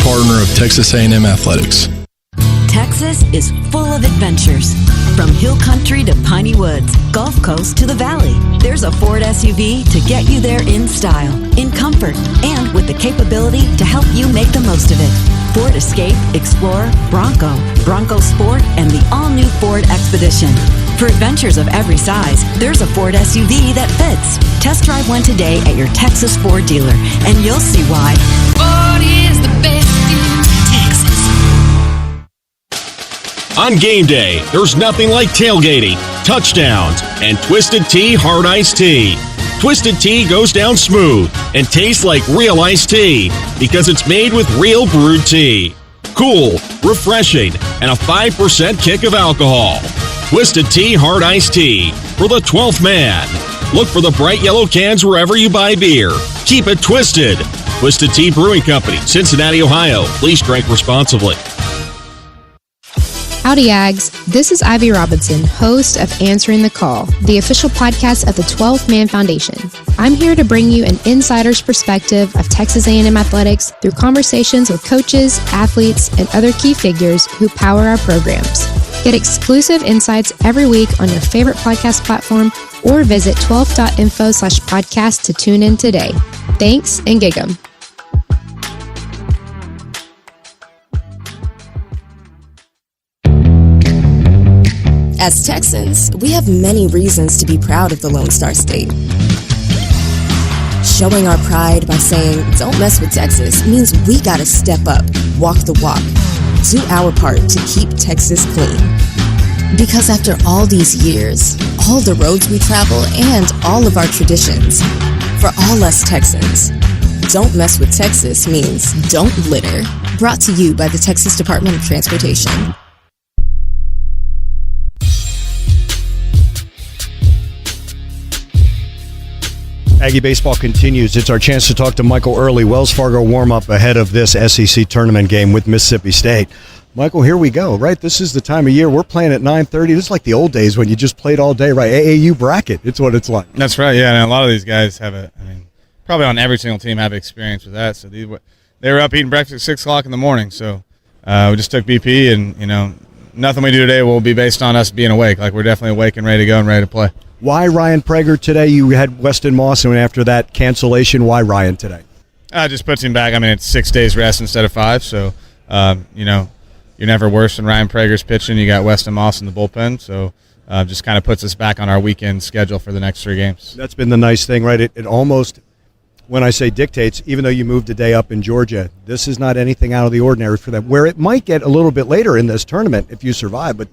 partner of Texas A&M Athletics. Texas is full of adventures. From hill country to piney woods, Gulf Coast to the valley, there's a Ford SUV to get you there in style, in comfort, and with the capability to help you make the most of it. Ford Escape, Explorer, Bronco, Bronco Sport, and the all-new Ford Expedition. For adventures of every size, there's a Ford SUV that fits. Test drive one today at your Texas Ford dealer, and you'll see why. Ford is the best in Texas. On game day, there's nothing like tailgating, touchdowns, and Twisted Tea Hard Iced Tea. Twisted Tea goes down smooth and tastes like real iced tea because it's made with real brewed tea. Cool, refreshing, and a 5% kick of alcohol. Twisted Tea Hard Iced Tea for the 12th man. Look for the bright yellow cans wherever you buy beer. Keep it twisted. Twisted Tea Brewing Company, Cincinnati, Ohio. Please drink responsibly. Howdy, Ags. This is Ivy Robinson, host of Answering the Call, the official podcast of the 12th Man Foundation. I'm here to bring you an insider's perspective of Texas A&M athletics through conversations with coaches, athletes, and other key figures who power our programs. Get exclusive insights every week on your favorite podcast platform or visit 12th.info/podcast to tune in today. Thanks and gig 'em. As Texans, we have many reasons to be proud of the Lone Star State. Showing our pride by saying, "Don't mess with Texas," means we gotta step up, walk the walk, do our part to keep Texas clean. Because after all these years, all the roads we travel, and all of our traditions, for all us Texans, "Don't mess with Texas" means don't litter. Brought to you by the Texas Department of Transportation. Aggie Baseball continues. It's our chance to talk to Michael Early, Wells Fargo warm-up ahead of this SEC tournament game with Mississippi State. Michael, here we go, right? This is the time of year. We're playing at 9:30. This is like the old days when you just played all day, right? AAU bracket. It's what it's like. That's right, yeah. And a lot of these guys have probably on every single team have experience with that. So they were up eating breakfast at 6 o'clock in the morning. So we just took BP, and, nothing we do today will be based on us being awake. Like, we're definitely awake and ready to go and ready to play. Why Ryan Prager today? You had Weston Moss, and after that cancellation, why Ryan today? Just puts him back. It's 6 days rest instead of 5, so, you're never worse than Ryan Prager's pitching. You got Weston Moss in the bullpen, so just kind of puts us back on our weekend schedule for the next 3 games. That's been the nice thing, right? It almost, when I say dictates, even though you moved a day up in Georgia, this is not anything out of the ordinary for them, where it might get a little bit later in this tournament if you survive, but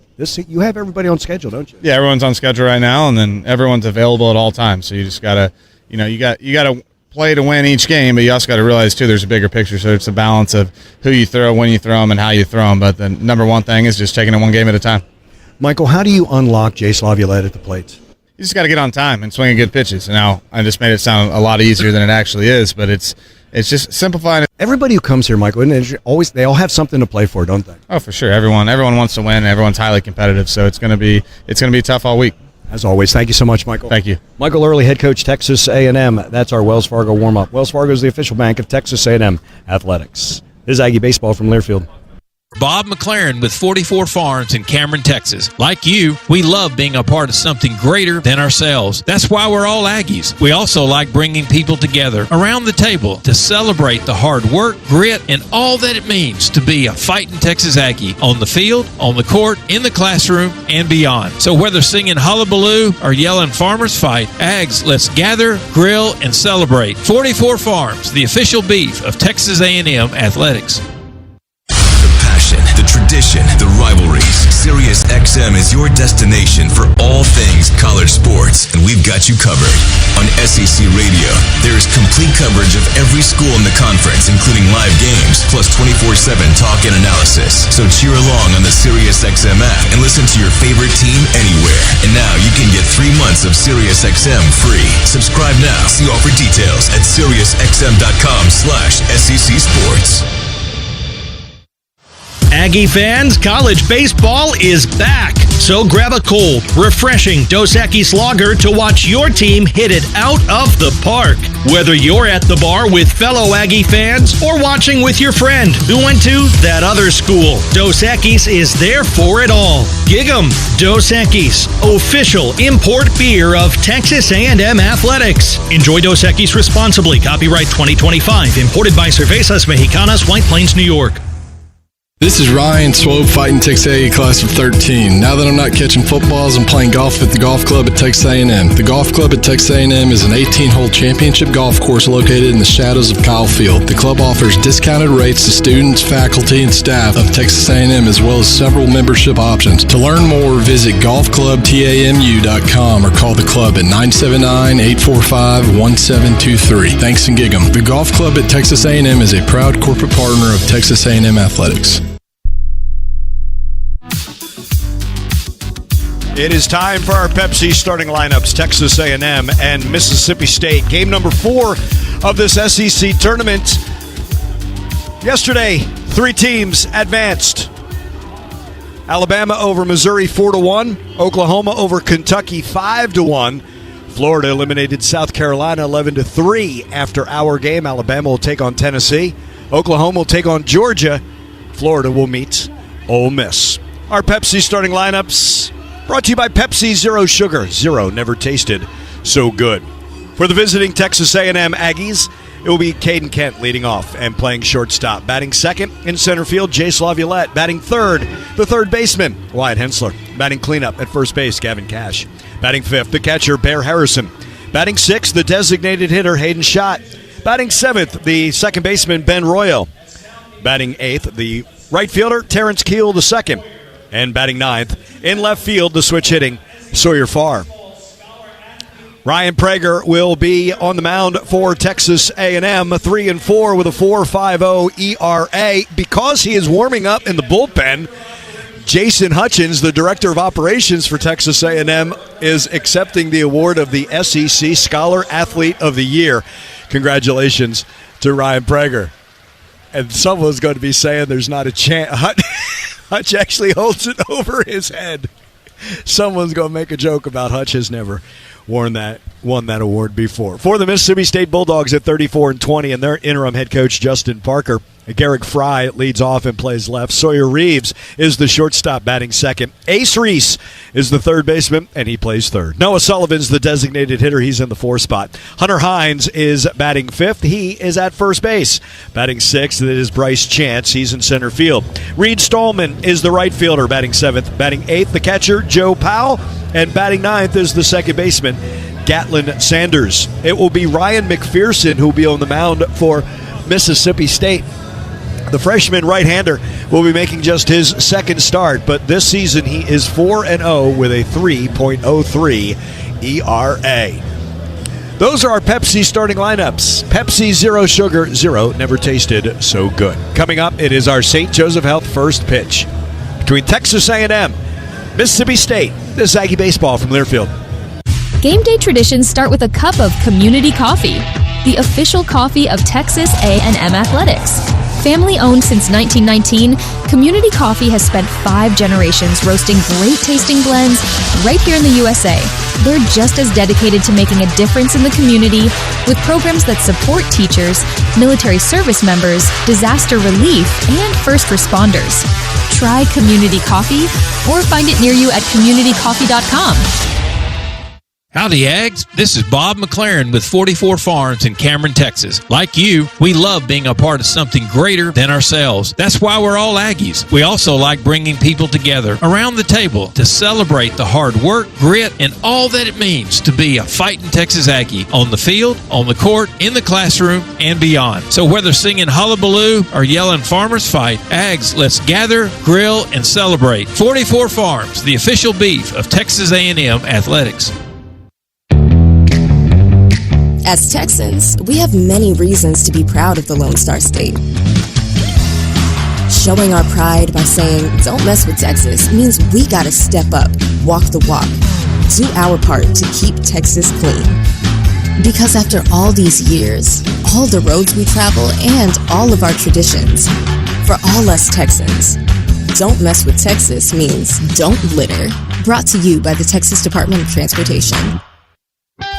you have everybody on schedule, don't you? Yeah, everyone's on schedule right now, and then everyone's available at all times, so you just got to, you got to play to win each game, but you also got to realize, too, there's a bigger picture, so it's a balance of who you throw, when you throw them, and how you throw them, but the number one thing is just taking it one game at a time. Michael, how do you unlock Jace Laviolette at the plate? You just got to get on time and swinging good pitches. And now I just made it sound a lot easier than it actually is, but it's just simplifying it. Everybody who comes here, Michael, they all have something to play for, don't they? Oh, for sure. Everyone wants to win. Everyone's highly competitive, so it's going to be tough all week. As always, thank you so much, Michael. Thank you. Michael Early, head coach, Texas A&M. That's our Wells Fargo warm-up. Wells Fargo is the official bank of Texas A&M Athletics. This is Aggie Baseball from Learfield. Bob McLaren with 44 Farms in Cameron, Texas. Like you, we love being a part of something greater than ourselves. That's why we're all Aggies. We also like bringing people together around the table to celebrate the hard work, grit, and all that it means to be a fighting Texas Aggie on the field, on the court, in the classroom, and beyond. So whether singing Hullabaloo or yelling Farmers Fight, Ags, let's gather, grill, and celebrate. 44 Farms, the official beef of Texas A&M Athletics. The tradition, the rivalries. Sirius XM is your destination for all things college sports, and we've got you covered. On SEC Radio, there is complete coverage of every school in the conference, including live games, plus 24/7 talk and analysis. So cheer along on the Sirius XM app and listen to your favorite team anywhere. And now you can get 3 months of Sirius XM free. Subscribe now. See offer details at SiriusXM.com/SEC Sports. Aggie fans, college baseball is back. So grab a cold, refreshing Dos Equis lager to watch your team hit it out of the park. Whether you're at the bar with fellow Aggie fans or watching with your friend who went to that other school, Dos Equis is there for it all. Gig 'em. Dos Equis, official import beer of Texas A&M Athletics. Enjoy Dos Equis responsibly. Copyright 2025. Imported by Cervezas Mexicanas, White Plains, New York. This is Ryan Swope fighting Texas A&M class of 13. Now that I'm not catching footballs, I'm playing golf at the golf club at Texas A&M. The golf club at Texas A&M is an 18-hole championship golf course located in the shadows of Kyle Field. The club offers discounted rates to students, faculty, and staff of Texas A&M, as well as several membership options. To learn more, visit golfclubtamu.com or call the club at 979-845-1723. Thanks and gig 'em. The golf club at Texas A&M is a proud corporate partner of Texas A&M Athletics. It is time for our Pepsi starting lineups, Texas A&M and Mississippi State. Game number 4 of this SEC tournament. Yesterday, 3 teams advanced. Alabama over Missouri 4-1. Oklahoma over Kentucky 5-1. Florida eliminated South Carolina 11-3 after our game. Alabama will take on Tennessee. Oklahoma will take on Georgia. Florida will meet Ole Miss. Our Pepsi starting lineups brought to you by Pepsi Zero Sugar. Zero, never tasted so good. For the visiting Texas A&M Aggies, it will be Caden Kent leading off and playing shortstop. Batting second in center field, Jace Laviolette. Batting third, the third baseman, Wyatt Hensler. Batting cleanup at first base, Gavin Cash. Batting fifth, the catcher, Bear Harrison. Batting sixth, the designated hitter, Hayden Schott. Batting seventh, the second baseman, Ben Royal. Batting eighth, the right fielder, Terrence Keel II. And batting ninth, in left field, the switch hitting, Sawyer Farr. Ryan Prager will be on the mound for Texas A&M, 3-4 with a 4.50 ERA. Because he is warming up in the bullpen, Jason Hutchins, the director of operations for Texas A&M, is accepting the award of the SEC Scholar Athlete of the Year. Congratulations to Ryan Prager. And someone's going to be saying there's not a chance. Hutch actually holds it over his head. Someone's going to make a joke about Hutch has never won that award before. For the Mississippi State Bulldogs at 34-20 and their interim head coach Justin Parker, Garrick Fry leads off and plays left. Sawyer Reeves is the shortstop batting second. Ace Reese is the third baseman, and he plays third. Noah Sullivan's the designated hitter. He's in the 4th spot. Hunter Hines is batting fifth. He is at first base. Batting sixth, it is Bryce Chance. He's in center field. Reed Stallman is the right fielder, batting seventh. Batting eighth, the catcher, Joe Powell. And batting ninth is the second baseman, Gatlin Sanders. It will be Ryan McPherson who will be on the mound for Mississippi State. The freshman right-hander will be making just his second start, but this season he is 4-0 with a 3.03 ERA. Those are our Pepsi starting lineups. Pepsi Zero Sugar, Zero, never tasted so good. Coming up, it is our St. Joseph Health first pitch between Texas A&M, Mississippi State. This is Aggie Baseball from Learfield. Game day traditions start with a cup of community coffee, the official coffee of Texas A&M Athletics. Family owned since 1919, Community Coffee has spent 5 generations roasting great tasting blends right here in the USA. They're just as dedicated to making a difference in the community with programs that support teachers, military service members, disaster relief, and first responders. Try Community Coffee or find it near you at communitycoffee.com. Howdy, Ags. This is Bob McLaren with 44 Farms in Cameron, Texas. Like you, we love being a part of something greater than ourselves. That's why we're all Aggies. We also like bringing people together around the table to celebrate the hard work, grit, and all that it means to be a fighting Texas Aggie on the field, on the court, in the classroom, and beyond. So whether singing Hullabaloo or yelling Farmers Fight, Ags, let's gather, grill, and celebrate. 44 Farms, the official beef of Texas A&M Athletics. As Texans, we have many reasons to be proud of the Lone Star State. Showing our pride by saying, don't mess with Texas, means we gotta step up, walk the walk, do our part to keep Texas clean. Because after all these years, all the roads we travel, and all of our traditions, for all us Texans, Don't Mess with Texas means don't litter. Brought to you by the Texas Department of Transportation.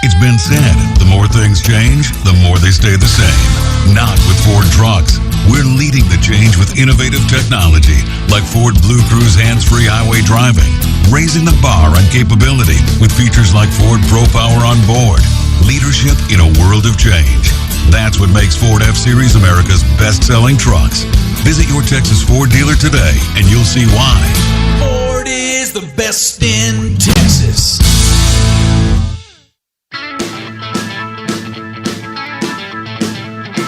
It's been said, the more things change, the more they stay the same. Not with Ford trucks. We're leading the change with innovative technology like Ford Blue Cruise hands-free highway driving, raising the bar on capability with features like Ford Pro Power on board. Leadership in a world of change. That's what makes Ford F-Series America's best-selling trucks. Visit your Texas Ford dealer today and you'll see why. Ford is the best in Texas.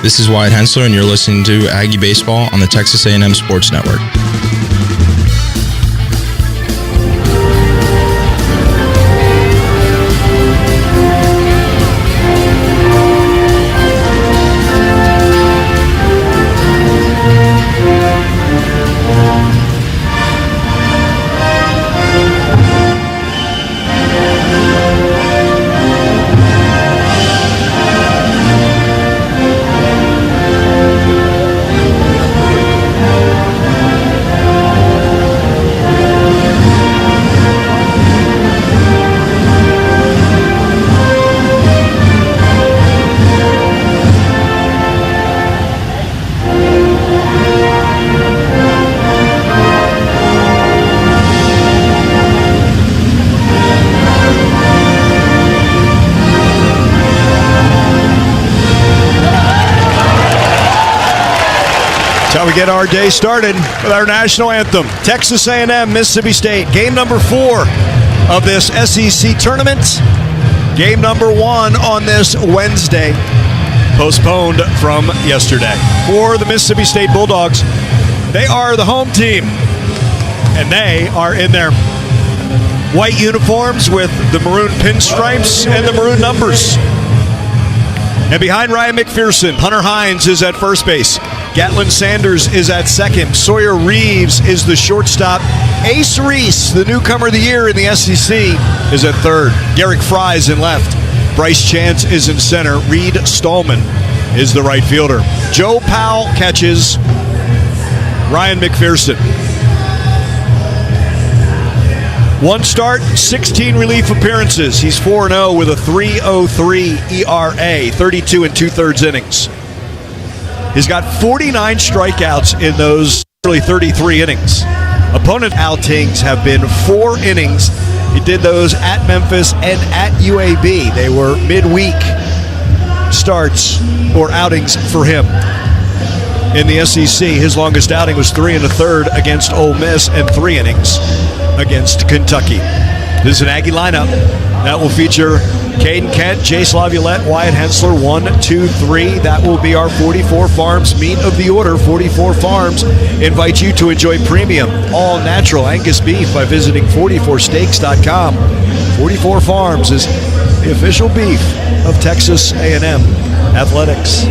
This is Wyatt Hensler, and you're listening to Aggie Baseball on the Texas A&M Sports Network. How we get our day started with our national anthem. Texas A&M, Mississippi State. Game number 4 of this SEC tournament. Game number 1 on this Wednesday. Postponed from yesterday. For the Mississippi State Bulldogs, they are the home team. And they are in their white uniforms with the maroon pinstripes and the maroon numbers. And behind Ryan McPherson, Hunter Hines is at first base. Gatlin Sanders is at second. Sawyer Reeves is the shortstop. Ace Reese, the newcomer of the year in the SEC, is at third. Garrick Fry is in left. Bryce Chance is in center. Reed Stallman is the right fielder. Joe Powell catches. Ryan McPherson. 1 start, 16 relief appearances. He's 4-0 with a 3.03 ERA, 32 2/3 innings. He's got 49 strikeouts in those nearly 33 innings. Opponent outings have been 4 innings. He did those at Memphis and at UAB. They were midweek starts or outings for him. In the SEC, his longest outing was 3 1/3 against Ole Miss and 3 innings against Kentucky. This is an Aggie lineup that will feature Caden Kent, Jace Laviolette, Wyatt Hensler, 1, 2, 3. That will be our 44 Farms meat of the order. 44 Farms invite you to enjoy premium, all-natural Angus beef by visiting 44steaks.com. 44 Farms is the official beef of Texas A&M Athletics.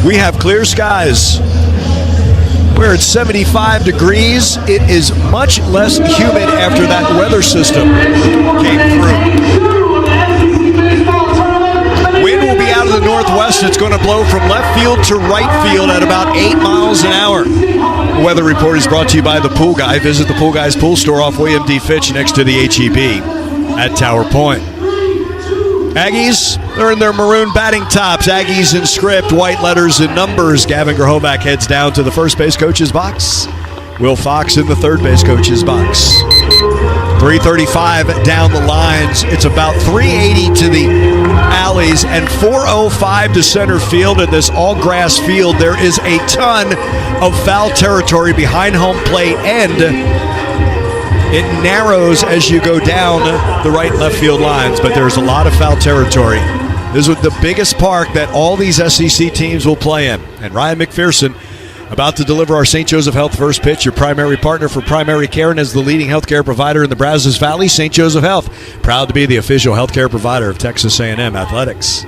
We have clear skies. We're at 75 degrees. It is much less humid after that weather system came through. Wind will be out of the northwest. It's going to blow from left field to right field at about 8 miles an hour. The weather report is brought to you by The Pool Guy. Visit The Pool Guy's Pool Store off William D. Fitch next to the HEB at Tower Point. Aggies, they're in their maroon batting tops. Aggies in script, white letters and numbers. Gavin Grahovac heads down to the first base coach's box. Will Fox in the third base coach's box. 335 down the lines. It's about 380 to the alleys and 405 to center field. In this all-grass field, there is a ton of foul territory behind home plate, and it narrows as you go down the right and left field lines, but there's a lot of foul territory. This is the biggest park that all these SEC teams will play in. And Ryan McPherson about to deliver our St. Joseph Health first pitch, your primary partner for primary care and as the leading healthcare provider in the Brazos Valley. St. Joseph Health, proud to be the official healthcare provider of Texas A&M Athletics.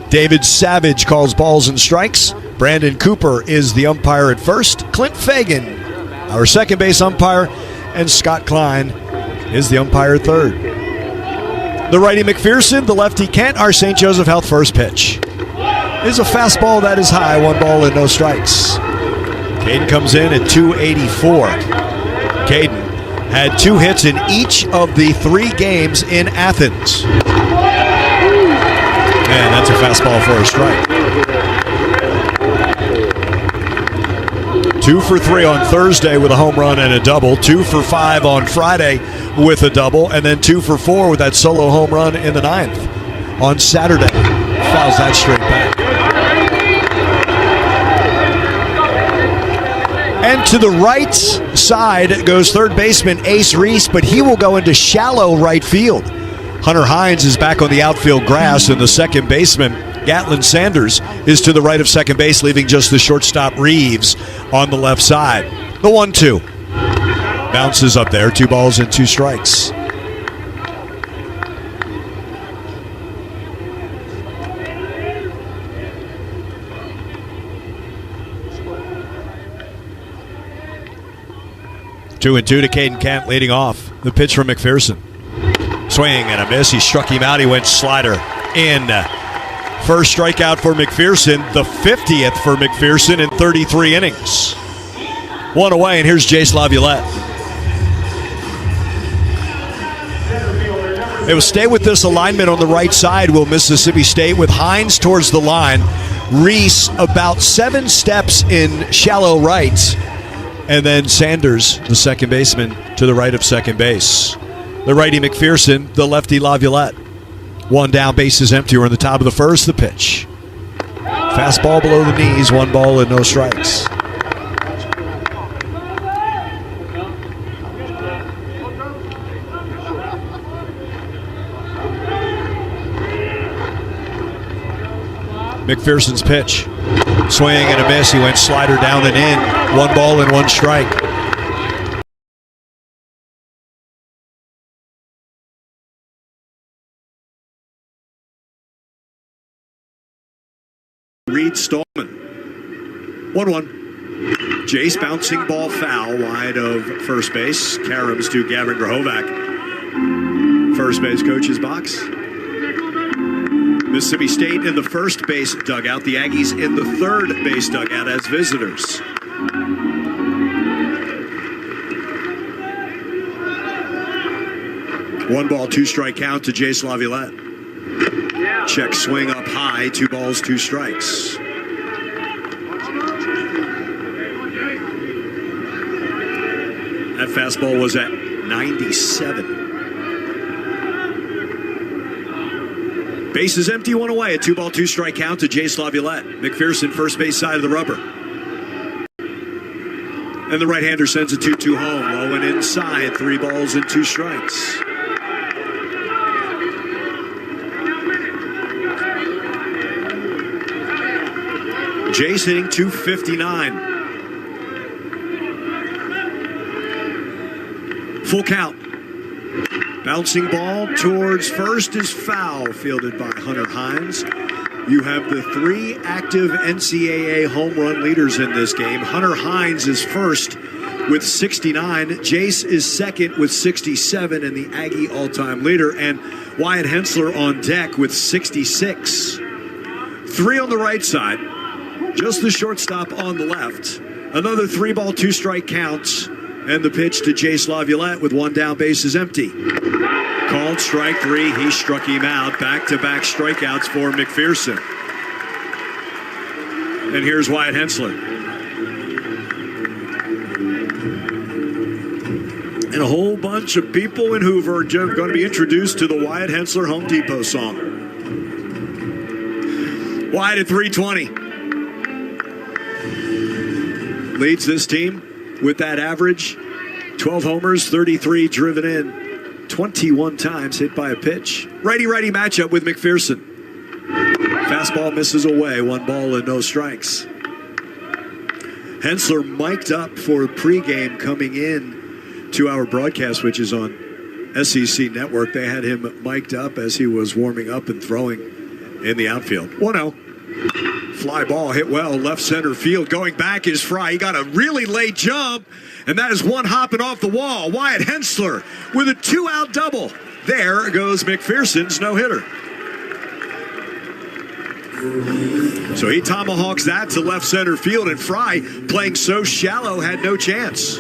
David Savage calls balls and strikes. Brandon Cooper is the umpire at first. Clint Fagan, our second base umpire, and Scott Klein is the umpire third. The righty McPherson, the lefty Kent, our St. Joseph Health first pitch. is a fastball that is high. 1 ball and no strikes. Caden comes in at 284. Caden had 2 hits in each of the 3 games in Athens. And that's a fastball for a strike. 2 for 3 on Thursday with a home run and a double. 2 for 5 on Friday with a double. And then 2 for 4 with that solo home run in the 9th on Saturday. Fouls that straight back. And to the right side goes third baseman Ace Reese, but he will go into shallow right field. Hunter Hines is back on the outfield grass, and the second baseman, Gatlin Sanders, is to the right of second base, leaving just the shortstop Reeves on the left side. The 1-2. Bounces up there, 2 balls and 2 strikes. Two and 2 to Caden Kent leading off. The pitch from McPherson. Swing and a miss. He struck him out. He went slider in. First strikeout for McPherson. The 50th for McPherson in 33 innings. 1 away, and here's Jace Laviolette. They will stay with this alignment on the right side, will Mississippi State, with Hines towards the line. Reese about 7 steps in shallow right. And then Sanders, the second baseman, to the right of second base. The righty McPherson, the lefty Laviolette. 1 down, bases empty. We're in the top of the first. The pitch. Fastball below the knees, 1 ball and no strikes. McPherson's pitch. Swing and a miss. He went slider down and in. 1 ball and 1 strike. Reed Stallman. 1-1. Jace bouncing ball foul wide of first base. Karams to Gavin Grahovac. First base coach's box. Mississippi State in the first base dugout. The Aggies in the third base dugout as visitors. One ball, 2 strike count to Jace Laviolette. Check swing up high, 2 balls, 2 strikes. That fastball was at 97. Base is empty, 1 away. A 2 ball, 2 strike count to Jace Laviolette. McPherson, first base side of the rubber. And the right-hander sends a 2-2 home. Low and inside, 3 balls and 2 strikes. Jace hitting .259. Full count. Bouncing ball towards first is foul, fielded by Hunter Hines. You have the 3 active NCAA home run leaders in this game. Hunter Hines is first with 69. Jace is second with 67 and the Aggie all-time leader. And Wyatt Hensler on deck with 66. 3 on the right side. Just the shortstop on the left. Another 3 ball, 2 strike counts. And the pitch to Jace Laviolette with 1 down, bases empty. Called strike 3. He struck him out. Back-to-back strikeouts for McPherson. And here's Wyatt Hensler. And a whole bunch of people in Hoover are going to be introduced to the Wyatt Hensler Home Depot song. Wyatt at 320. Leads this team with that average. 12 homers, 33 driven in. 21 times hit by a pitch. Righty-righty matchup with McPherson. Fastball misses away. 1 ball and no strikes. Hensler mic'd up for pregame coming in to our broadcast, which is on SEC Network. They had him mic'd up as he was warming up and throwing in the outfield. 1-0. Fly ball hit well, left center field. Going back is Fry. He got a really late jump, and that is one hopping off the wall. Wyatt Hensler with a 2-out double. There goes McPherson's no-hitter. So he tomahawks that to left center field, and Fry, playing so shallow, had no chance.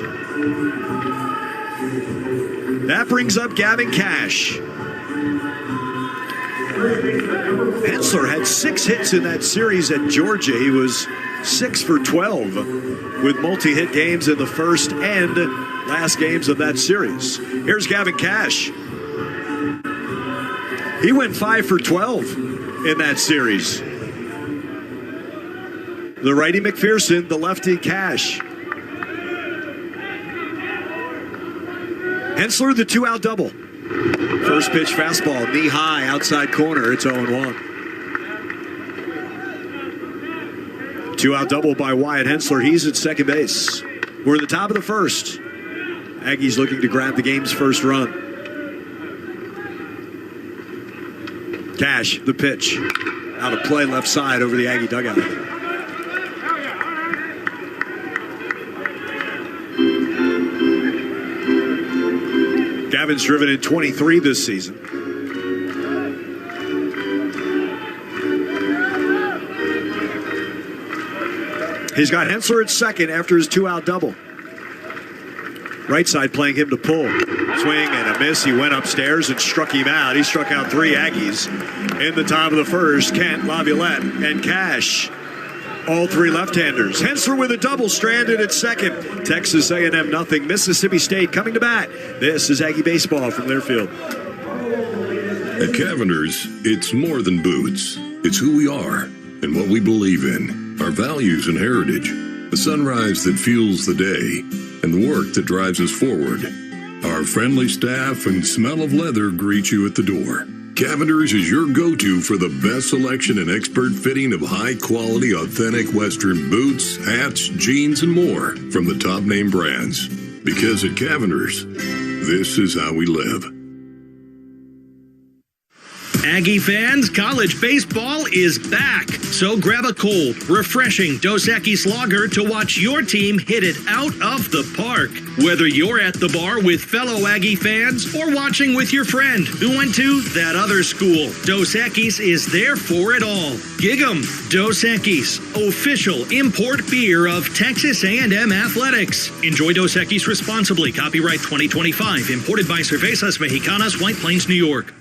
That brings up Gavin Cash. Hensler had 6 hits in that series at Georgia. He was 6 for 12 with multi-hit games in the first and last games of that series. Here's Gavin Cash. He went 5 for 12 in that series. The righty McPherson, the lefty Cash. Hensler, the 2-out double. First pitch fastball, knee high, outside corner. It's 0-1. 2-out double by Wyatt Hensler. He's at second base. We're in the top of the first. Aggies looking to grab the game's first run. Cash, the pitch. Out of play, left side over the Aggie dugout. Gavin's driven in 23 this season. He's got Hensler at second after his 2-out double. Right side playing him to pull. Swing and a miss. He went upstairs and struck him out. He struck out 3 Aggies in the top of the first. Kent, Laviolette, and Cash. All 3 left-handers. Hensler with a double, stranded at second. Texas A&M nothing. Mississippi State coming to bat. This is Aggie Baseball from Learfield. At Cavender's, it's more than boots. It's who we are and what we believe in. Our values and heritage. The sunrise that fuels the day and the work that drives us forward. Our friendly staff and smell of leather greet you at the door. Cavender's is your go-to for the best selection and expert fitting of high-quality, authentic Western boots, hats, jeans, and more from the top-name brands. Because at Cavender's, this is how we live. Aggie fans, college baseball is back. So grab a cold, refreshing Dos Equis lager to watch your team hit it out of the park. Whether you're at the bar with fellow Aggie fans or watching with your friend who went to that other school, Dos Equis is there for it all. Gig 'em. Dos Equis, official import beer of Texas A&M Athletics. Enjoy Dos Equis responsibly. Copyright 2025. Imported by Cervezas Mexicanas, White Plains, New York.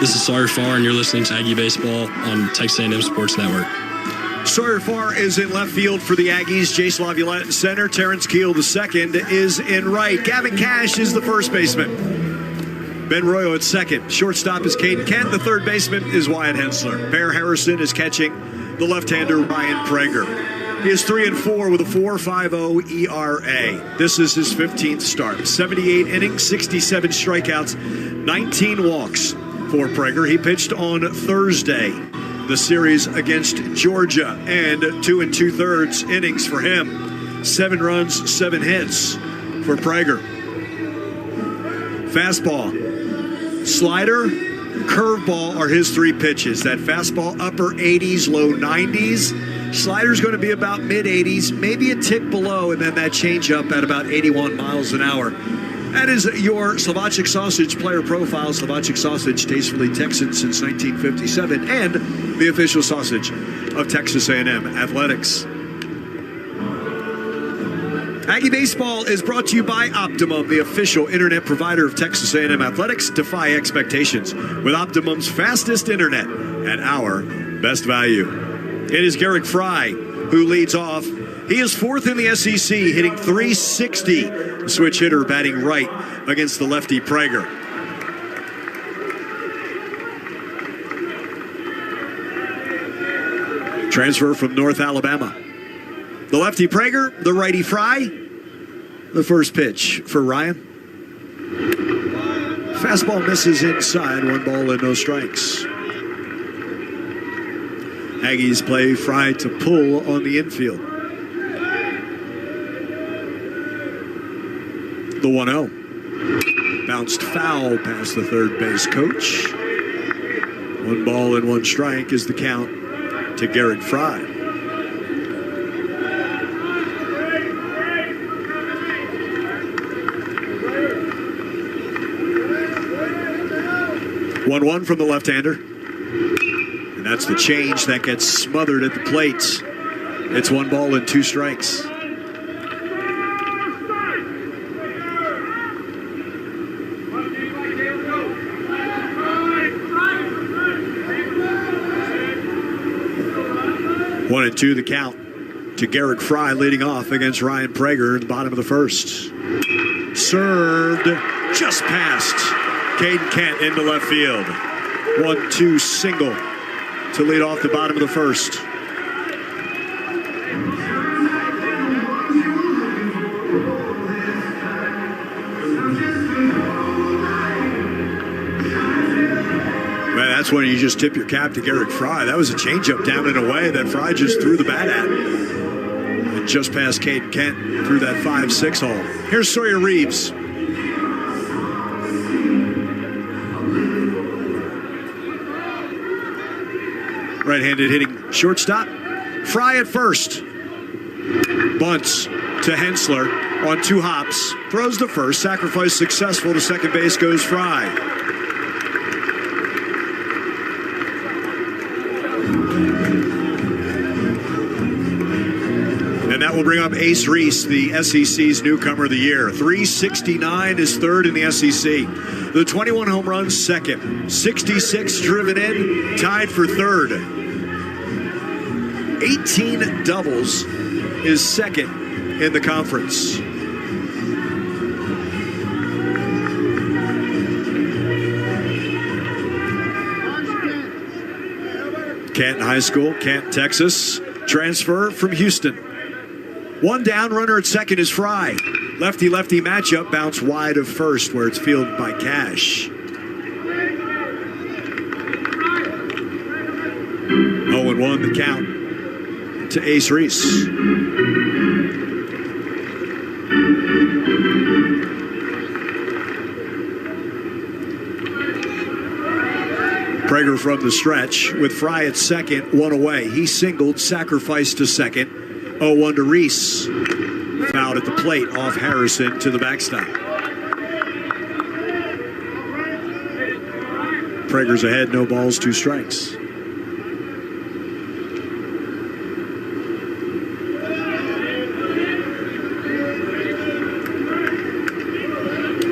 This is Sawyer Farr, and you're listening to Aggie Baseball on Texas A&M Sports Network. Sawyer Farr is in left field for the Aggies. Jace Laviolette in center. Terrence Keel, the second, is in right. Gavin Cash is the first baseman. Ben Royo at second. Shortstop is Caden Kent. The third baseman is Wyatt Hensler. Bear Harrison is catching the left-hander Ryan Prager. He is 3-4 with a 4.50 ERA. This is his 15th start. 78 innings, 67 strikeouts, 19 walks. For Prager. He pitched on Thursday, the series against Georgia, and 2 2/3 innings for him. 7 runs, 7 hits for Prager. Fastball, slider, curveball are his 3 pitches. That fastball, upper 80s, low 90s. Slider's going to be about mid-80s, maybe a tick below, and then that changeup at about 81 miles an hour. That is your Slovacek Sausage player profile. Slovacek Sausage, tastefully Texan since 1957, and the official sausage of Texas A&M Athletics. Aggie Baseball is brought to you by Optimum, the official internet provider of Texas A&M Athletics. Defy expectations with Optimum's fastest internet at our best value. It is Garrick Fry who leads off. He is 4th in the SEC, hitting .360. The switch hitter batting right against the lefty Prager. Transfer from North Alabama. The lefty Prager, the righty Fry. The first pitch for Ryan. Fastball misses inside, 1 ball and no strikes. Aggies play Fry to pull on the infield. The 1-0. Bounced foul past the third base coach. 1 ball and 1 strike is the count to Garrett Fry. 1-1 from the left-hander. And that's the change that gets smothered at the plate. It's 1 ball and 2 strikes. One and 2 the count to Garrett Fry leading off against Ryan Prager in the bottom of the first. Served just past Caden Kent into left field. 1-2 single to lead off the bottom of the first. That's when you just tip your cap to Garrett Fry. That was a changeup down and away that Fry just threw the bat at. And just past Caden Kent through that 5-6 hole. Here's Sawyer Reeves. Right-handed hitting shortstop. Fry at first. Bunts to Hensler on 2 hops. Throws to first. Sacrifice successful. To second base goes Fry. And that will bring up Ace Reese, the SEC's newcomer of the year. 369 is third in the SEC. The 21 home runs, second. 66 driven in, tied for third. 18 doubles is second in the conference. Canton High School, Canton, Texas. Transfer from Houston. 1 down, runner at second is Fry. Lefty-lefty matchup, bounce wide of first where it's fielded by Cash. 0-1 the count to Ace Reese. Prager from the stretch with Fry at second, 1 away. He singled, sacrificed to second. 0-1 to Reese. Fouled at the plate off Harrison to the backstop. Prager's ahead, no balls, 2 strikes.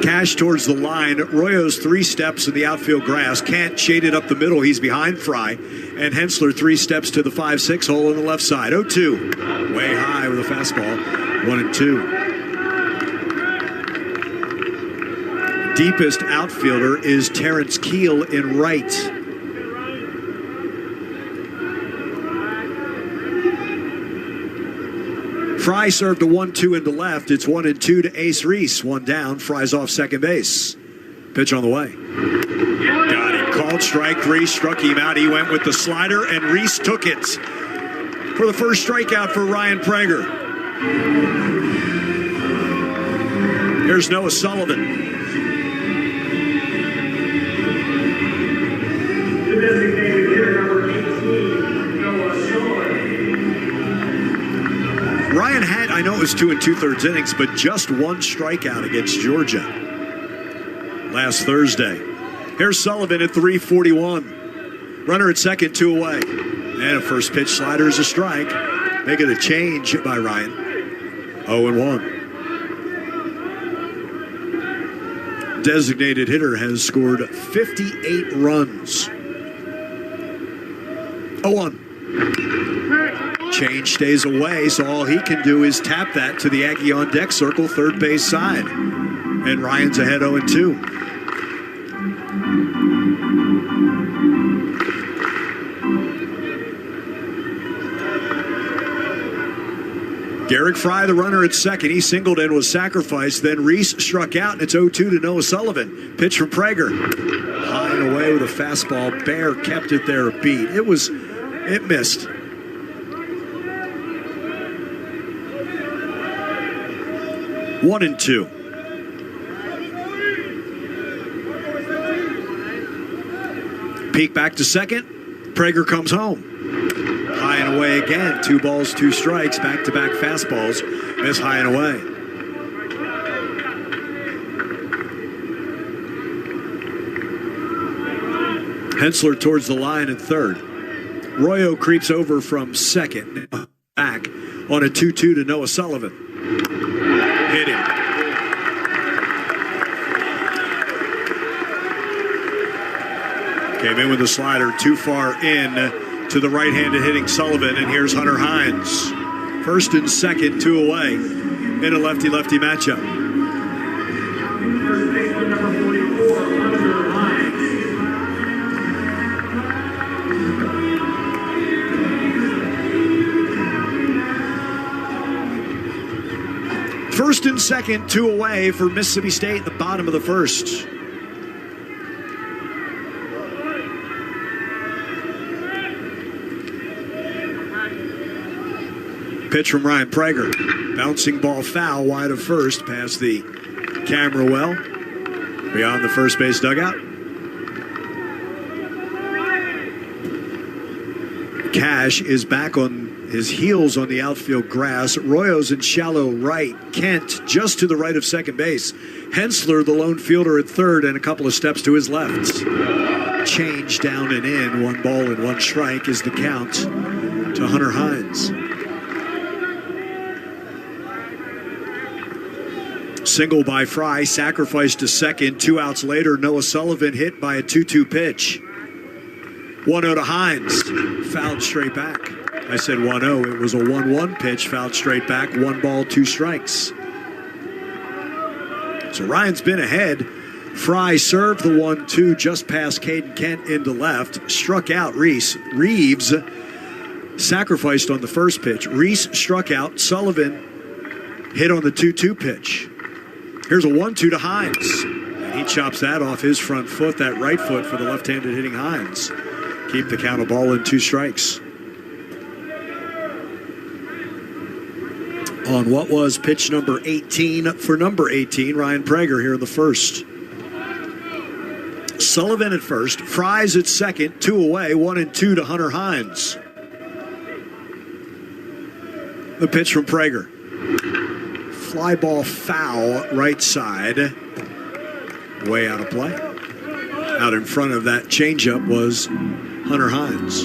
Cash towards the line. Royo's 3 steps in the outfield grass. Kent shaded up the middle. He's behind Fry. And Hensler 3 steps to the 5-6 hole on the left side. 0-2. Way high with a fastball. 1-2. Deepest outfielder is Terrence Keel in right. Fry served a 1-2 into left. It's 1-2 to Ace Reese. 1 down. Fry's off second base. Pitch on the way. Got him. Called strike 3. Struck him out. He went with the slider, and Reese took it for the first strikeout for Ryan Prager. Here's Noah Sullivan. Ryan had, I know it was 2 2/3 innings, but just 1 strikeout against Georgia last Thursday. Here's Sullivan at 341. Runner at second, 2 away. And a first pitch slider is a strike. Make it a change by Ryan. 0-1. Designated hitter has scored 58 runs. 0-1. Change stays away, so all he can do is tap that to the Aggie on deck circle, third base side. And Ryan's ahead 0-2. Garrett Fry, the runner at second. He singled and was sacrificed. Then Reese struck out, and it's 0-2 to Noah Sullivan. Pitch from Prager. High and away with a fastball. Bear kept it there a beat. It missed. One and 2. Peek back to second. Prager comes home. High and away again. 2 balls, 2 strikes. Back-to-back fastballs. Miss high and away. Hensler towards the line at third. Royo creeps over from second. Back on a 2-2 to Noah Sullivan. Hit him. Came in with a slider too far in to the right-handed hitting Sullivan, and here's Hunter Hines. First and second, 2 away in a lefty-lefty matchup. First and second, 2 away for Mississippi State at the bottom of the first. Pitch from Ryan Prager. Bouncing ball foul wide of first past the camera well. Beyond the first base dugout. Cash is back on his heels on the outfield grass. Royo's in shallow right. Kent just to the right of second base. Hensler, the lone fielder at third, and a couple of steps to his left. Change down and in. 1 ball and 1 strike is the count to Hunter Hines. Single by Fry, sacrificed to second. 2 outs later, Noah Sullivan hit by a 2-2 pitch. 1-0 to Hines, fouled straight back. I said 1-0, it was a 1-1 pitch, fouled straight back, 1 ball, 2 strikes. So Ryan's been ahead. Fry served the 1-2 just past Caden Kent into left, struck out Reese. Reeves sacrificed on the first pitch. Reese struck out, Sullivan hit on the 2-2 pitch. Here's a 1-2 to Hines. And he chops that off his front foot, that right foot for the left-handed hitting Hines. Keep the count of 1 ball and 2 strikes. On what was pitch number 18 for number 18, Ryan Prager here in the first. Sullivan at first, Fry's at second, 2 away, 1-2 to Hunter Hines. The pitch from Prager. Fly ball foul, right side. Way out of play. Out in front of that changeup was Hunter Hines.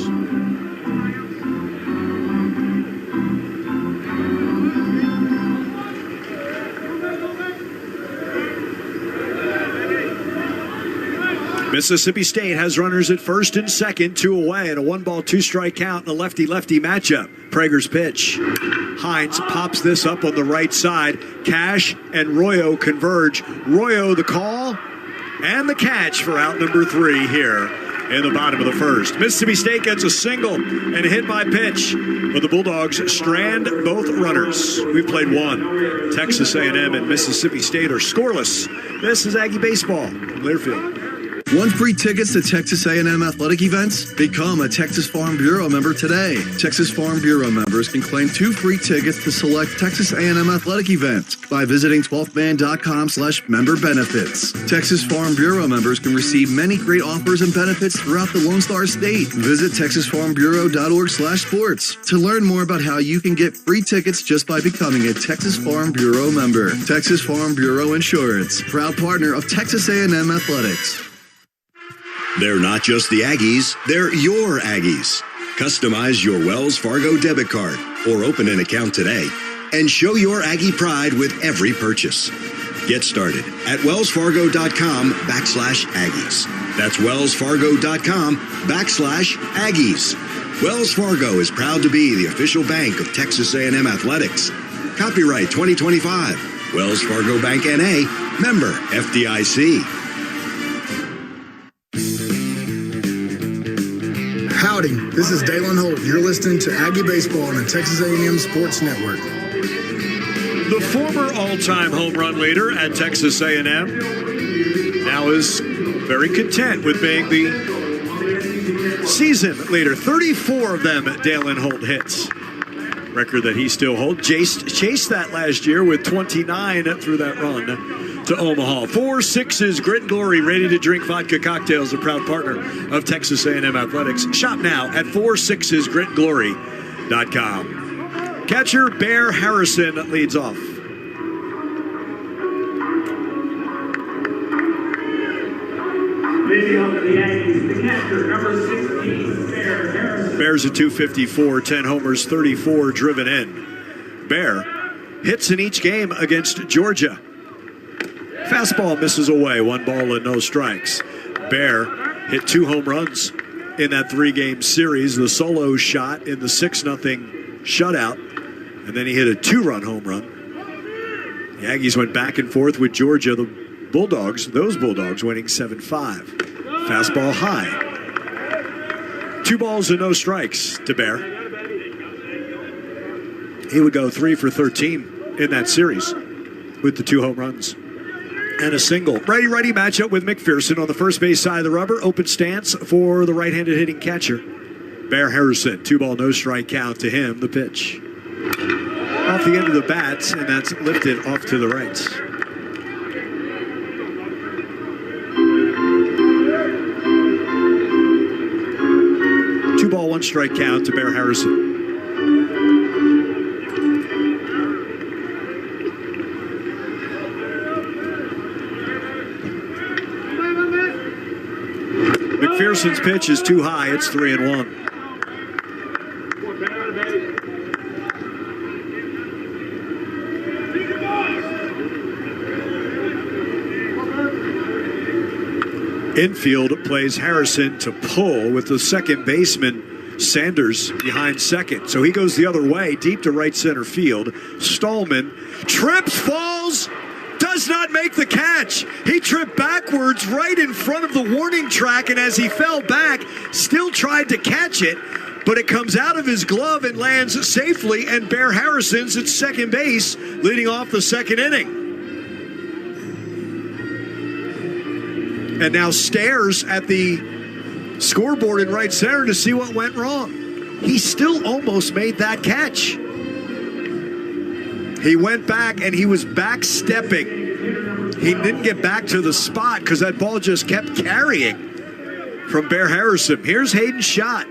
Mississippi State has runners at first and second, 2 away, and a 1 ball, 2 strike count in a lefty-lefty matchup. Prager's pitch. Hines pops this up on the right side. Cash and Royo converge. Royo the call and the catch for out number 3 here in the bottom of the first. Mississippi State gets a single and a hit by pitch, but the Bulldogs strand both runners. We've played 1. Texas A&M and Mississippi State are scoreless. This is Aggie Baseball from Learfield. Want free tickets to Texas A&M athletic events? Become a Texas Farm Bureau member today. Texas Farm Bureau members can claim 2 free tickets to select Texas A&M athletic events by visiting 12thman.com/member benefits. Texas Farm Bureau members can receive many great offers and benefits throughout the Lone Star State. Visit texasfarmbureau.org/sports to learn more about how you can get free tickets just by becoming a Texas Farm Bureau member. Texas Farm Bureau Insurance, proud partner of Texas A&M Athletics. They're not just the Aggies, they're your Aggies. Customize your Wells Fargo debit card or open an account today and show your Aggie pride with every purchase. Get started at wellsfargo.com/Aggies. That's wellsfargo.com/Aggies. Wells Fargo is proud to be the official bank of Texas A&M Athletics. Copyright 2025. Wells Fargo Bank N.A., member FDIC. Howdy, this is Dalen Holt. You're listening to Aggie Baseball on the Texas A&M Sports Network. The former all-time home run leader at Texas A&M now is very content with being the season leader. 34 of them Dalen Holt hits. Record that he still holds. Chased that last year with 29 through that run to Omaha. 4 6's Grit and Glory ready to drink vodka cocktails, a proud partner of Texas A&M Athletics. Shop now at 46'sgritandglory.com. Catcher Bear Harrison leads off. Bears at 254, 10 homers, 34 driven in. Bear hits in each game against Georgia. Fastball misses away, 1 ball and no strikes. Bear hit 2 home runs in that 3-game series. The solo shot in the 6-0 shutout, and then he hit a 2-run home run. The Aggies went back and forth with Georgia. The Bulldogs, those Bulldogs winning 7-5. Fastball high. 2 balls and no strikes to Bear. He would go 3 for 13 in that series with the 2 home runs and a single. Righty-righty matchup with McPherson on the first base side of the rubber. Open stance for the right-handed hitting catcher. Bear Harrison, 2 ball, no strike count to him. The pitch. Off the end of the bat, and that's lifted off to the right. Two ball, 1 strike count to Bear Harrison. McPherson's pitch is too high. It's 3-1. Infield plays Harrison to pull with the second baseman Sanders behind second. So he goes the other way, deep to right center field. Stallman trips, falls, does not make the catch. He tripped backwards right in front of the warning track, and as he fell back, still tried to catch it, but it comes out of his glove and lands safely, and Bear Harrison's at second base, leading off the second inning. And now stares at the scoreboard in right center to see what went wrong. He still almost made that catch. He went back and he was back stepping. He didn't get back to the spot because that ball just kept carrying from Bear Harrison. Here's Hayden's shot.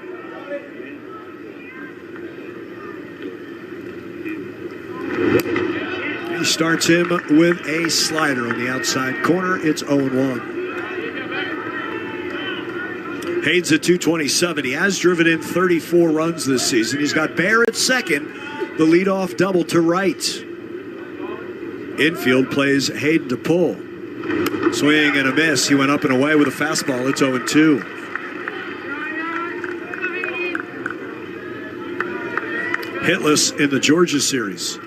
He starts him with a slider on the outside corner. It's 0-1. Hayden's at 227. He has driven in 34 runs this season. He's got Bear at second, the leadoff double to right. Infield plays Hayden to pull. Swing and a miss. He went up and away with a fastball. It's 0-2. Hitless in the Georgia series.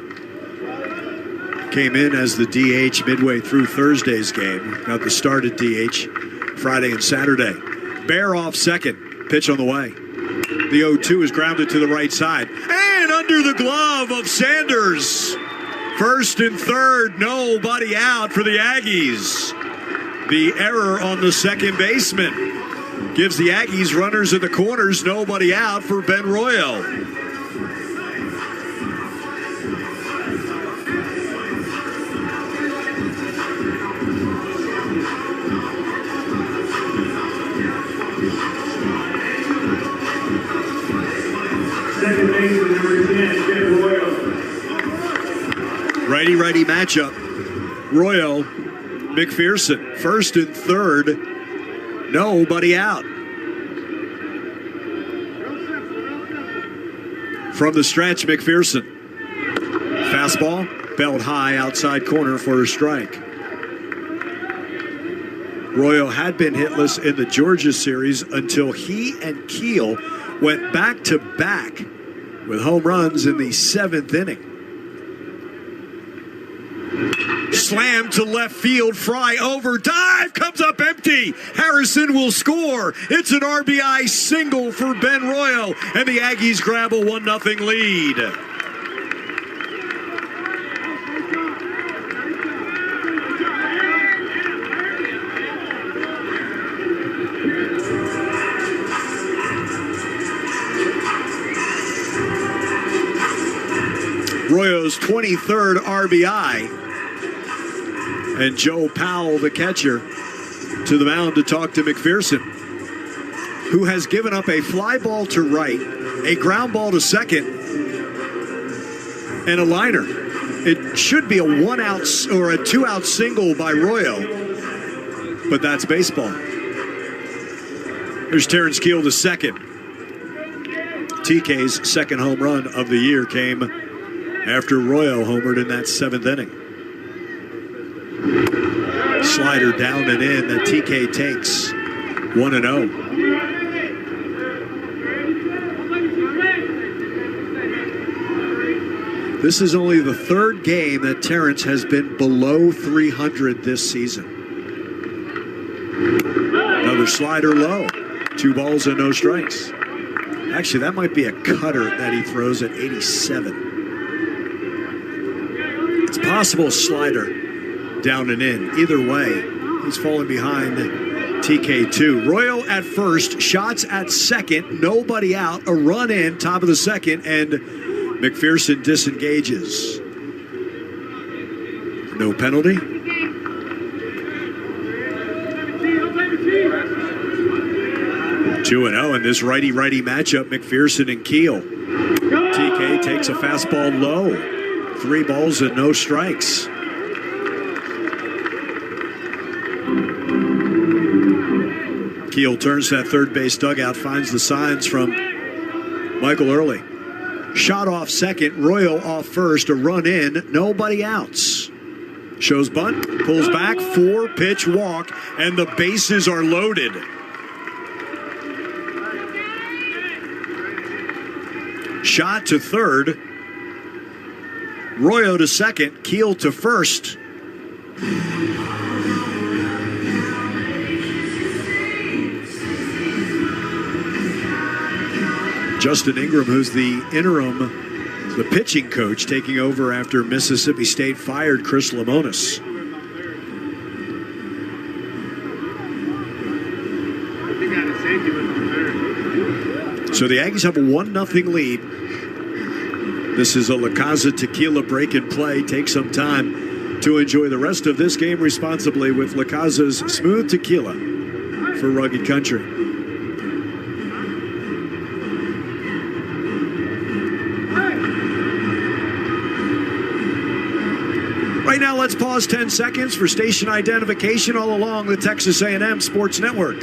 Came in as the DH midway through Thursday's game. Got the start at DH Friday and Saturday. Bear off second. Pitch on the way. The 0-2 is grounded to the right side. And under the glove of Sanders. First and third, nobody out for the Aggies. The error on the second baseman gives the Aggies runners at the corners, nobody out for Ben Royo. Righty-righty matchup. Royo, McPherson, first and third, nobody out. From the stretch, McPherson. Fastball, belt high, outside corner for a strike. Royo had been hitless in the Georgia series until he and Keel went back-to-back with home runs in the 7th inning. Slam to left field, Fry over, dive, comes up empty. Harrison will score. It's an RBI single for Ben Royo, and the Aggies grab a 1-0 lead. Royo's 23rd RBI. And Joe Powell, the catcher, to the mound to talk to McPherson, who has given up a fly ball to right, a ground ball to second, and a liner. It should be a 1-out or a 2-out single by Royo, but that's baseball. Here's Terrence Keel to second. TK's second home run of the year came after Royo homered in that 7th inning. Slider down and in that TK takes. 1-0. This is only the 3rd game that Terrence has been below 300 this season. Another slider low. 2 balls and no strikes. Actually, that might be a cutter that he throws at 87. It's possible slider down and in. Either way, he's falling behind TK2. Royo at first, shots at second, nobody out, a run in, top of the second, and McPherson disengages. No penalty. Two and 0 in this righty-righty matchup, McPherson and Keel. TK takes a fastball low. 3 balls and no strikes. Keel turns that third base dugout, finds the signs from Michael Early. Shot off second, Royo off first, a run in, nobody outs. Shows bunt, pulls back, 4-pitch walk, and the bases are loaded. Shot to third, Royo to second, Keel to first. Justin Ingram, who's the pitching coach, taking over after Mississippi State fired Chris Lemonis. So the Aggies have a 1-0 lead. This is a La Casa Tequila break and play. Take some time to enjoy the rest of this game responsibly with La Casa's smooth tequila for rugged country. Right now, let's pause 10 seconds for station identification all along the Texas A&M Sports Network.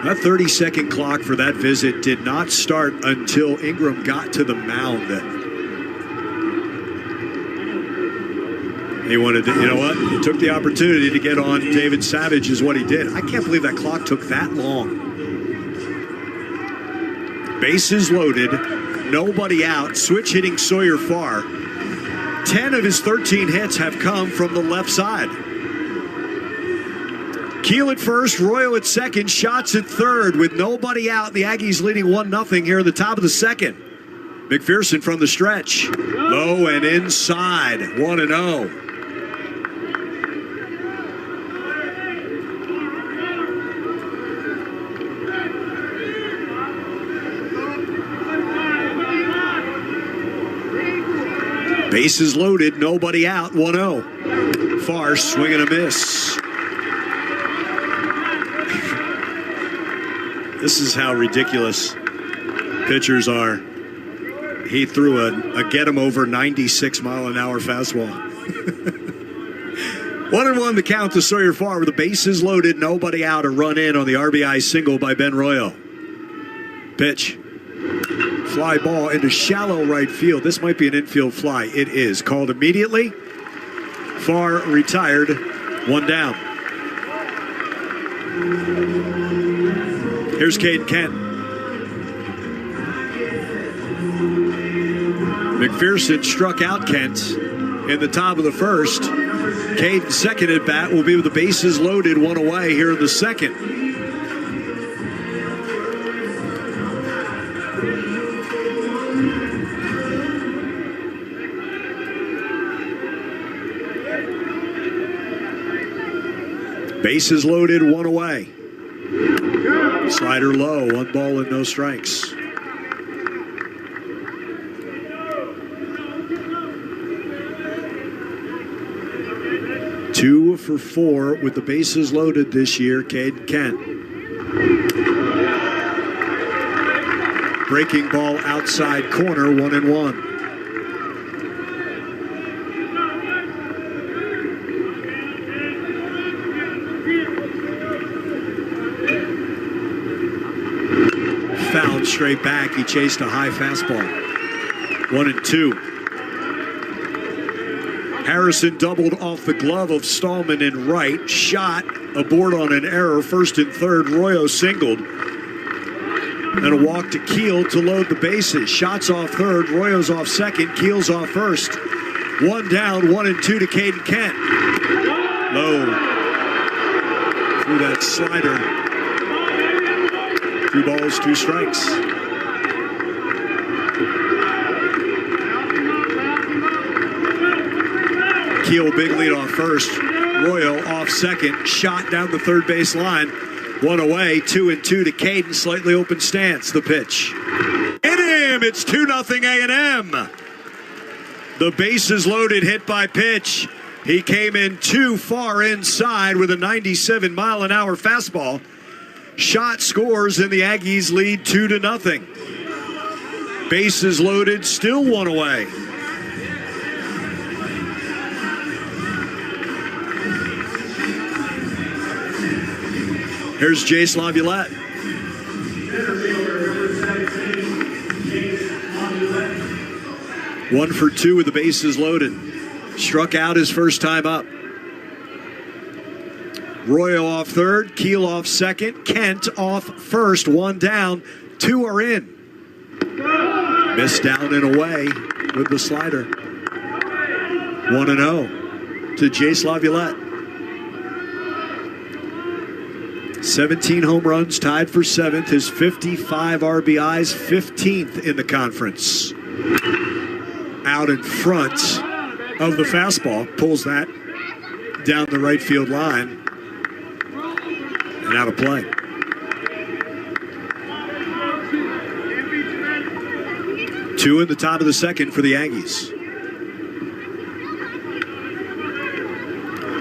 That 30-second clock for that visit did not start until Ingram got to the mound. He wanted to, you know what? He took the opportunity to get on David Savage is what he did. I can't believe that clock took that long. Bases loaded, nobody out, switch hitting Sawyer Farr. 10 of his 13 hits have come from the left side. Keel at first, Royo at second, shots at third with nobody out. The Aggies leading 1-0 here in the top of the second. McPherson from the stretch. Low and inside, 1-0. Bases loaded, nobody out, 1-0. Farr swing and a miss. This is how ridiculous pitchers are. He threw a get-him-over 96-mile-an-hour fastball. 1-1 the count to Sawyer Farr with the bases loaded, nobody out, a run in on the RBI single by Ben Royo. Pitch. Fly ball into shallow right field. This might be an infield fly. It is. Called immediately. Farr retired. 1 down. Here's Caden Kent. McPherson struck out Kent in the top of the first. Caden's second at bat will be with the bases loaded, 1 away here in the second. Bases loaded, 1 away. Slider low, 1 ball and no strikes. Two for 4 with the bases loaded this year, Caden Kent. Breaking ball outside corner, 1-1. Fouled straight back. He chased a high fastball. 1-2. Harrison doubled off the glove of Stallman in right. Shot aboard on an error. First and third. Royo singled. And a walk to Keel to load the bases. Shots off third. Royo's off second. Keel's off first. One down. 1-2 to Caden Kent. Low. Through that slider. 2 balls, 2 strikes. Keel big lead off first. Royo off second. Shot down the third base line. 1 away. 2-2 to Caden. Slightly open stance. The pitch. Hit him. It's 2-0 A&M. The bases loaded. Hit by pitch. He came in too far inside with a 97-mile-an-hour fastball. Shot scores, and the Aggies lead 2-0. Bases loaded, still 1 away. Here's Jace Laviolette. One for 2 with the bases loaded. Struck out his first time up. Royo off third, Keel off second, Kent off first. 1 down, 2 are in. Missed down and away with the slider. 1-0 to Jace Laviolette. 17 home runs, tied for 7th. His 55 RBIs, 15th in the conference. Out in front of the fastball, pulls that down the right field line. And out of play. Two in the top of the second for the Aggies.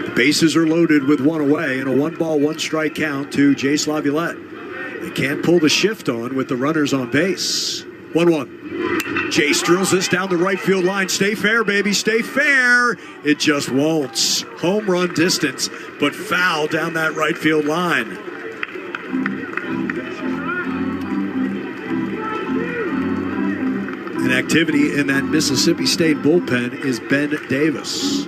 The bases are loaded with 1 away and a 1-ball, 1-strike count to Jace Laviolette. They can't pull the shift on with the runners on base. 1-1. Jace drills this down the right field line. Stay fair, baby, stay fair. It just won't. Home run distance, but foul down that right field line. And activity in that Mississippi State bullpen is Ben Davis.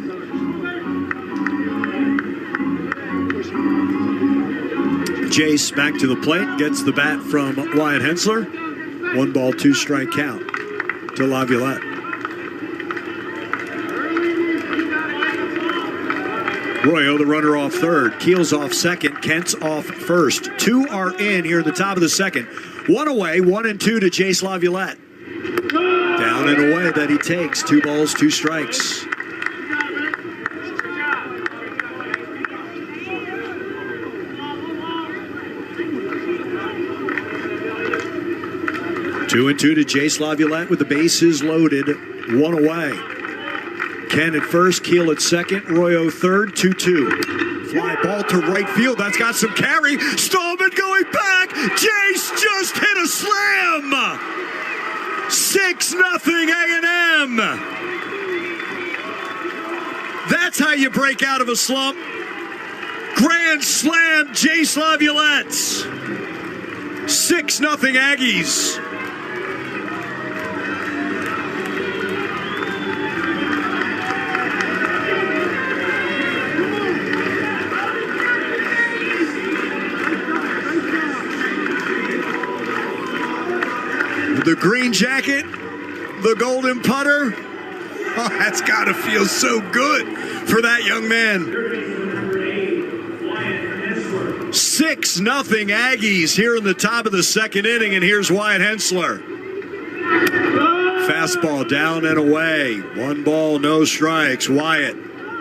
Jace back to the plate, gets the bat from Wyatt Hensler. 1-ball, 2-strike count to Laviolette. Royo, the runner, off third. Keel's off second. Kent's off first. 2 are in here at the top of the second. 1 away, 1-2 to Jace Laviolette. Down and away that he takes. 2 balls, 2 strikes. Two and 2 to Jace Laviolette with the bases loaded. 1 away. Kent at first, Keel at second, Royo third, 2-2. Fly ball to right field. That's got some carry. Stallman going back. Jace just hit a slam. 6-0 A&M. That's how you break out of a slump. Grand slam, Jace Laviolette. 6-0 Aggies. The green jacket, the golden putter. Oh, that's got to feel so good for that young man. 6-0 Aggies here in the top of the second inning, and here's Wyatt Hensler. Fastball down and away. 1 ball, no strikes. Wyatt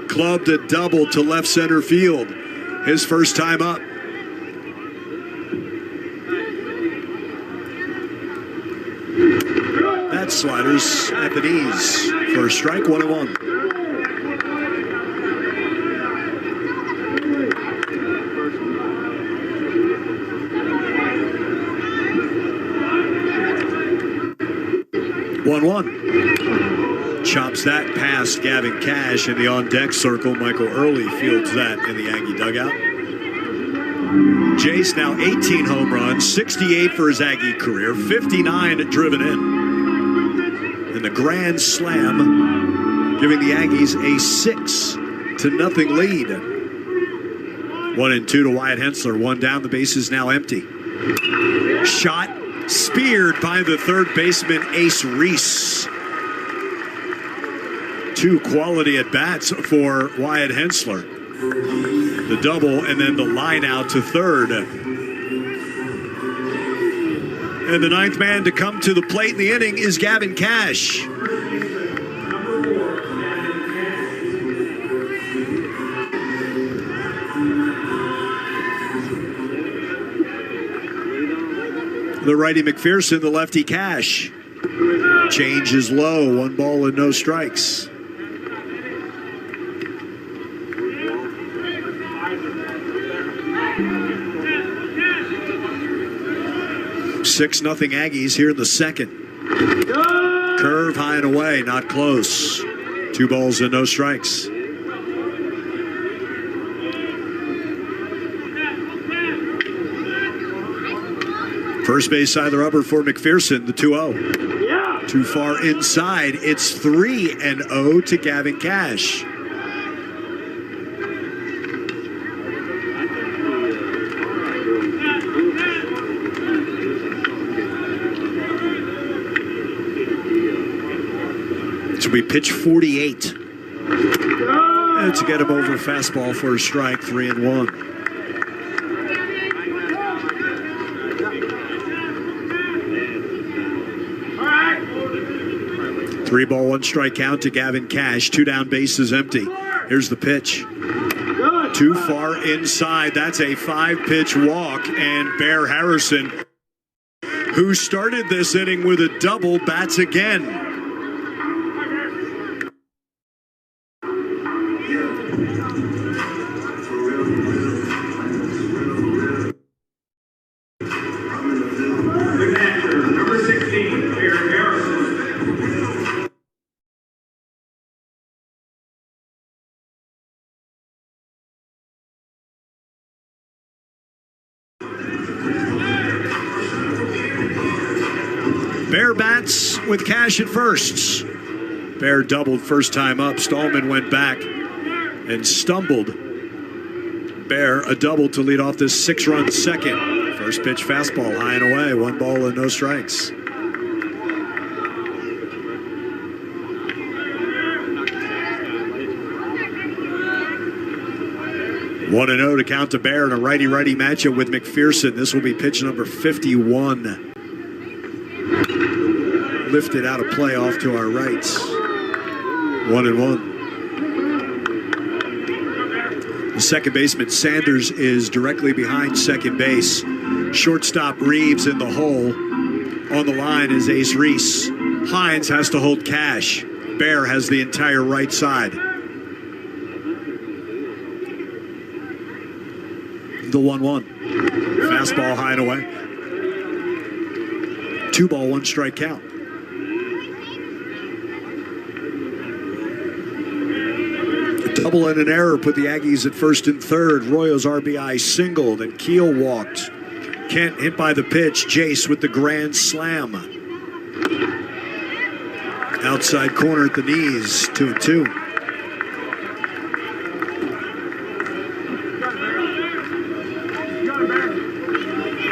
clubbed a double to left center field. His first time up. That sliders at the knees for a strike, 1-1. 1-1. Chops that past Gavin Cash in the on-deck circle. Michael Early fields that in the Aggie dugout. Jace now 18 home runs, 68 for his Aggie career, 59 driven in. And the grand slam giving the Aggies a 6-0 lead. 1-2 to Wyatt Hensler. One down, the base is now empty. Shot speared by the third baseman, Ace Reese. 2 quality at-bats for Wyatt Hensler. The double and then the line out to third. And the ninth man to come to the plate in the inning is Gavin Cash. The righty McPherson, the lefty Cash. Change is low, 1 ball and no strikes. Six nothing Aggies here in the second. Curve high and away, not close. 2 balls and no strikes. First base side of the rubber for McPherson, the 2-0. Too far inside. It's 3-0 to Gavin Cash. This will be pitch 48. And to get him over fastball for a strike, 3-1. 3 ball, 1 strike count to Gavin Cash. 2 down, bases empty. Here's the pitch. Too far inside. That's a 5-pitch walk. And Bear Harrison, who started this inning with a double, bats again. Bear bats with Cash at first. Bear doubled first time up. Stallman went back and stumbled. Bear a double to lead off this 6-run second. First pitch fastball high and away. 1 ball and no strikes. One and 0 to count to Bear in a righty-righty matchup with McPherson. This will be pitch number 51. Lifted out of play off to our right. 1-1. The second baseman, Sanders, is directly behind second base. Shortstop Reeves in the hole. On the line is Ace Reese. Hines has to hold Cash. Bear has the entire right side. The 1-1. Fastball high and away. 2 ball, 1 strike count. A double and an error put the Aggies at first and third. Royo's RBI singled and Keel walked. Kent hit by the pitch. Jace with the grand slam. Outside corner at the knees. 2-2.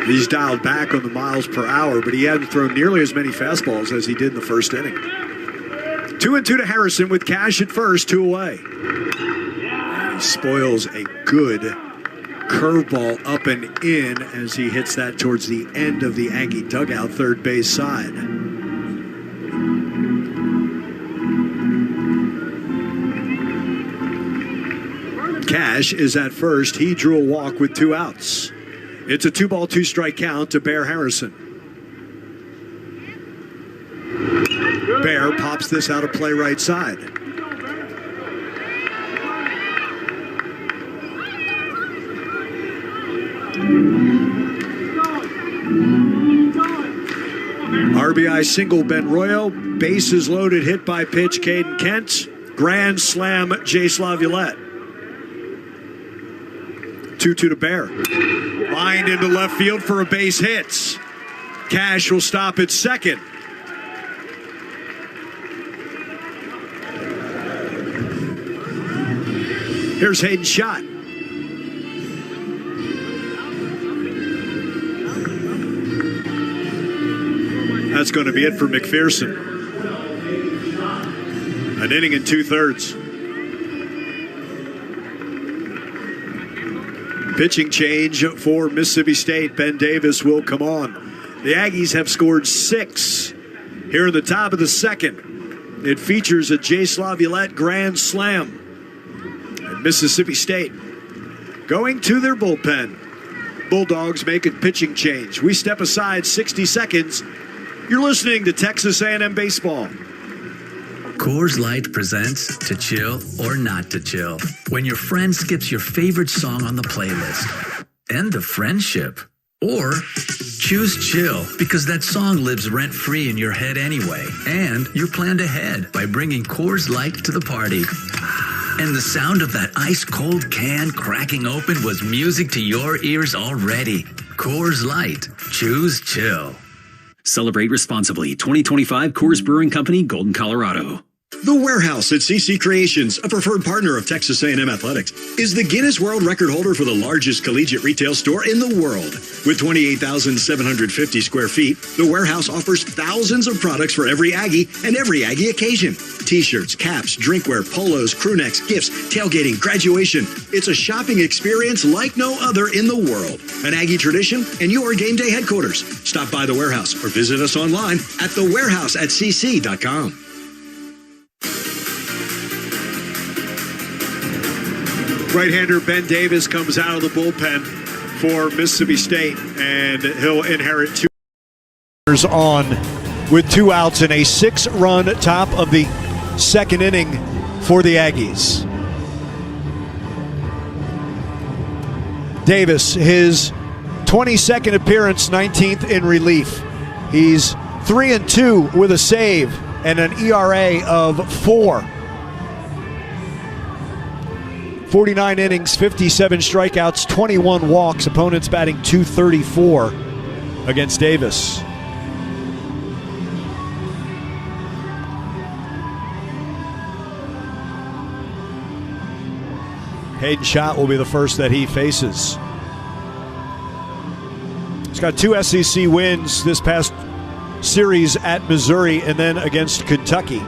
He's dialed back on the miles per hour, but he hadn't thrown nearly as many fastballs as he did in the first inning. 2-2 to Harrison with Cash at first, 2 away. And he spoils a good curveball up and in as he hits that towards the end of the Aggie dugout, third base side. Cash is at first. He drew a walk with 2 outs. It's a 2 ball, 2 strike count to Bear Harrison. Bear pops this out of play right side. RBI single, Ben Royo. Bases loaded, hit by pitch, Caden Kent. Grand slam, Jace Laviolette. 2-2 to Bear. Lined into left field for a base hit. Cash will stop at second. Here's Hayden's shot. That's going to be it for McPherson. An inning and 2/3. Pitching change for Mississippi State. Ben Davis will come on. The Aggies have scored 6 here in the top of the second. It features a Jace Laviolette grand slam. And Mississippi State going to their bullpen. Bulldogs make a pitching change. We step aside 60 seconds. You're listening to Texas A&M Baseball. Coors Light presents To Chill or Not to Chill. When your friend skips your favorite song on the playlist. End the friendship. Or choose chill because that song lives rent-free in your head anyway. And you're planned ahead by bringing Coors Light to the party. And the sound of that ice-cold can cracking open was music to your ears already. Coors Light. Choose chill. Celebrate responsibly. 2025 Coors Brewing Company, Golden, Colorado. The Warehouse at CC Creations, a preferred partner of Texas A&M Athletics, is the Guinness World Record holder for the largest collegiate retail store in the world. With 28,750 square feet, the Warehouse offers thousands of products for every Aggie and every Aggie occasion. T-shirts, caps, drinkware, polos, crew necks, gifts, tailgating, graduation. It's a shopping experience like no other in the world. An Aggie tradition and your game day headquarters. Stop by the Warehouse or visit us online at thewarehouse@cc.com. Right-hander Ben Davis comes out of the bullpen for Mississippi State, and he'll inherit 2 runners on with 2 outs in a 6-run top of the second inning for the Aggies. Davis, his 22nd appearance, 19th in relief. He's 3-2 with a save and an ERA of 4. 49 innings, 57 strikeouts, 21 walks. Opponents batting .234 against Davis. Hayden Schott will be the first that he faces. He's got 2 SEC wins this past series at Missouri and then against Kentucky.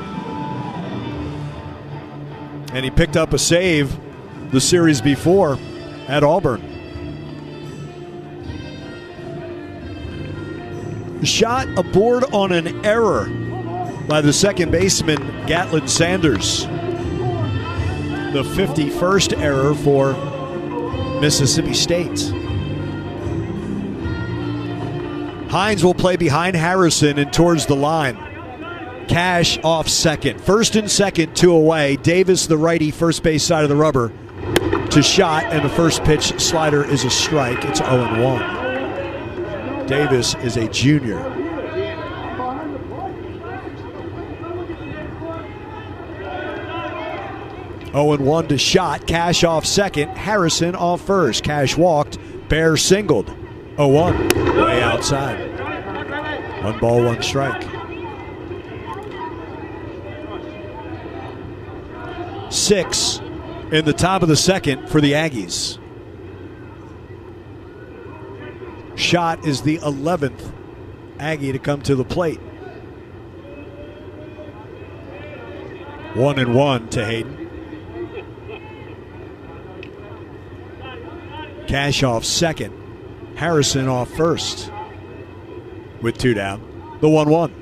And he picked up a save the series before at Auburn. Shot aboard on an error by the second baseman, Gatlin Sanders. The 51st error for Mississippi State. Hines will play behind Harrison and towards the line. Cash off second. First and second, 2 away. Davis, the righty, first base side of the rubber, to Shot, and the first pitch slider is a strike. It's 0-1. Davis is a junior. Oh, 0-1 to Shot. Cash off second. Harrison off first. Cash walked. Bear singled. 0-1. Way outside. 1 ball, 1 strike. 6 in the top of the second for the Aggies. Shot is the 11th Aggie to come to the plate. 1-1 to Hayden. Cash off second. Harrison off first with 2 down. The 1-1.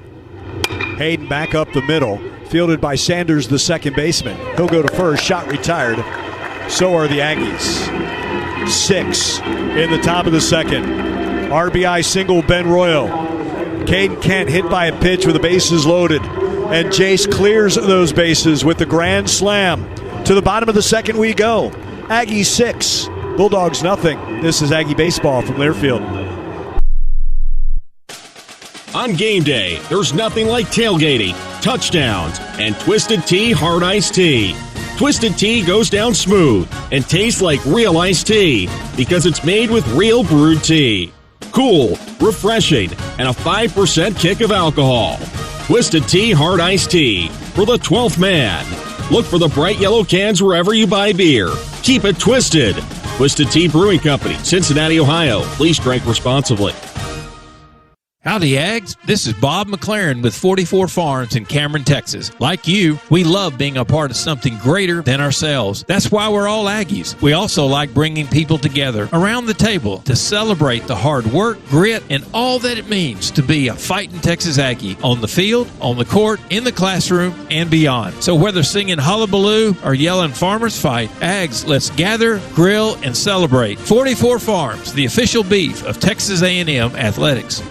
Hayden back up the middle. Fielded by Sanders, the second baseman. He'll go to first. Shot retired. So are the Aggies. 6 in the top of the second. RBI single, Ben Royal. Caden Kent hit by a pitch with the bases loaded. And Jace clears those bases with the grand slam. To the bottom of the second we go. Aggies 6, Bulldogs nothing. This is Aggie Baseball from Learfield. On game day, there's nothing like tailgating, touchdowns, and Twisted Tea Hard Iced Tea. Twisted Tea goes down smooth and tastes like real iced tea because it's made with real brewed tea. Cool, refreshing, and a 5% kick of alcohol. Twisted Tea Hard Iced Tea for the 12th man. Look for the bright yellow cans wherever you buy beer. Keep it twisted. Twisted Tea Brewing Company, Cincinnati, Ohio. Please drink responsibly. Howdy, Ags. This is Bob McLaren with 44 Farms in Cameron, Texas. Like you, we love being a part of something greater than ourselves. That's why we're all Aggies. We also like bringing people together around the table to celebrate the hard work, grit, and all that it means to be a fighting Texas Aggie on the field, on the court, in the classroom, and beyond. So whether singing Hullabaloo or yelling Farmers Fight, Ags, let's gather, grill, and celebrate. 44 Farms, the official beef of Texas A&M Athletics.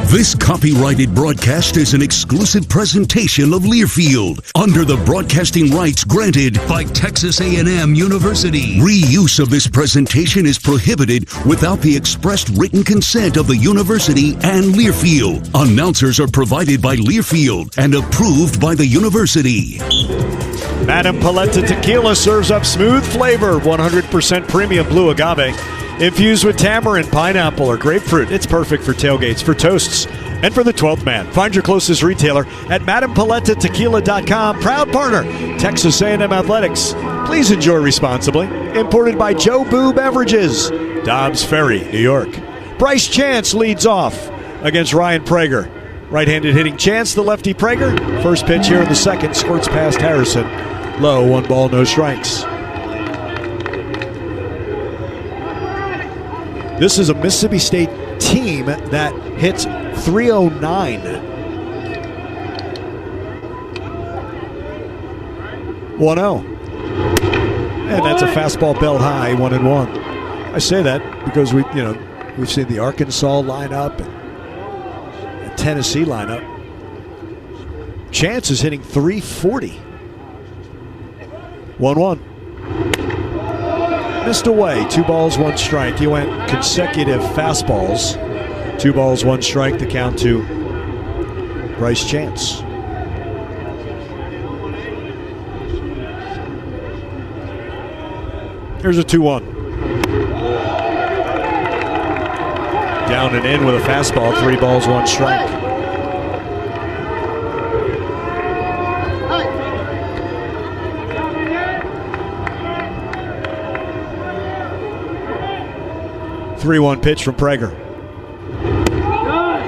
This copyrighted broadcast is an exclusive presentation of Learfield under the broadcasting rights granted by Texas A&M University. Reuse of this presentation is prohibited without the expressed written consent of the university and Learfield. Announcers are provided by Learfield and approved by the university. Madame Paletta Tequila serves up smooth flavor, 100% premium blue agave. Infused with tamarind, pineapple, or grapefruit. It's perfect for tailgates, for toasts, and for the 12th man. Find your closest retailer at MadamePalettaTequila.com. Proud partner, Texas A&M Athletics. Please enjoy responsibly. Imported by Joe Boo Beverages, Dobbs Ferry, New York. Bryce Chance leads off against Ryan Prager. Right-handed hitting Chance, the lefty Prager. First pitch here in the second, squirts past Harrison. Low, 1 ball, no strikes. This is a Mississippi State team that hits .309. 1-0. And that's a fastball belt high, 1-1. I say that because we've seen the Arkansas lineup and the Tennessee lineup. Chance is hitting .340. 1-1. Missed away. 2 balls, 1 strike. He went consecutive fastballs. 2 balls, 1 strike. The count to Bryce Chance. Here's a 2-1. Down and in with a fastball. 3 balls, 1 strike. .3-1 pitch from Prager.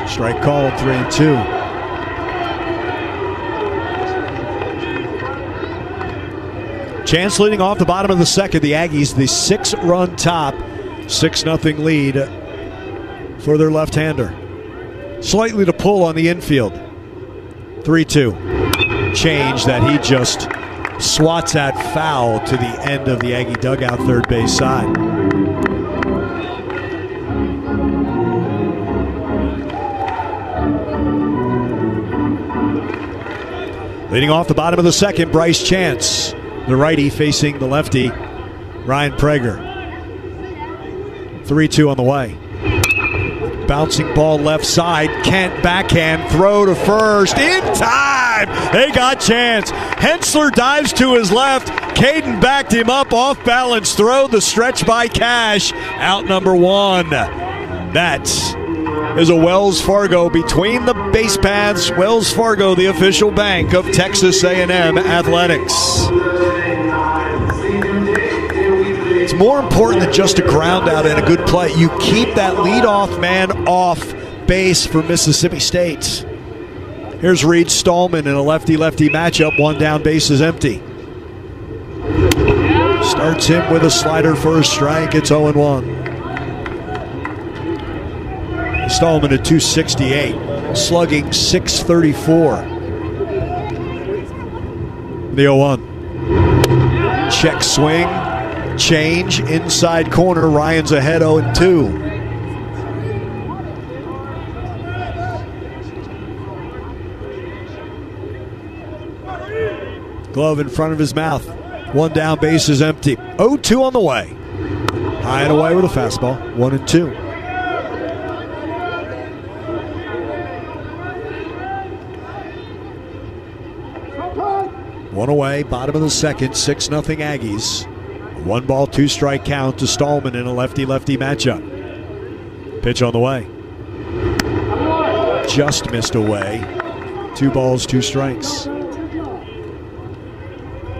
Strike called, 3-2. Chance leading off the bottom of the second. The Aggies, the 6-run top, 6-0 lead for their left-hander. Slightly to pull on the infield. 3-2. Change that he just swats at foul to the end of the Aggie dugout, third base side. Leading off the bottom of the second, Bryce Chance. The righty facing the lefty, Ryan Prager. 3-2 on the way. Bouncing ball left side. Kent backhand throw to first. In time! They got Chance. Hensler dives to his left. Caden backed him up. Off balance throw. The stretch by Cash. Out number 1. That is a Wells Fargo between the base paths. Wells Fargo, the official bank of Texas A&M Athletics. It's more important than just a ground out and a good play. You keep that leadoff man off base for Mississippi State. Here's Reed Stallman in a lefty-lefty matchup. 1 down, base is empty. Starts him with a slider for a strike. It's 0-1. Stallman at .268, slugging .634. The 0-1. Check swing, change, inside corner. Ryan's ahead 0-2. Glove in front of his mouth. 1 down, base is empty. 0-2 on the way. High and away with a fastball. 1-2. One away, bottom of the second, 6-0 Aggies. 1 ball, 2 strike count to Stallman in a lefty-lefty matchup. Pitch on the way. Just missed away. 2 balls, 2 strikes.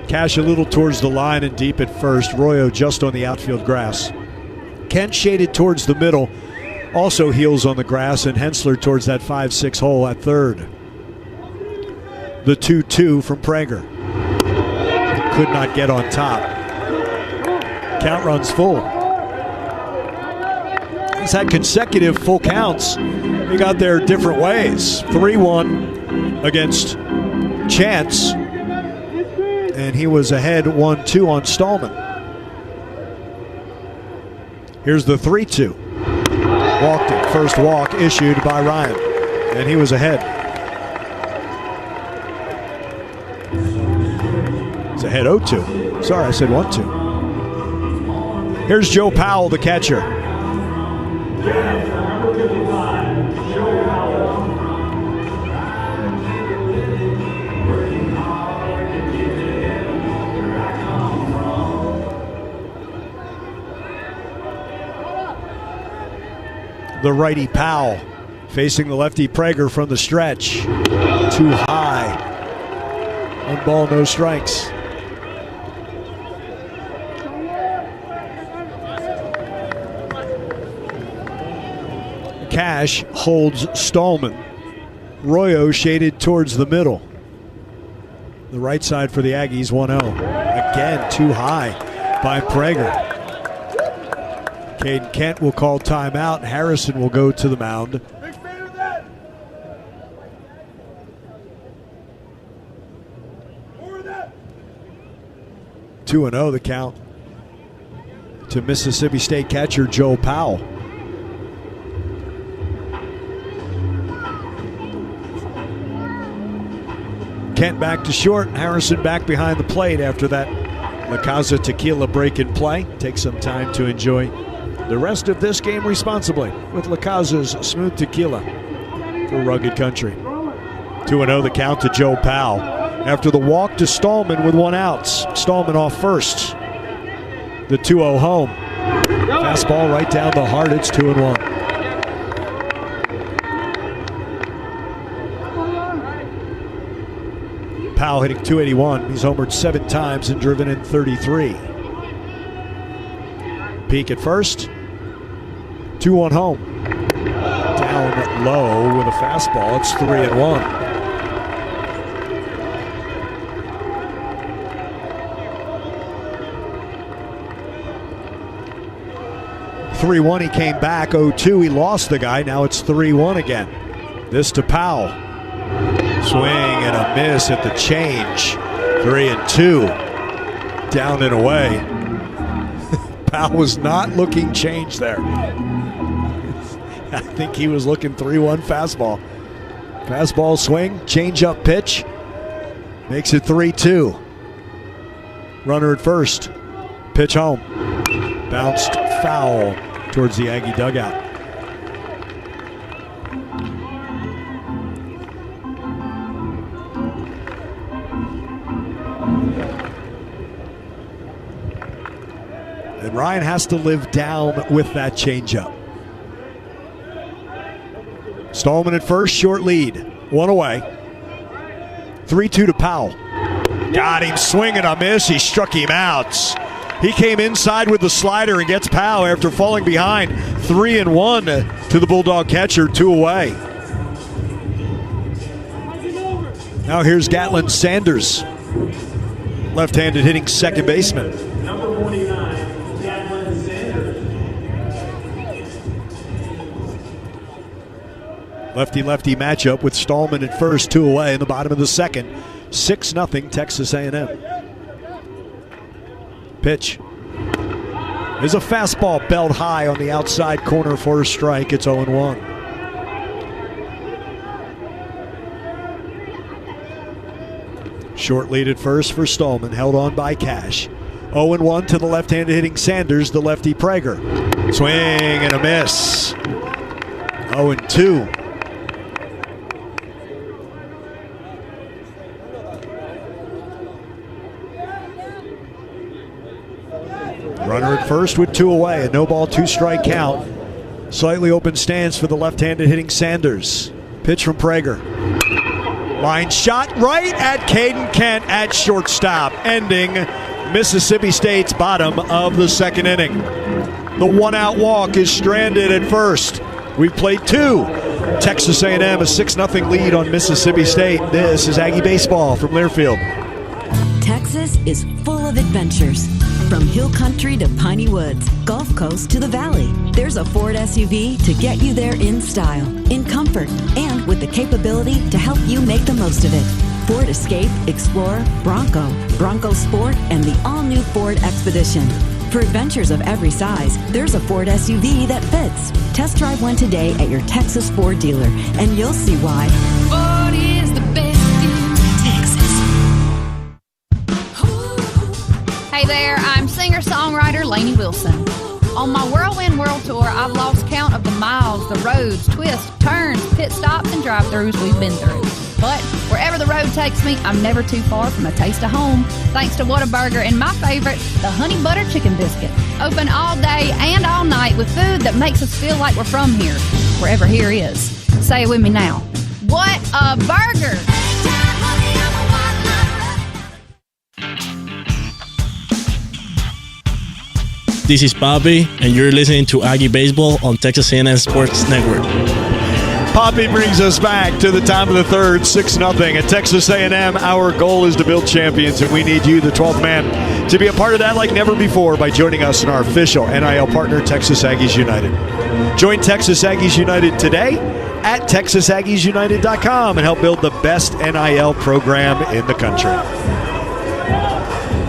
Cash a little towards the line and deep at first. Royo just on the outfield grass. Kent shaded towards the middle. Also heels on the grass, and Hensler towards that 5-6 hole at third. The 2-2 from Prager. Could not get on top. Count runs full. He's had consecutive full counts. He got there different ways. 3-1 against Chance. And he was ahead 1-2 on Stallman. Here's the 3-2. Walked it. First walk issued by Ryan. And he was ahead. He's ahead 0-2. Sorry, I said 1-2. Here's Joe Powell, the catcher. The righty Powell facing the lefty Prager from the stretch. Too high. 1 ball, no strikes. Cash holds Stallman. Royo shaded towards the middle. The right side for the Aggies, 1-0. Again, too high by Prager. Caden Kent will call timeout. Harrison will go to the mound. Two 2-0 the count to Mississippi State catcher Joe Powell. Kent back to short. Harrison back behind the plate after that La Casa Tequila break in play. Take some time to enjoy the rest of this game responsibly with La Casa's smooth tequila for rugged country. 2-0 the count to Joe Powell after the walk to Stallman with 1 out. Stallman off first. The 2-0 home. Fastball right down the heart. It's 2-1. Powell hitting .281. He's homered 7 times and driven in 33. Peak at first. 2-1 home. Down low with a fastball. It's 3-1. He came back. 0-2. He lost the guy. Now it's 3-1 again. This to Powell. Swing and a miss at the change. 3-2. Down and away. Powell was not looking change there. I think he was looking 3-1 fastball. Fastball swing, change up pitch. Makes it 3-2. Runner at first. Pitch home. Bounced foul towards the Aggie dugout. And Ryan has to live down with that changeup. Stallman at first, short lead. 1 away. 3-2 to Powell. Got him, swinging a miss. He struck him out. He came inside with the slider and gets Powell after falling behind. 3-1 to the Bulldog catcher, 2 away. Now here's Gatlin Sanders. Left-handed hitting second baseman. Number 49, Gatlin Sanders. Lefty-lefty matchup with Stallman at first, 2 away in the bottom of the second. 6-0 Texas A&M. Pitch is a fastball belt high on the outside corner for a strike. It's 0-1. Short lead at first for Stallman, held on by Cash. 0-1 to the left-handed hitting Sanders, the lefty Prager. Swing and a miss. 0-2. Runner at first with 2 away. A no ball, 2-strike count. Slightly open stance for the left-handed hitting Sanders. Pitch from Prager. Line shot right at Caden Kent at shortstop, ending Mississippi State's bottom of the second inning. The 1-out walk is stranded at first. We've played 2. Texas A&M a 6-0 lead on Mississippi State. This is Aggie Baseball from Learfield. Texas is full of adventures. From hill country to piney woods, Gulf Coast to the valley, there's a Ford SUV to get you there in style, in comfort, and with the capability to help you make the most of it. Ford Escape, Explorer, Bronco Sport, and the all-new Ford Expedition. For adventures of every size, there's a Ford SUV that fits. Test drive one today at your Texas Ford dealer, and you'll see why. Ford is the best in Texas. Hey there, I'm singer-songwriter Lainey Wilson. On my Whirlwind World Tour, I've lost count of the miles, the roads, twists, turns, pit stops, and drive-thrus we've been through. But wherever the road takes me, I'm never too far from a taste of home, thanks to Whataburger and my favorite, the Honey Butter Chicken Biscuit. Open all day and all night with food that makes us feel like we're from here, wherever here is. Say it with me now. What a burger! This is Bobby, and you're listening to Aggie Baseball on Texas A&M Sports Network. Poppy brings us back to the top of the third, 6-0 at Texas A&M. Our goal is to build champions, and we need you, the 12th man, to be a part of that like never before by joining us in our official NIL partner, Texas Aggies United. Join Texas Aggies United today at TexasAggiesUnited.com and help build the best NIL program in the country.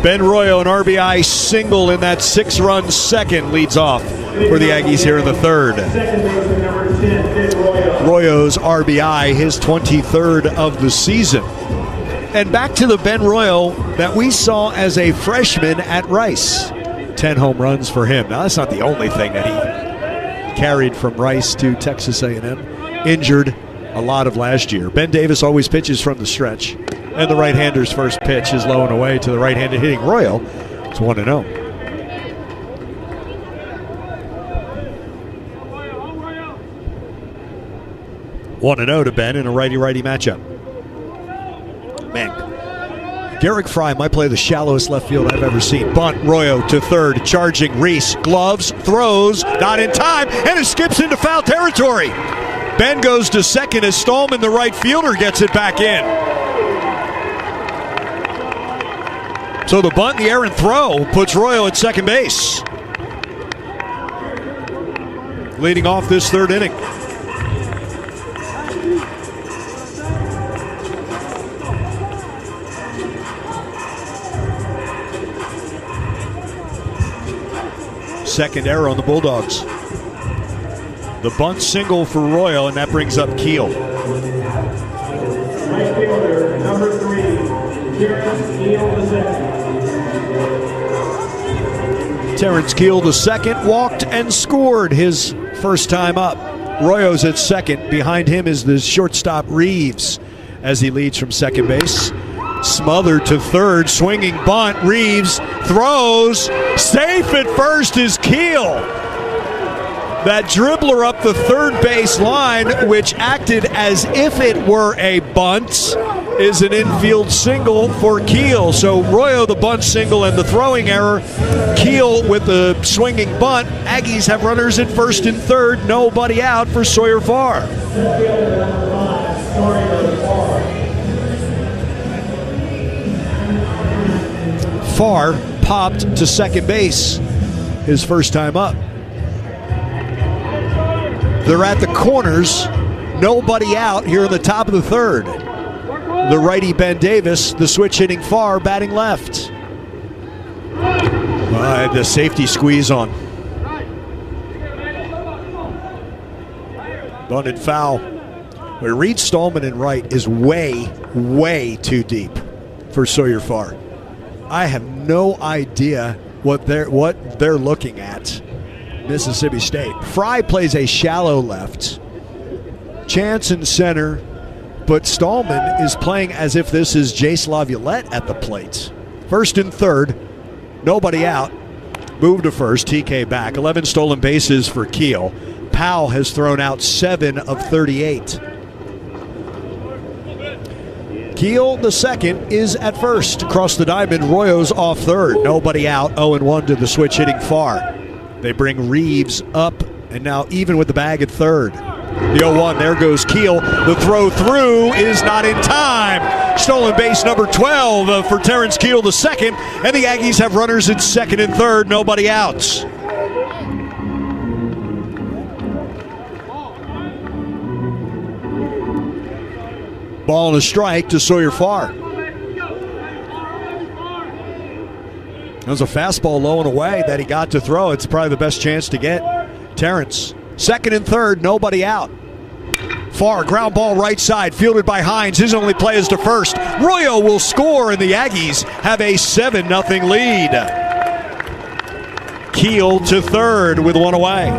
Ben Royo, an RBI single in that 6-run second, leads off for the Aggies here in the third. Royo's RBI, his 23rd of the season. And back to the Ben Royo that we saw as a freshman at Rice. 10 home runs for him. Now, that's not the only thing that he carried from Rice to Texas A&M. Injured a lot of last year. Ben Davis always pitches from the stretch. And the right-hander's first pitch is low and away to the right-handed hitting Royo. It's 1-0. One and 0 to Ben in a righty-righty matchup. Man, Derek Fry might play the shallowest left field I've ever seen. Bunt, Royo to third, charging Reese. Gloves, throws, not in time, and it skips into foul territory. Ben goes to second as Stallman, the right fielder, gets it back in. So the bunt, the errant throw puts Royo at second base. Leading off this third inning. Second error on the Bulldogs. The bunt single for Royo, and that brings up Keel. Right fielder, number 3, Terrence Keel II. Terrence Keel II walked and scored his first time up. Royo's at second. Behind him is the shortstop Reeves as he leads from second base. Smothered to third, swinging bunt. Reeves throws. Safe at first is Keel. That dribbler up the third base line, which acted as if it were a bunt, is an infield single for Keel. So Royo the bunt single and the throwing error. Keel with the swinging bunt. Aggies have runners at first and third. Nobody out for Sawyer Farr. Farr popped to second base his first time up. They're at the corners. Nobody out here in the top of the third. The righty Ben Davis, the switch hitting Farr, batting left. Had the safety squeeze on. Bunted foul. Where Reed Stallman in right is way, way too deep for Sawyer Farr. I have no idea what they're looking at. Mississippi State. Fry plays a shallow left. Chance in center, but Stallman is playing as if this is Jace LaViolette at the plate. First and third, nobody out. Move to first, TK back. 11 stolen bases for Keel. Powell has thrown out 7 of 38. Keel, the second, is at first. Across the diamond, Royo's off third. Nobody out, 0-1 to the switch hitting far. They bring Reeves up, and now even with the bag at third. The 0-1, there goes Keel. The throw through is not in time. Stolen base number 12 for Terrence Keel, the second, and the Aggies have runners at second and third, nobody outs. Ball and a strike to Sawyer Farr. That was a fastball low and away that he got to throw. It's probably the best chance to get. Terrence, second and third, nobody out. Farr, ground ball right side, fielded by Hines. His only play is to first. Royo will score, and the Aggies have a 7-0 lead. Keel to third with one away.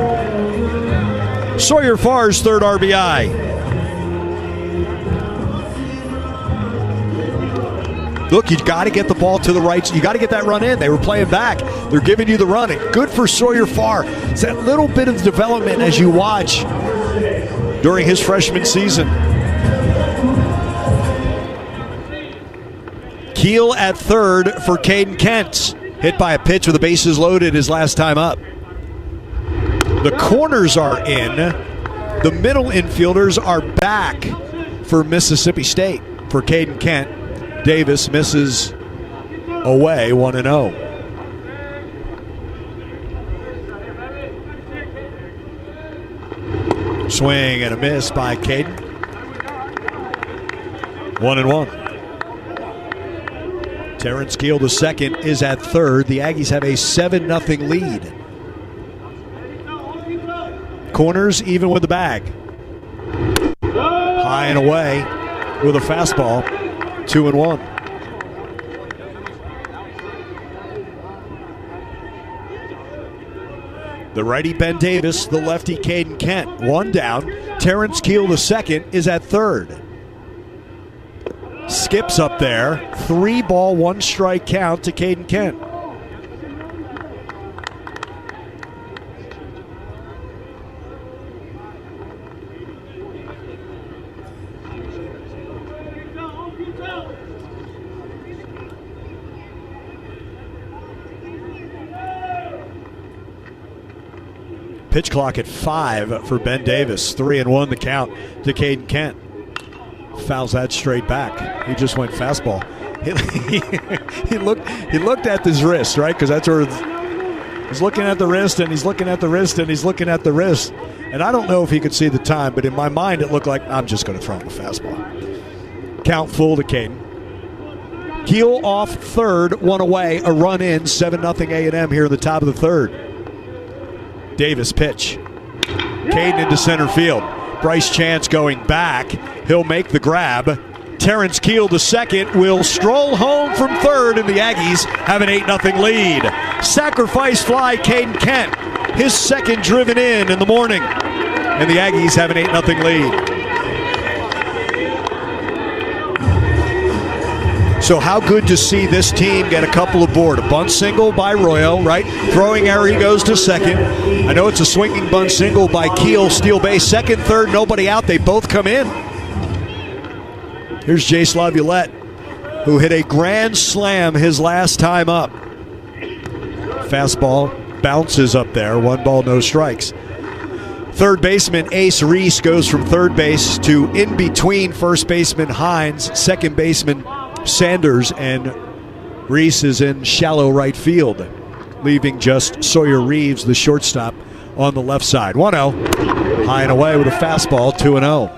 Sawyer Farr's third RBI. Look, you got to get the ball to the right. You got to get that run in. They were playing back. They're giving you the run. And good for Sawyer Farr. It's that little bit of development as you watch during his freshman season. Keel at third for Caden Kent. Hit by a pitch with the bases loaded his last time up. The corners are in. The middle infielders are back for Mississippi State. For Caden Kent, Davis misses away 1-0. Swing and a miss by Caden. 1-1. Terrence Keel, the second, is at third. The Aggies have a 7-0 lead. Corners even with the bag. High and away with a fastball. 2-1. The righty Ben Davis, the lefty Caden Kent. One down. Terrence Keel, the second, is at third. Skips up there. 3-ball, 1-strike count to Caden Kent. Pitch clock at 5 for Ben Davis. 3-1 the count to Caden Kent. Fouls that straight back. He just went fastball. He looked at his wrist, right? Because that's where he's looking at the wrist, and he's looking at the wrist, and he's looking at the wrist. And I don't know if he could see the time, but in my mind it looked like I'm just going to throw him a fastball. Count full to Caden. Keel off third, one away, a run in, 7-0 A&M here in the top of the third. Davis pitch. Caden into center field. Bryce Chance going back. He'll make the grab. Terrence Keel, the second, will stroll home from third, and the Aggies have an 8-0 lead. Sacrifice fly, Caden Kent. His second driven in the morning. And the Aggies have an 8-0 lead. So how good to see this team get a couple aboard. A bunt single by Royo, right? Throwing error, he goes to second. I know it's a swinging bunt single by Keel, steal base. Second, third, nobody out. They both come in. Here's Jace LaViolette, who hit a grand slam his last time up. Fastball bounces up there. 1 ball, no strikes. Third baseman Ace Reese goes from third base to in between first baseman Hines, second baseman Sanders, and Reese is in shallow right field, leaving just Sawyer Reeves, the shortstop, on the left side. 1-0. High and away with a fastball, 2-0.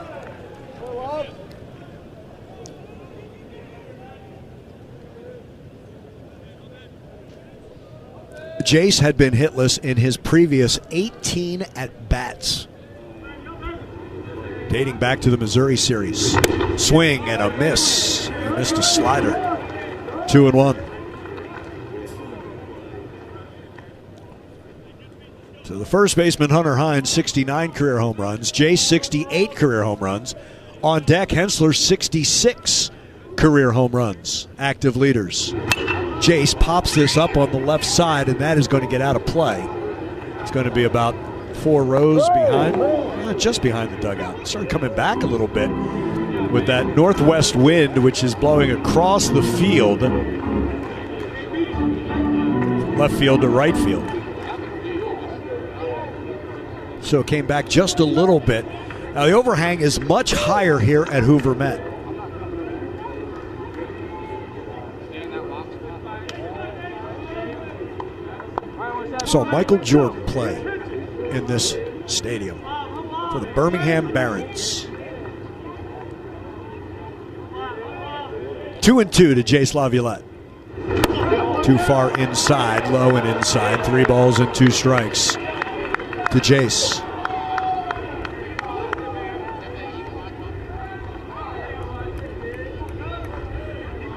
Jace had been hitless in his previous 18 at-bats, dating back to the Missouri series. Swing and a miss. He missed a slider. 2-1. So the first baseman, Hunter Hines, 69 career home runs. Jace, 68 career home runs. On deck, Hensler, 66 career home runs. Active leaders. Jace pops this up on the left side, and that is going to get out of play. It's going to be about 4 rows behind, just behind the dugout. Started coming back a little bit with that northwest wind, which is blowing across the field, left field to right field. So it came back just a little bit. Now the overhang is much higher here at Hoover Met. Saw Michael Jordan play in this stadium for the Birmingham Barons. 2-2 to Jace Laviolette. Too far inside, low and inside. 3 balls and 2 strikes to Jace.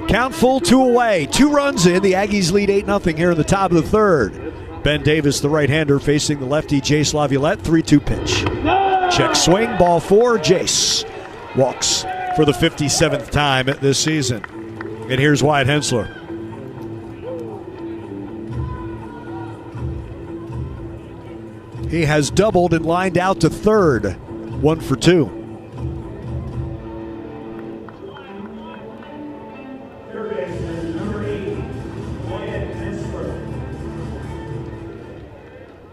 Count full, 2 away. 2 runs in. The Aggies lead 8-0 here in the top of the 3rd. Ben Davis, the right-hander, facing the lefty Jace Laviolette. 3-2 pitch. Check swing, ball 4. Jace walks for the 57th time this season. And here's Wyatt Hensler. He has doubled and lined out to 3rd. 1 for 2.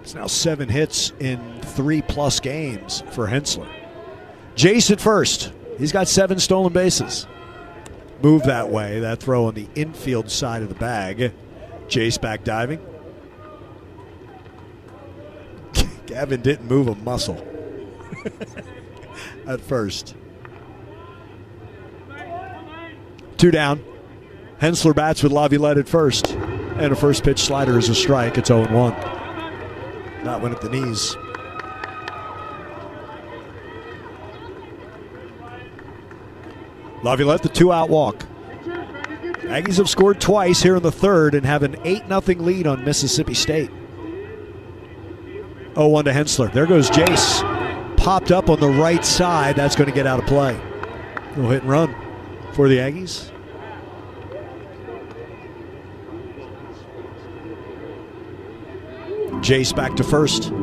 It's now 7 hits in 3+ games for Hensler. Jace at first. He's got 7 stolen bases. Move that way. That throw on the infield side of the bag. Jace back diving. Gavin didn't move a muscle at first. 2 down. Hensler bats with Laviolette at first. And a first pitch slider is a strike. It's 0-1. That went at the knees. Laviolette, the 2-out walk. Aggies have scored twice here in the 3rd and have an 8-0 lead on Mississippi State. 0-1 to Hensler. There goes Jace. Popped up on the right side. That's going to get out of play. No hit and run for the Aggies. Jace back to first.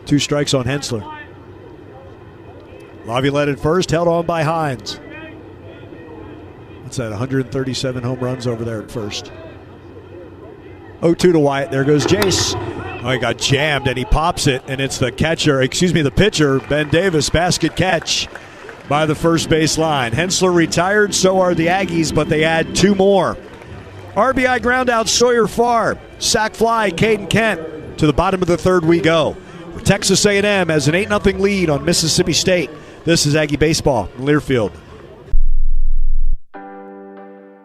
Two strikes on Hensler. Laviolette at first, held on by Hines. What's that, 137 home runs over there at first. 0-2 to Wyatt. There goes Jace. Oh, he got jammed, and he pops it, and it's the pitcher, Ben Davis, basket catch by the first base line. Hensler retired, so are the Aggies, but they add 2 more. RBI ground out, Sawyer Farr. Sack fly, Caden Kent. To the bottom of the 3rd we go. Texas A&M has an 8-0 lead on Mississippi State. This is Aggie Baseball in Learfield.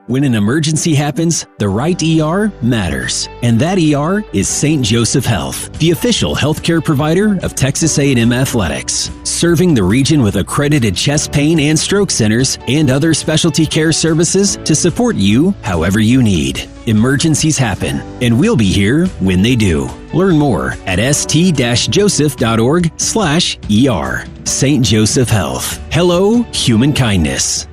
When an emergency happens, the right ER matters. And that ER is St. Joseph Health, the official healthcare provider of Texas A&M Athletics. Serving the region with accredited chest pain and stroke centers and other specialty care services to support you however you need. Emergencies happen, and we'll be here when they do. Learn more at st-joseph.org/ER. St. Joseph Health. Hello, human kindness.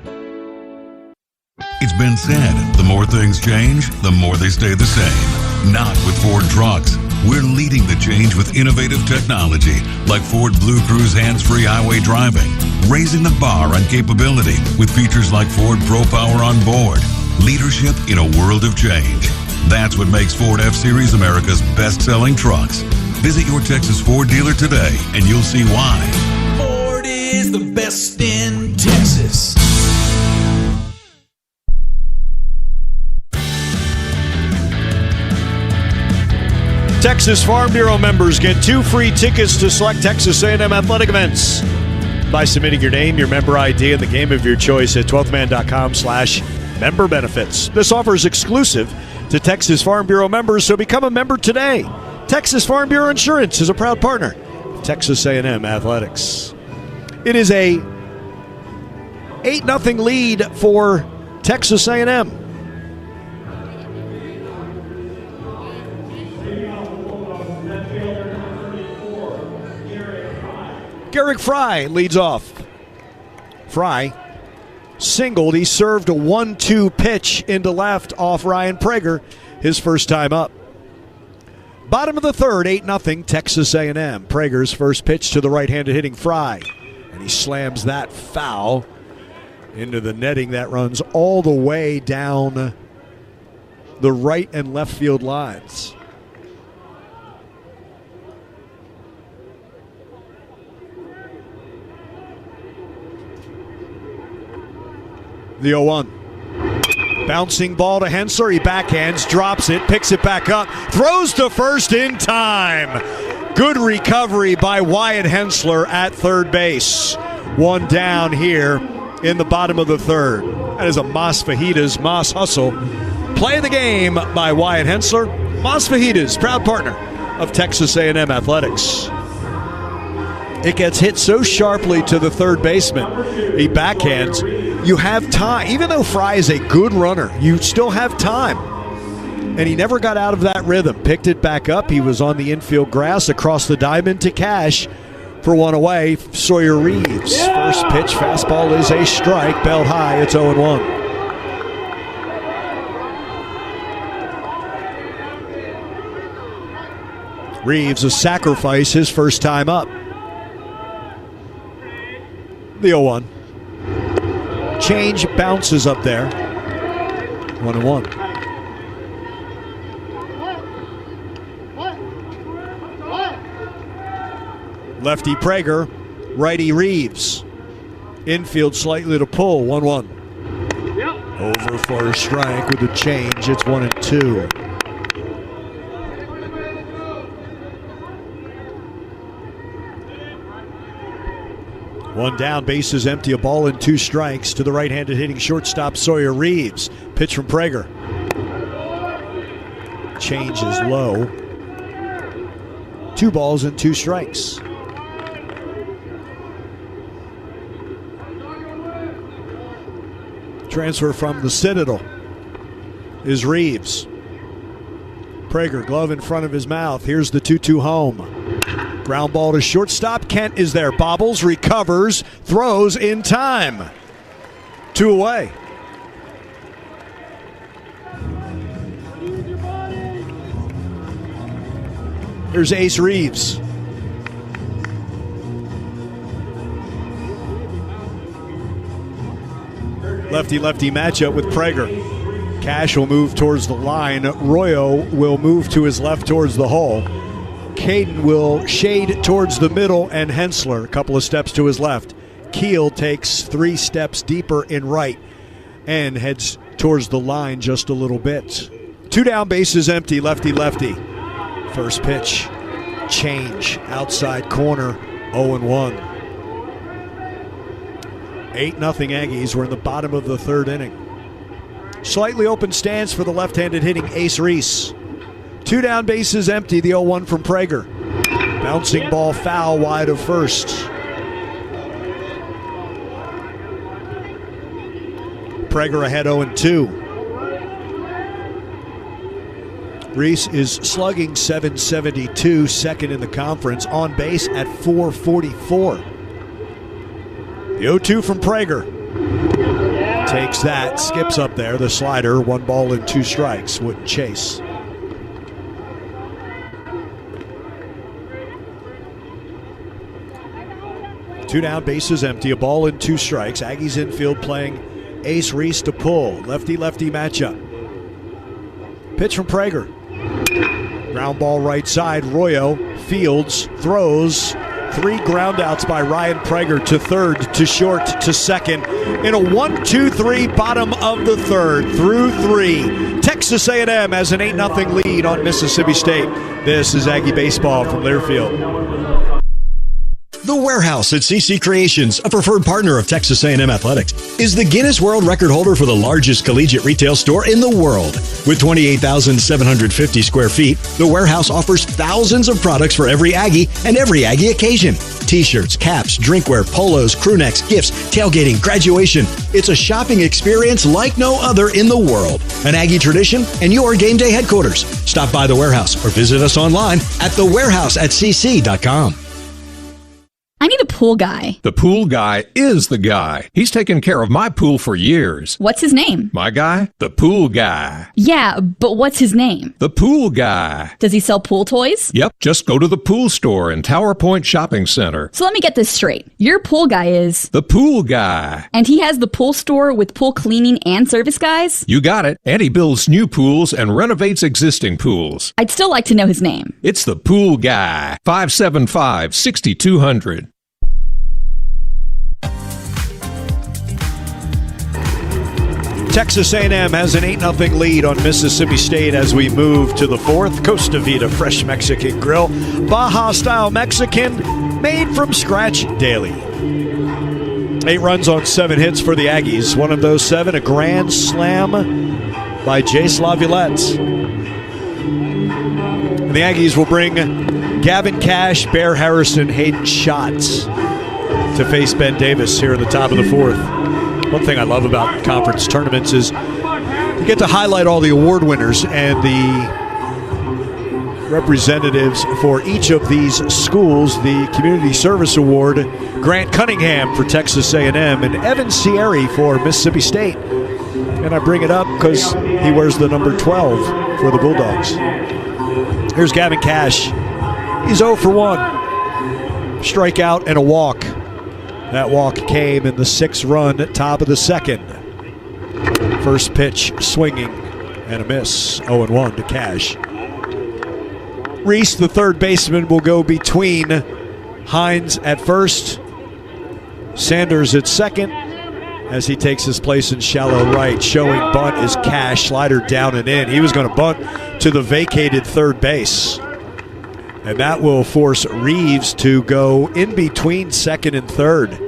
It's been said, the more things change, the more they stay the same. Not with Ford trucks. We're leading the change with innovative technology like Ford Blue Cruise hands-free highway driving, raising the bar on capability with features like Ford Pro Power on board. Leadership in a world of change. That's what makes Ford F-Series America's best-selling trucks. Visit your Texas Ford dealer today and you'll see why. Ford is the best in Texas. Texas Farm Bureau members get 2 free tickets to select Texas A&M athletic events by submitting your name, your member ID, and the game of your choice at 12thman.com/member benefits. This offer is exclusive to Texas Farm Bureau members, so become a member today. Texas Farm Bureau Insurance is a proud partner of Texas A&M Athletics. It is a 8-0 lead for Texas A&M. Garrick Fry leads off. Fry singled. He served a 1-2 pitch into left off Ryan Prager, his first time up. Bottom of the third, 8-0 Texas A&M. Prager's first pitch to the right-handed hitting Fry. And he slams that foul into the netting that runs all the way down the right and left field lines. The 0-1. Bouncing ball to Hensler. He backhands, drops it, picks it back up, throws to first in time. Good recovery by Wyatt Hensler at third base. One down here in the bottom of the third. That is a Mas Fajitas Mas hustle. Play of the game by Wyatt Hensler. Mas Fajitas, proud partner of Texas A&M Athletics. It gets hit so sharply to the third baseman. He backhands. You have time. Even though Fry is a good runner, you still have time. And he never got out of that rhythm. Picked it back up. He was on the infield grass across the diamond to Cash for one away. Sawyer Reeves. First pitch, fastball is a strike. Belt high. It's 0-1. Reeves a sacrifice his first time up. The 0-1. Change bounces up there. 1-1. Lefty Prager, righty Reeves. Infield slightly to pull. 1-1. Over for a strike with a change. It's 1-2. One down, bases empty, a ball and 2 strikes to the right-handed hitting shortstop Sawyer Reeves. Pitch from Prager. Change is low. 2 balls and 2 strikes. Transfer from the Citadel is Reeves. Prager, glove in front of his mouth. Here's the 2-2 home. Ground ball to shortstop. Kent is there. Bobbles, recovers, throws in time. 2 away. Here's Ace Reeves. Lefty-lefty matchup with Prager. Cash will move towards the line. Royo will move to his left towards the hole. Caden will shade towards the middle, and Hensler a couple of steps to his left. Keel takes 3 steps deeper in right and heads towards the line just a little bit. 2 down, bases empty, lefty-lefty. First pitch, change, outside corner, 0-1. 8-0 Aggies. We're in the bottom of the third inning. Slightly open stance for the left-handed hitting Ace Reese. 2 down, bases empty, the 0-1 from Prager. Bouncing ball foul wide of first. Prager ahead 0-2. Reese is slugging .772, second in the conference, on base at .444. The 0-2 from Prager. Takes that, skips up there, the slider, 1 ball and 2 strikes, wouldn't chase. Two down, bases empty, a ball and 2 strikes. Aggies infield playing Ace Reese to pull. Lefty-lefty matchup. Pitch from Prager. Ground ball right side. Royo fields, throws. 3 groundouts by Ryan Prager to third, to short, to second. In a 1-2-3 bottom of the third through 3. Texas A&M has an 8-0 lead on Mississippi State. This is Aggie Baseball from Learfield. The Warehouse at CC Creations, a preferred partner of Texas A&M Athletics, is the Guinness World Record holder for the largest collegiate retail store in the world. With 28,750 square feet, The Warehouse offers thousands of products for every Aggie and every Aggie occasion. T-shirts, caps, drinkware, polos, crew necks, gifts, tailgating, graduation. It's a shopping experience like no other in the world. An Aggie tradition and your game day headquarters. Stop by The Warehouse or visit us online at thewarehouse@cc.com. I need a pool guy. The pool guy is the guy. He's taken care of my pool for years. What's his name? My guy? The pool guy. Yeah, but what's his name? The pool guy. Does he sell pool toys? Yep, just go to the pool store in Tower Point Shopping Center. So let me get this straight. Your pool guy is... The pool guy. And he has the pool store with pool cleaning and service guys? You got it. And he builds new pools and renovates existing pools. I'd still like to know his name. It's the pool guy. 575-6200. Texas A&M has an 8-0 lead on Mississippi State as we move to the fourth. Costa Vida Fresh Mexican Grill. Baja-style Mexican, made from scratch daily. 8 runs on 7 hits for the Aggies. One of those 7, a grand slam by Jace Laviolette. And the Aggies will bring Gavin Cash, Bear Harrison, Hayden Schatz to face Ben Davis here in the top of the fourth. One thing I love about conference tournaments is you get to highlight all the award winners and the representatives for each of these schools. The Community Service Award, Grant Cunningham for Texas A&M and Evan Sierri for Mississippi State. And I bring it up because he wears the number 12 for the Bulldogs. Here's Gavin Cash. He's 0 for 1. Strikeout and a walk. That walk came in the 6th run at top of the second. First pitch swinging and a miss. 0-1 to Cash. Reese, the third baseman, will go between Hines at first, Sanders at second, as he takes his place in shallow right. Showing bunt is Cash. Slider down and in. He was going to bunt to the vacated third base. And that will force Reeves to go in between second and third.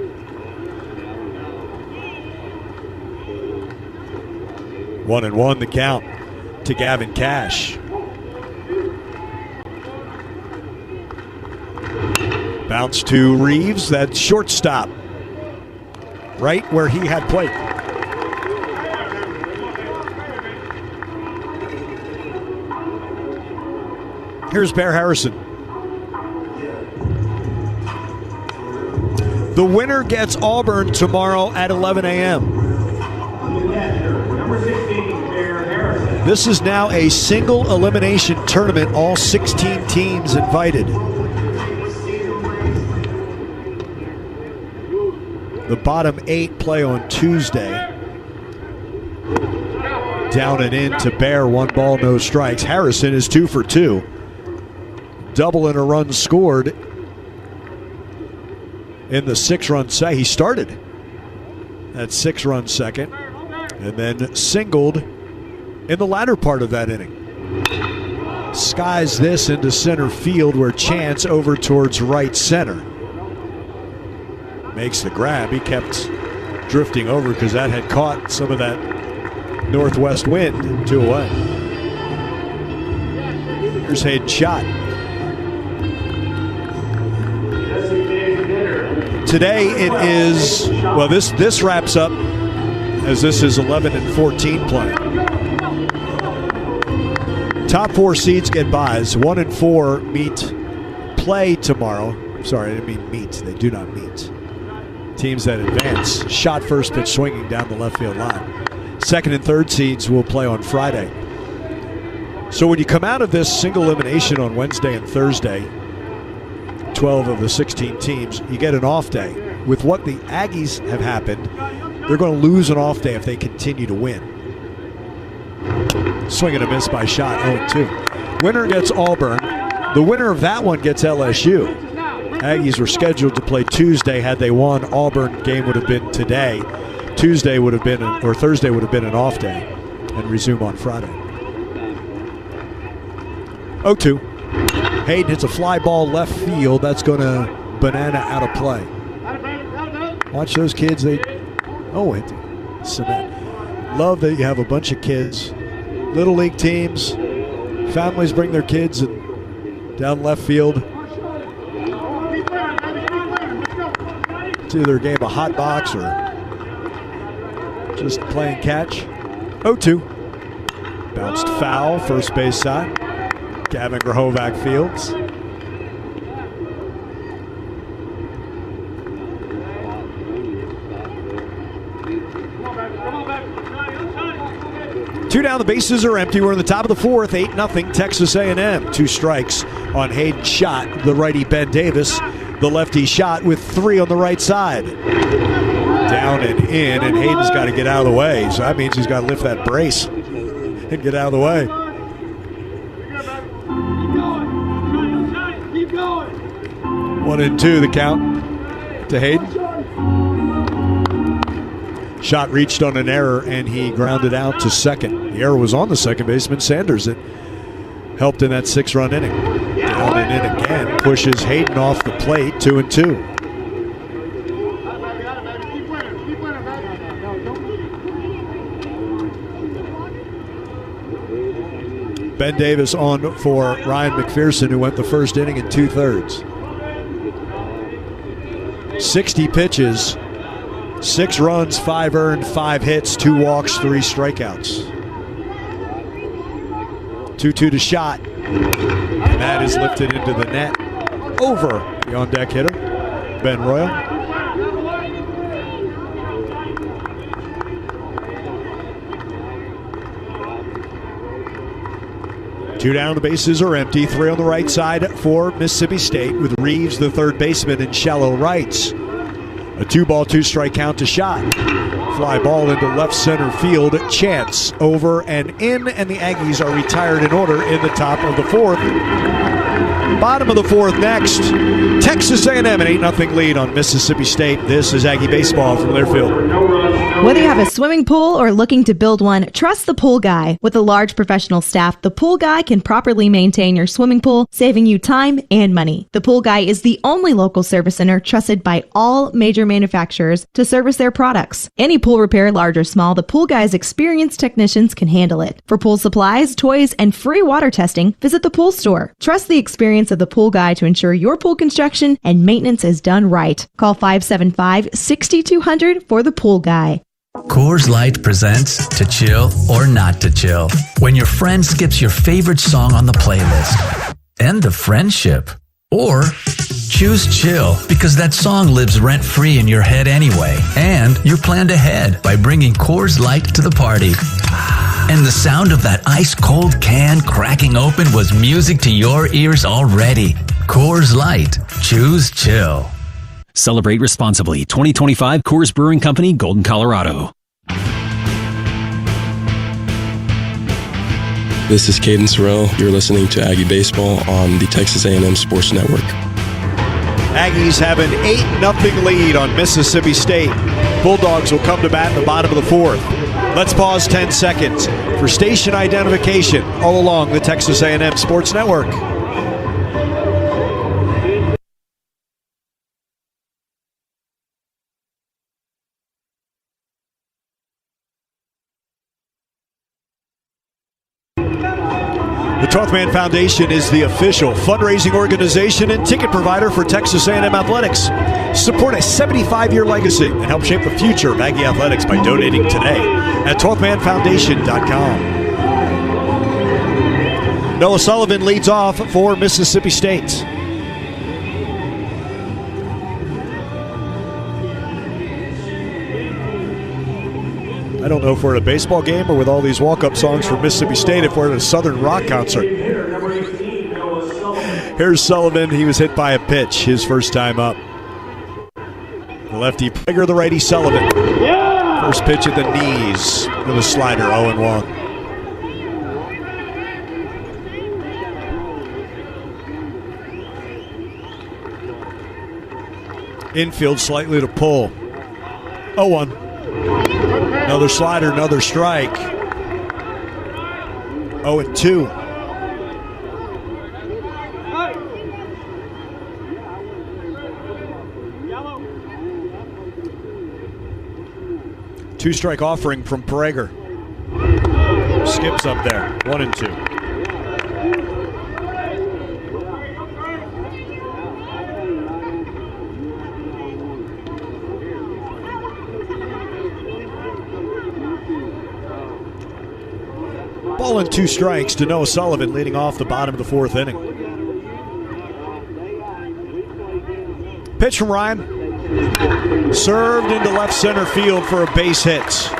One and one the count to Gavin Cash. Bounce to Reeves, that shortstop, right where he had played. Here's Bear Harrison. The winner gets Auburn tomorrow at 11 a.m. This is now a single elimination tournament, all 16 teams invited. The bottom 8 play on Tuesday. Down and in to Bear, 1 ball, no strikes. Harrison is 2 for 2. Double and a run scored in the 6-run set. He started that 6-run second and then singled in the latter part of that inning. Skies this into center field where Chance over towards right center. Makes the grab. He kept drifting over because that had caught some of that northwest wind. 2 away. Here's Hayden Schott. Today it is, well, this wraps up as this is 11 and 14 play. Top 4 seeds get byes. 1 and 4 play tomorrow. Sorry, I didn't mean meet. They do not meet. Teams that advance. Shot first pitch swinging down the left field line. 2nd and 3rd seeds will play on Friday. So when you come out of this single elimination on Wednesday and Thursday, 12 of the 16 teams, you get an off day. With what the Aggies have happened, they're going to lose an off day if they continue to win. Swing and a miss by Schott, 0-2. Winner gets Auburn. The winner of that one gets LSU. Aggies were scheduled to play Tuesday. Had they won, Auburn game would have been today. Thursday would have been an off day and resume on Friday. 0-2. Hayden hits a fly ball left field. That's going to banana out of play. Watch those kids. Cement. Love that you have a bunch of kids. Little league teams. Families bring their kids and down left field. It's either a game of hot box or just playing catch. 0-2. Bounced foul, first base side. Gavin Grahovac fields. Two down, the bases are empty. We're in the top of the fourth, 8-0 Texas A&M. 2 strikes on Hayden's shot. The righty Ben Davis, the lefty shot with 3 on the right side. Down and in, and Hayden's got to get out of the way. So that means he's got to lift that brace and get out of the way. Keep going. 1-2 the count to Hayden. Shot reached on an error, and he grounded out to second. The error was on the second baseman, Sanders. It helped in that 6-run inning. Down and in again, pushes Hayden off the plate, 2-2. Ben Davis on for Ryan McPherson, who went the first inning in 2/3. 60 pitches. 6 runs, 5 earned, 5 hits, 2 walks, 3 strikeouts. 2-2 to shot. And that is lifted into the net over the on-deck hitter, Ben Royal. Two down, the bases are empty. 3 on the right side for Mississippi State with Reeves, the third baseman, in shallow rights. A 2-ball, 2-strike count to shot. Fly ball into left center field. Chance over and in, and the Aggies are retired in order in the top of the fourth. Bottom of the fourth next. Texas A&M an 8-0 lead on Mississippi State. This is Aggie Baseball from Learfield. Whether you have a swimming pool or looking to build one, trust the Pool Guy. With a large professional staff, the Pool Guy can properly maintain your swimming pool, saving you time and money. The Pool Guy is the only local service center trusted by all major manufacturers to service their products. Any pool repair, large or small, the Pool Guy's experienced technicians can handle it. For pool supplies, toys, and free water testing, visit the Pool Store. Trust the experience of the Pool Guy to ensure your pool construction and maintenance is done right. Call 575-6200 for the Pool Guy. Coors Light presents To Chill or Not to Chill. When your friend skips your favorite song on the playlist. End the friendship. Or choose chill because that song lives rent-free in your head anyway. And you planned ahead by bringing Coors Light to the party. And the sound of that ice-cold can cracking open was music to your ears already. Coors Light. Choose chill. Celebrate responsibly. 2025 Coors Brewing Company, Golden, Colorado. This is Caden Sorrell. You're listening to Aggie Baseball on the Texas A&M Sports Network. Aggies have an 8-0 lead on Mississippi State. Bulldogs will come to bat in the bottom of the fourth. Let's pause 10 seconds for station identification all along the Texas A&M Sports Network. The 12th Man Foundation is the official fundraising organization and ticket provider for Texas A&M Athletics. Support a 75-year legacy and help shape the future of Aggie Athletics by donating today at 12thmanfoundation.com. Noah Sullivan leads off for Mississippi State. I don't know if we're at a baseball game or with all these walk-up songs from Mississippi State, if we're at a Southern rock concert. Here's Sullivan. He was hit by a pitch his first time up. The lefty Prager, the righty Sullivan. First pitch at the knees with a slider, 0-1. Infield slightly to pull. 0-1. Another slider, another strike. 0-2. 2-strike offering from Prager. Skips up there. 1-2. Ball and 2 strikes to Noah Sullivan leading off the bottom of the 4th inning. Pitch from Ryan. Served into left center field for a base hit.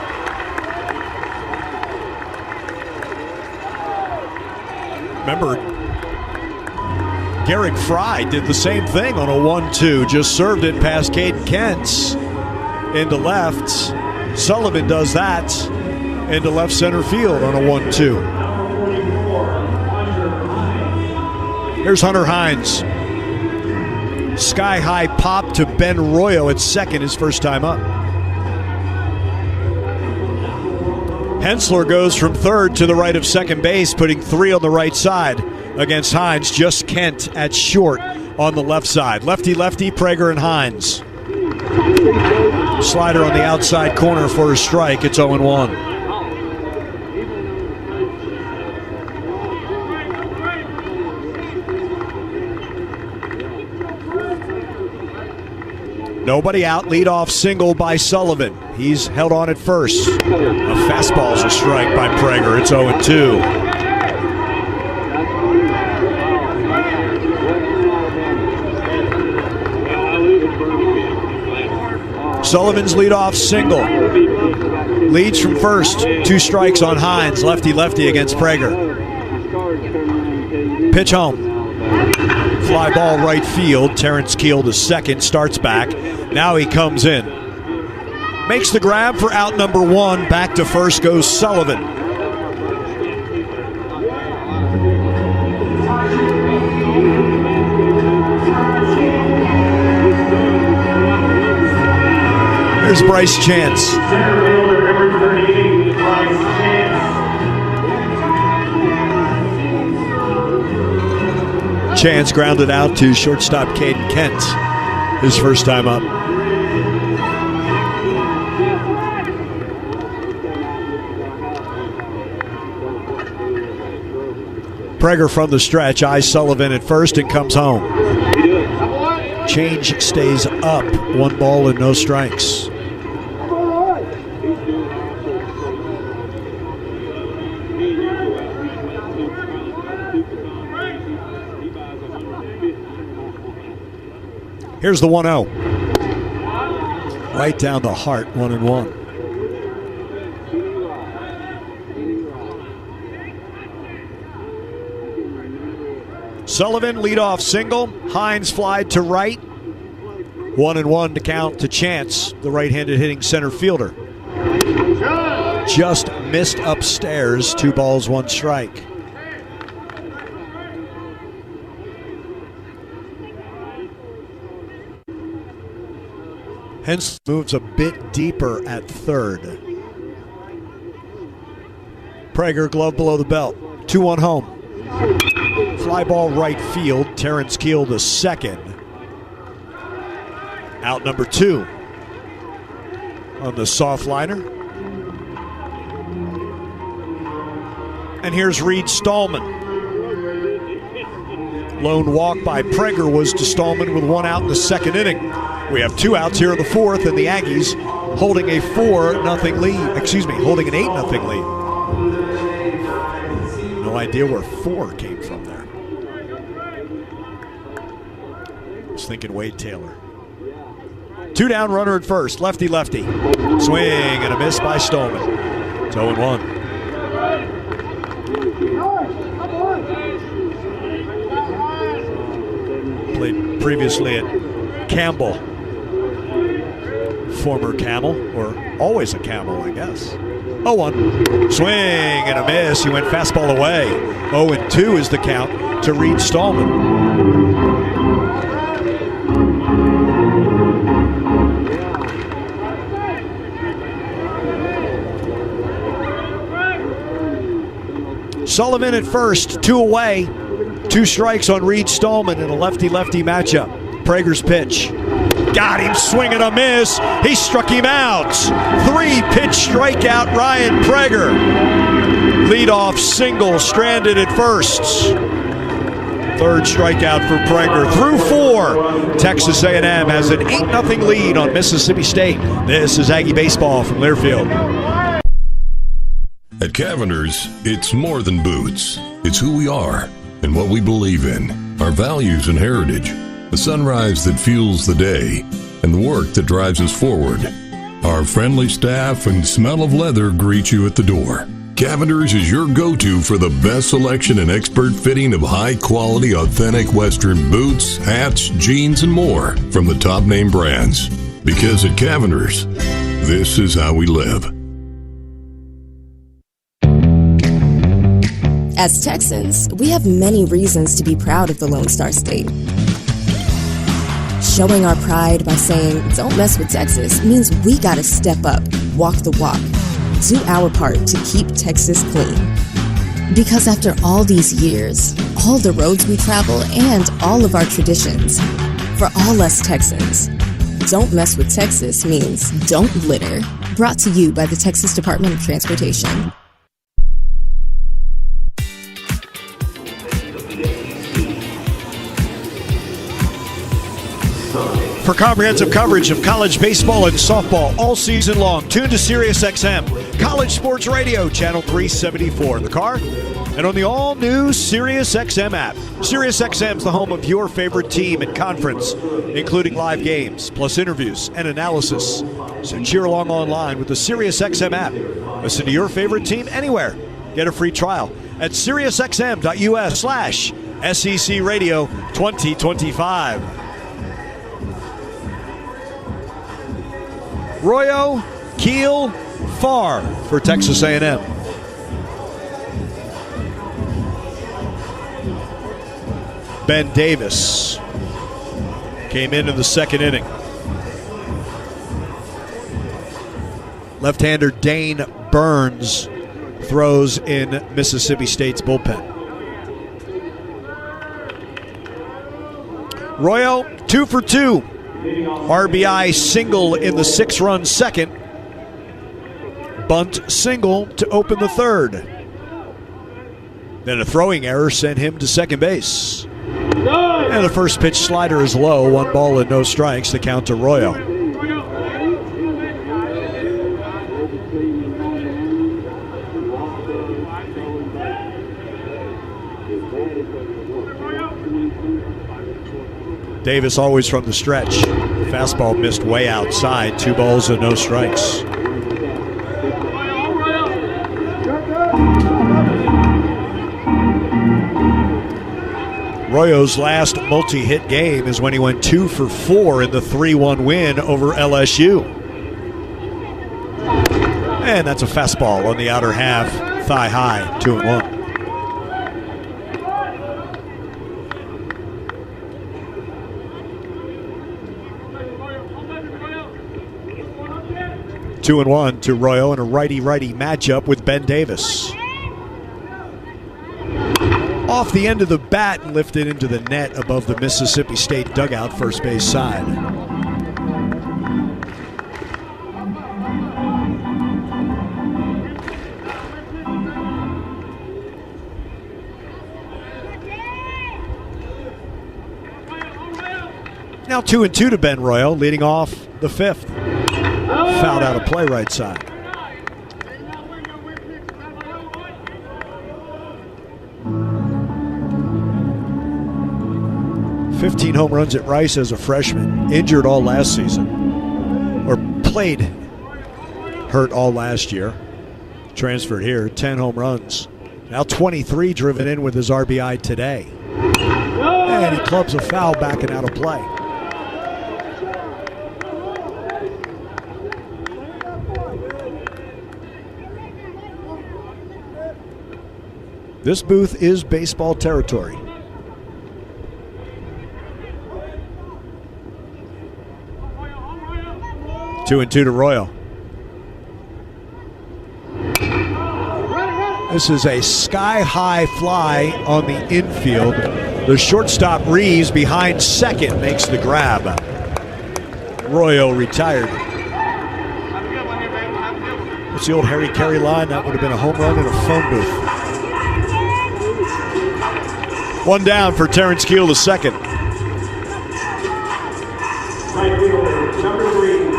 Remember, Garrick Fry did the same thing on a 1-2. Just served it past Caden Kent's into left. Sullivan does that into left center field on a 1-2. Here's Hunter Hines. Sky-high pop to Ben Royo at second, his first time up. Hensler goes from third to the right of second base, putting 3 on the right side against Hines. Just Kent at short on the left side. Lefty-lefty, Prager and Hines. Slider on the outside corner for a strike. It's 0-1. Nobody out, leadoff single by Sullivan. He's held on at first. A fastball's a strike by Prager. It's 0-2. Sullivan's leadoff single. Leads from first. 2 strikes on Hines. Lefty-lefty against Prager. Pitch home. Fly ball right field. Terrence Keel to second. Starts back. Now he comes in. Makes the grab for out number 1. Back to first goes Sullivan. Here's Bryce Chance. Chance grounded out to shortstop Caden Kent, his first time up. Prager from the stretch, eyes Sullivan at first and comes home. Change stays up, 1 ball and no strikes. Here's the 1-0. Right down the heart, 1-1. Sullivan leadoff single. Hines flied to right. 1-1 to count to Chance, the right-handed hitting center fielder. Just missed upstairs. 2 balls, 1 strike. Hence moves a bit deeper at third. Prager glove below the belt. 2-1 home. Fly ball right field. Terrence Keel to second. Out number 2 on the soft liner. And here's Reed Stallman. Lone walk by Prager was to Stallman with 1 out in the 2nd inning. We have 2 outs here in the 4th, and the Aggies holding a 4-0 lead. Holding an 8-0 lead. No idea where 4 came from there. I was thinking Wade Taylor. 2 down, runner at first. Lefty-lefty. Swing and a miss by Stallman. It's 0-1. Played previously at Campbell. Former Camel, or always a Camel, I guess. 0-1. Swing and a miss. He went fastball away. 0-2 is the count to Reed Stallman. Sullivan at first, 2 away. 2 strikes on Reed Stallman in a lefty-lefty matchup. Prager's pitch. Got him, swing and a miss. He struck him out. 3-pitch strikeout, Ryan Prager. Leadoff single, stranded at first. Third strikeout for Prager. Through 4, Texas A&M has an 8-0 lead on Mississippi State. This is Aggie Baseball from Learfield. At Cavender's, it's more than boots. It's who we are and what we believe in, our values and heritage, the sunrise that fuels the day, and the work that drives us forward. Our friendly staff and smell of leather greet you at the door. Cavender's is your go-to for the best selection and expert fitting of high-quality, authentic Western boots, hats, jeans, and more from the top-name brands. Because at Cavender's, this is how we live. As Texans, we have many reasons to be proud of the Lone Star State. Showing our pride by saying, "Don't mess with Texas," means we gotta step up, walk the walk, do our part to keep Texas clean. Because after all these years, all the roads we travel, and all of our traditions, for all us Texans, "Don't mess with Texas" means don't litter. Brought to you by the Texas Department of Transportation. For comprehensive coverage of college baseball and softball all season long, tune to SiriusXM, College Sports Radio, Channel 374 in the car, and on the all-new SiriusXM app. SiriusXM is the home of your favorite team and conference, including live games, plus interviews and analysis. So cheer along online with the SiriusXM app. Listen to your favorite team anywhere. Get a free trial at SiriusXM.us/SEC Radio 2025. Royo, Keel, Farr for Texas A&M. Ben Davis came in the second inning. Left-hander Dane Burns throws in Mississippi State's bullpen. Royo, 2 for 2. RBI single in the 6-run second. Bunt single to open the third. Then a throwing error sent him to second base. And the first pitch slider is low. 1 ball and no strikes. The count to Royo. Davis always from the stretch. Fastball missed way outside. 2 balls and no strikes. Royo's last multi-hit game is when he went 2 for 4 in the 3-1 win over LSU. And that's a fastball on the outer half, thigh high, 2-1. Two and 1 to Royo in a righty-righty matchup with Ben Davis. Off the end of the bat and lifted into the net above the Mississippi State dugout first base side. Now 2 and 2 to Ben Royo, leading off the 5th. Fouled out of play right side. $15 home runs at Rice as a freshman. Injured all last season. Or played hurt all last year. Transferred here, 10 home runs. Now 23 driven in with his RBI today. And he clubs a foul back and out of play. This booth is baseball territory. Two and 2 to Royo. This is a sky-high fly on the infield. The shortstop Reeves behind second makes the grab. Royo retired. It's the old Harry Carey line. That would have been a home run in a phone booth. One down for Terrence Keel, the second.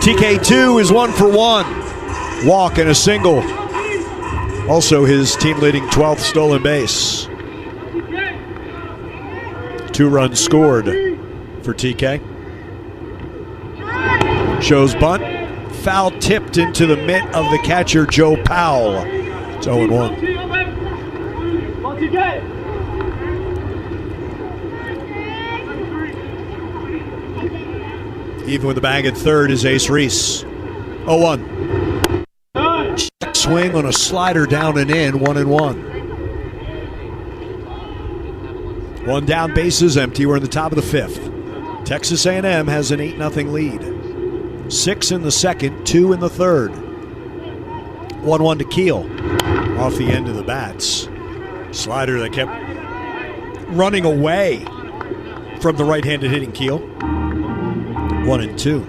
TK2 is 1 for 1. Walk and a single. Also his team-leading 12th stolen base. 2 runs scored for TK. Shows bunt. Foul tipped into the mitt of the catcher, Joe Powell. It's 0-1. Even with the bag at third is Ace Reese. 0-1. Swing on a slider down and in, 1-1. One down, bases empty. We're in the top of the 5th. Texas A&M has an 8-0 lead. 6 in the second, 2 in the third. 1-1 to Keel. Off the end of the bats. Slider that kept running away from the right-handed hitting Keel. 1-2.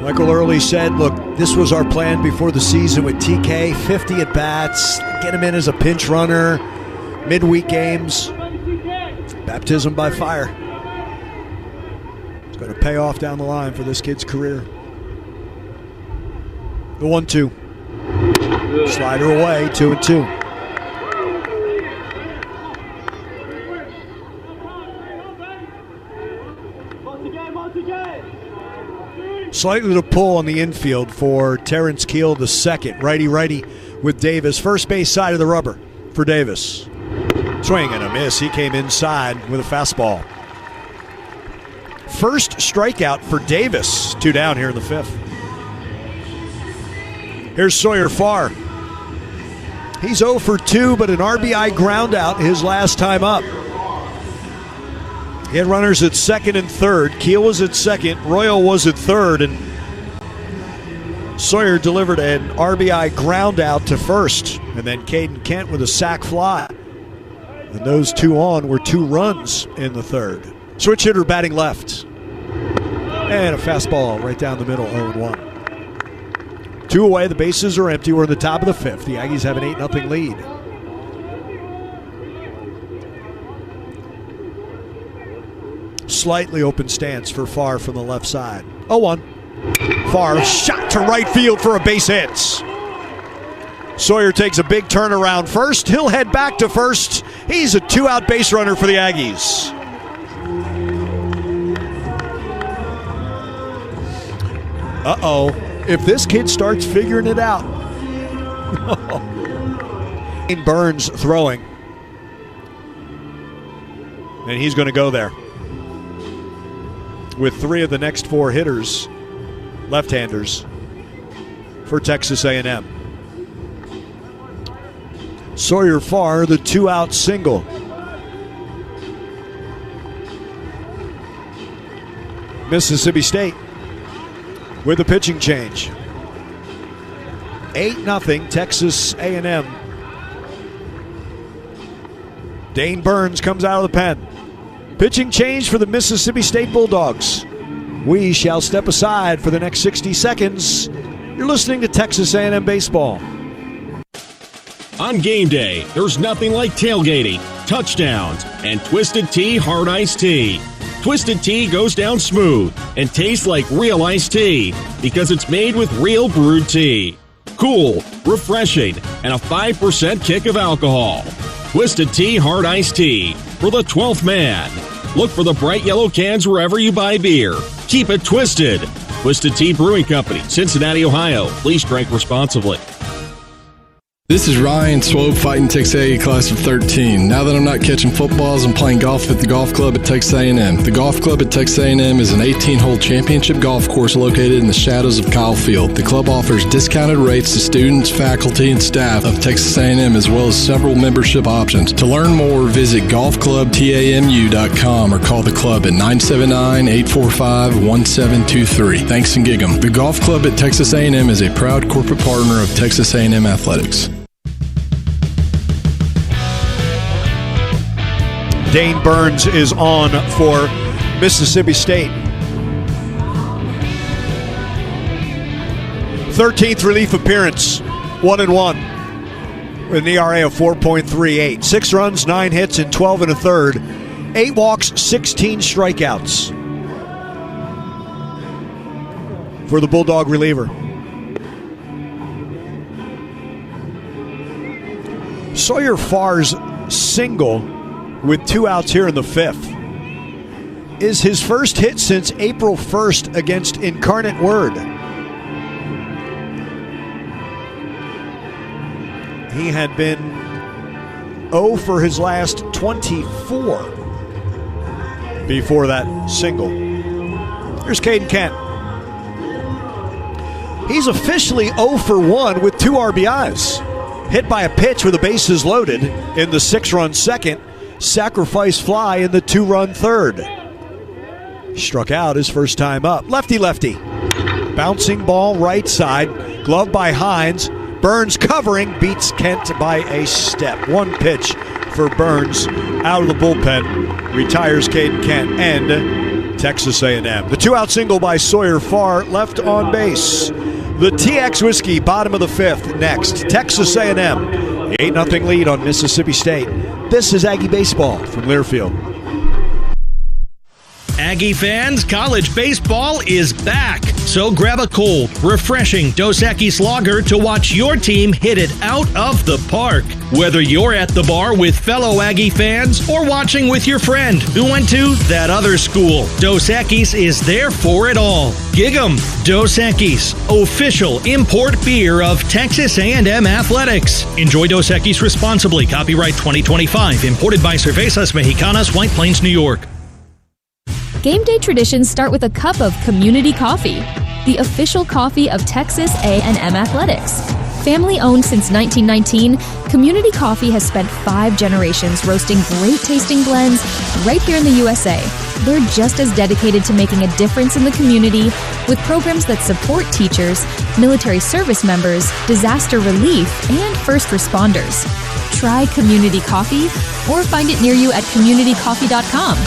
Michael Early said, look, this was our plan before the season with TK. 50 at-bats, get him in as a pinch runner, midweek games. Baptism by fire. It's going to pay off down the line for this kid's career. The 1-2. Slider away, 2-2. Slightly to pull on the infield for Terrence Keel, the second. Righty-righty with Davis. First base side of the rubber for Davis. Swing and a miss. He came inside with a fastball. First strikeout for Davis. 2 down here in the 5th. Here's Sawyer Farr. He's 0 for 2, but an RBI ground out his last time up. He had runners at second and third. Keel was at second. Royal was at third. And Sawyer delivered an RBI ground out to first. And then Caden Kent with a sac fly. And those 2 on were 2 runs in the third. Switch hitter batting left. And a fastball right down the middle, 0-1. 2 away. The bases are empty. We're in the top of the 5th. The Aggies have an 8-0 lead. Slightly open stance for Farr from the left side. 0-1. Farr shot to right field for a base hit. Sawyer takes a big turnaround first. He'll head back to first. He's a 2-out base runner for the Aggies. Uh-oh. If this kid starts figuring it out. Burns throwing. And he's going to go there. With 3 of the next 4 hitters, left-handers, for Texas A&M. Sawyer Farr, the 2-out single. Mississippi State with a pitching change. 8-0 Texas A&M. Dane Burns comes out of the pen. Pitching change for the Mississippi State Bulldogs. We shall step aside for the next 60 seconds. You're listening to Texas A&M Baseball. On game day, there's nothing like tailgating, touchdowns, and Twisted Tea Hard Iced Tea. Twisted Tea goes down smooth and tastes like real iced tea because it's made with real brewed tea. Cool, refreshing, and a 5% kick of alcohol. Twisted Tea Hard Iced Tea for the 12th man. Look for the bright yellow cans wherever you buy beer. Keep it twisted. Twisted Tea Brewing Company, Cincinnati, Ohio. Please drink responsibly. This is Ryan Swope fighting Texas A&M class of 13. Now that I'm not catching footballs, I'm playing golf at the golf club at Texas A&M. The golf club at Texas A&M is an 18-hole championship golf course located in the shadows of Kyle Field. The club offers discounted rates to students, faculty, and staff of Texas A&M, as well as several membership options. To learn more, visit golfclubtamu.com or call the club at 979-845-1723. Thanks and gig 'em. The golf club at Texas A&M is a proud corporate partner of Texas A&M Athletics. Dane Burns is on for Mississippi State. 13th relief appearance, 1-1 with an ERA of 4.38. 6 runs, 9 hits, and 12 1/3. 8 walks, 16 strikeouts for the Bulldog reliever. Sawyer Farr's single with 2 outs here in the 5th is his first hit since April 1st against Incarnate Word. He had been 0 for his last 24 before that single. Here's Caden Kent. He's officially 0 for 1 with 2 RBIs. Hit by a pitch with the bases loaded in the 6-run second. Sacrifice fly in the 2-run third. Struck out his first time up. Lefty. Bouncing ball right side. Glove by Hines. Burns covering. Beats Kent by a step. 1 pitch for Burns out of the bullpen. Retires Caden Kent and Texas A&M. The 2-out single by Sawyer Farr left on base. The TX Whiskey, bottom of the 5th, next. Texas A&M, 8-0 lead on Mississippi State. This is Aggie Baseball from Learfield. Aggie fans, college baseball is back. So grab a cold, refreshing Dos Equis lager to watch your team hit it out of the park. Whether you're at the bar with fellow Aggie fans or watching with your friend who went to that other school, Dos Equis is there for it all. Gig 'em. Dos Equis, official import beer of Texas A&M Athletics. Enjoy Dos Equis responsibly. Copyright 2025. Imported by Cervezas Mexicanas, White Plains, New York. Game day traditions start with a cup of community coffee, the official coffee of Texas A&M Athletics. Family owned since 1919, Community Coffee has spent 5 generations roasting great tasting blends right here in the USA. They're just as dedicated to making a difference in the community with programs that support teachers, military service members, disaster relief, and first responders. Try Community Coffee or find it near you at communitycoffee.com.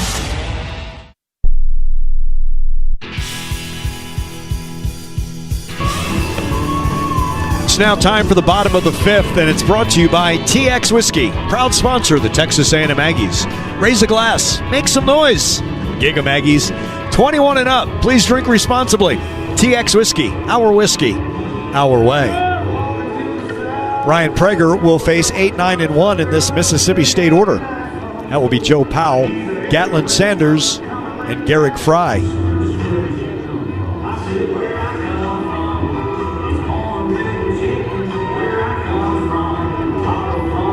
It's now time for the bottom of the 5th, and it's brought to you by TX Whiskey, proud sponsor of the Texas A&M Aggies. Raise a glass, make some noise. Gig 'em Aggies, 21 and up. Please drink responsibly. TX Whiskey, our way. Ryan Prager will face 8-9-1 in this Mississippi State order. That will be Joe Powell, Gatlin Sanders, and Garrick Fry.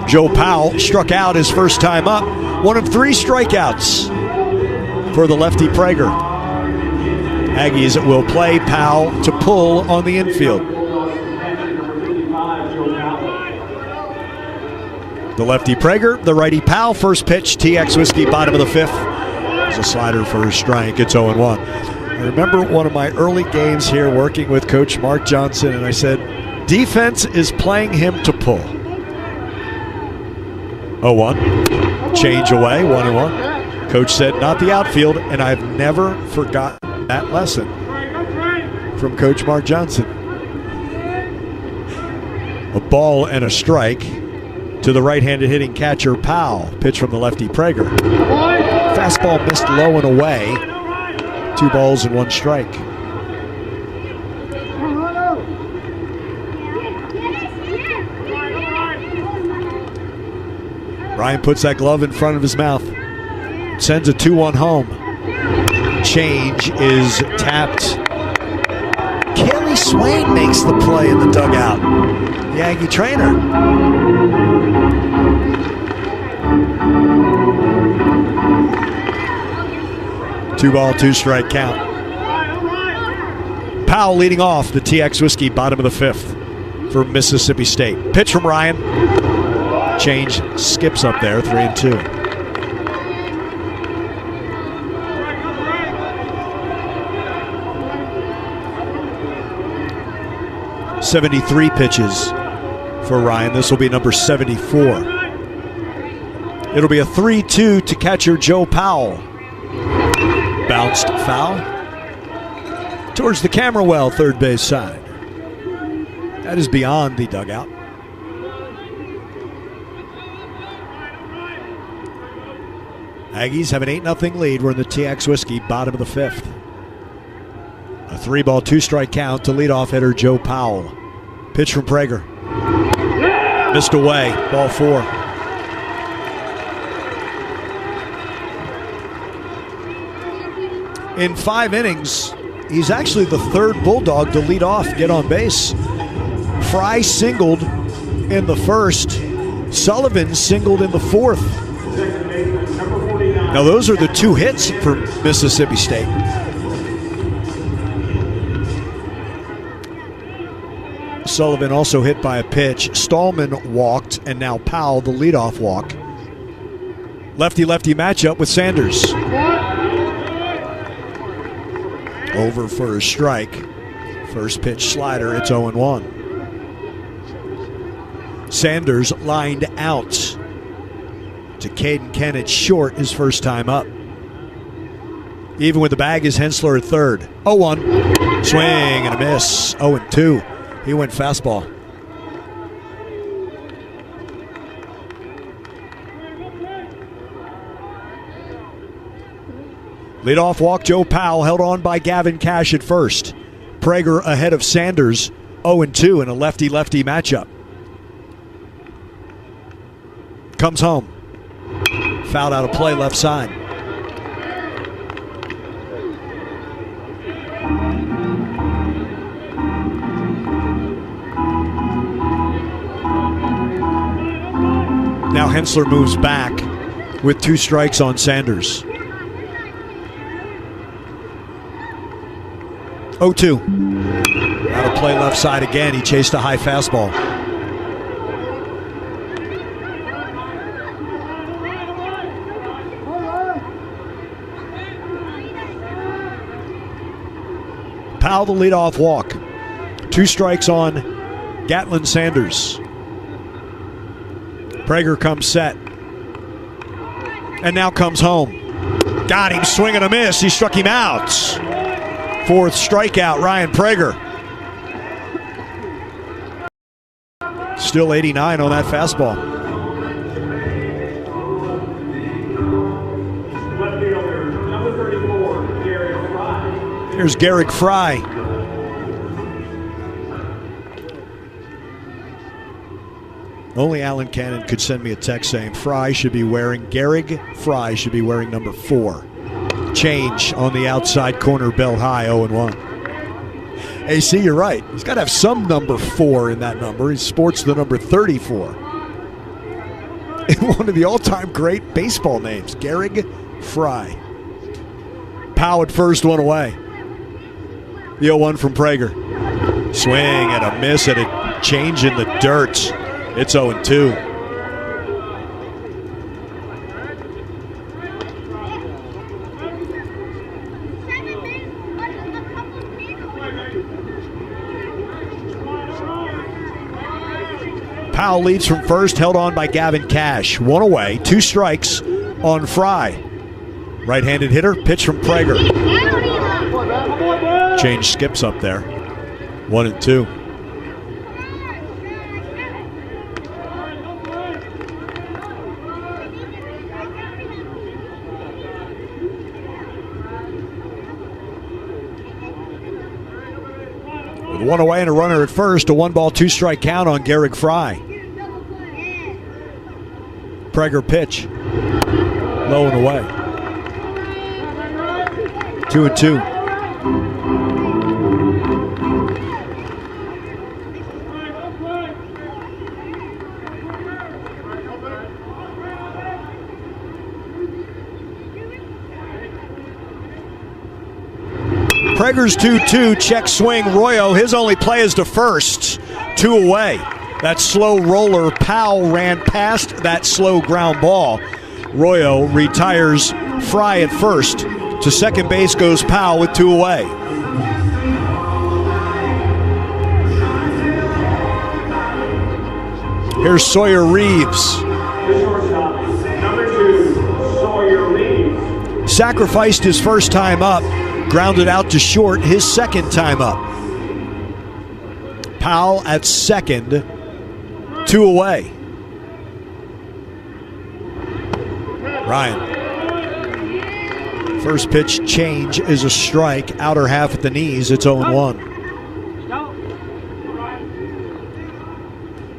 Joe Powell struck out his first time up. 1 of 3 strikeouts for the lefty Prager. Aggies will play Powell to pull on the infield. The lefty Prager, the righty Powell. First pitch, TX Whiskey, bottom of the 5th. There's a slider for a strike. It's 0-1. I remember one of my early games here working with Coach Mark Johnson, and I said, defense is playing him to pull. 0-1. Change away, 1-1. Coach said, not the outfield, and I've never forgotten that lesson from Coach Mark Johnson. A ball and a strike to the right-handed hitting catcher Powell. Pitch from the lefty Prager. Fastball missed low and away. 2 balls and 1 strike. Ryan puts that glove in front of his mouth. Sends a 2-1 home. Change is tapped. Kelly Swain makes the play in the dugout. The Aggie trainer. Two ball, 2 strike count. Powell leading off the TX Whiskey, bottom of the 5th for Mississippi State. Pitch from Ryan. Change skips up there, 3-2. .73 pitches for Ryan. This will be number 74. It'll be a 3-2 to catcher Joe Powell. Bounced foul towards the camera well, third base side. That is beyond the dugout. Aggies have an 8-0 lead. We're in the TX Whiskey, bottom of the fifth. A 3-ball, 2-strike count to leadoff hitter Joe Powell. Pitch from Prager. Missed away, ball 4. In 5 innings, he's actually the third Bulldog to lead off, get on base. Fry singled in the first. Sullivan singled in the fourth. Now those are the 2 hits for Mississippi State. Sullivan also hit by a pitch. Stallman walked, and now Powell, the leadoff walk. Lefty-lefty matchup with Sanders. Over for a strike. First pitch slider, it's 0-1. Sanders lined out to Caden Kennett, short his first time up. Even with the bag is Hensler at third. 0-1. Swing and a miss. 0-2. He went fastball. Leadoff walk, Joe Powell, held on by Gavin Cash at first. Prager ahead of Sanders, 0-2 in a lefty-lefty matchup. Comes home. Fouled out of play left side. Now Hensler moves back with 2 strikes on Sanders. 0-2. Out of play left side again. He chased a high fastball. Powell the leadoff walk. 2 strikes on Gatlin Sanders. Prager comes set. And now comes home. Got him, swing and a miss. He struck him out. 4th strikeout, Ryan Prager. Still 89 on that fastball. Left fielder, number 34, Garrick Fry. Here's Garrick Fry. Only Alan Cannon could send me a text saying Garrick Fry should be wearing number 4. Change on the outside corner, bell high, 0-1. Hey, see, you're right. He's got to have some number 4 in that number. He sports the number 34. In one of the all-time great baseball names, Garrick Fry. Powell at first, 1 away. The 0-1 from Prager. Swing and a miss and a change in the dirt. It's 0-2. Powell leads from first, held on by Gavin Cash. 1 away, 2 strikes on Fry. Right-handed hitter, pitch from Prager. Change skips up there. 1-2. With 1 away and a runner at first, a 1-ball, 2-strike count on Garrick Fry. Prager pitch. Low and away. 2-2. Prager's 2-2, check swing. Royo, his only play is to first. 2 away. That slow roller, Powell ran past that slow ground ball. Royo retires Fry at first. To second base goes Powell with 2 away. Here's Sawyer Reeves. The shortstop, number sacrificed his first time up, grounded out to short his second time up. Powell at second, 2 away. Ryan. First pitch change is a strike, outer half at the knees, it's 0-1.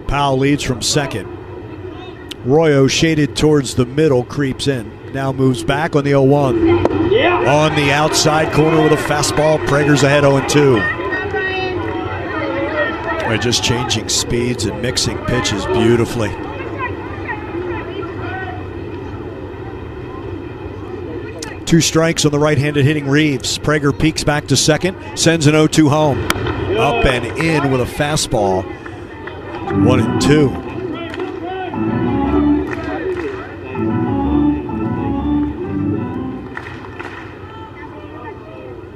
Powell leads from second. Royo shaded towards the middle, creeps in. Now moves back on the 0-1. On the outside corner with a fastball, Prager's ahead 0-2. Just changing speeds and mixing pitches beautifully. Two strikes on the right-handed hitting Reeves. Prager peeks back to second, sends an 0-2 home. Up and in with a fastball. 1-2.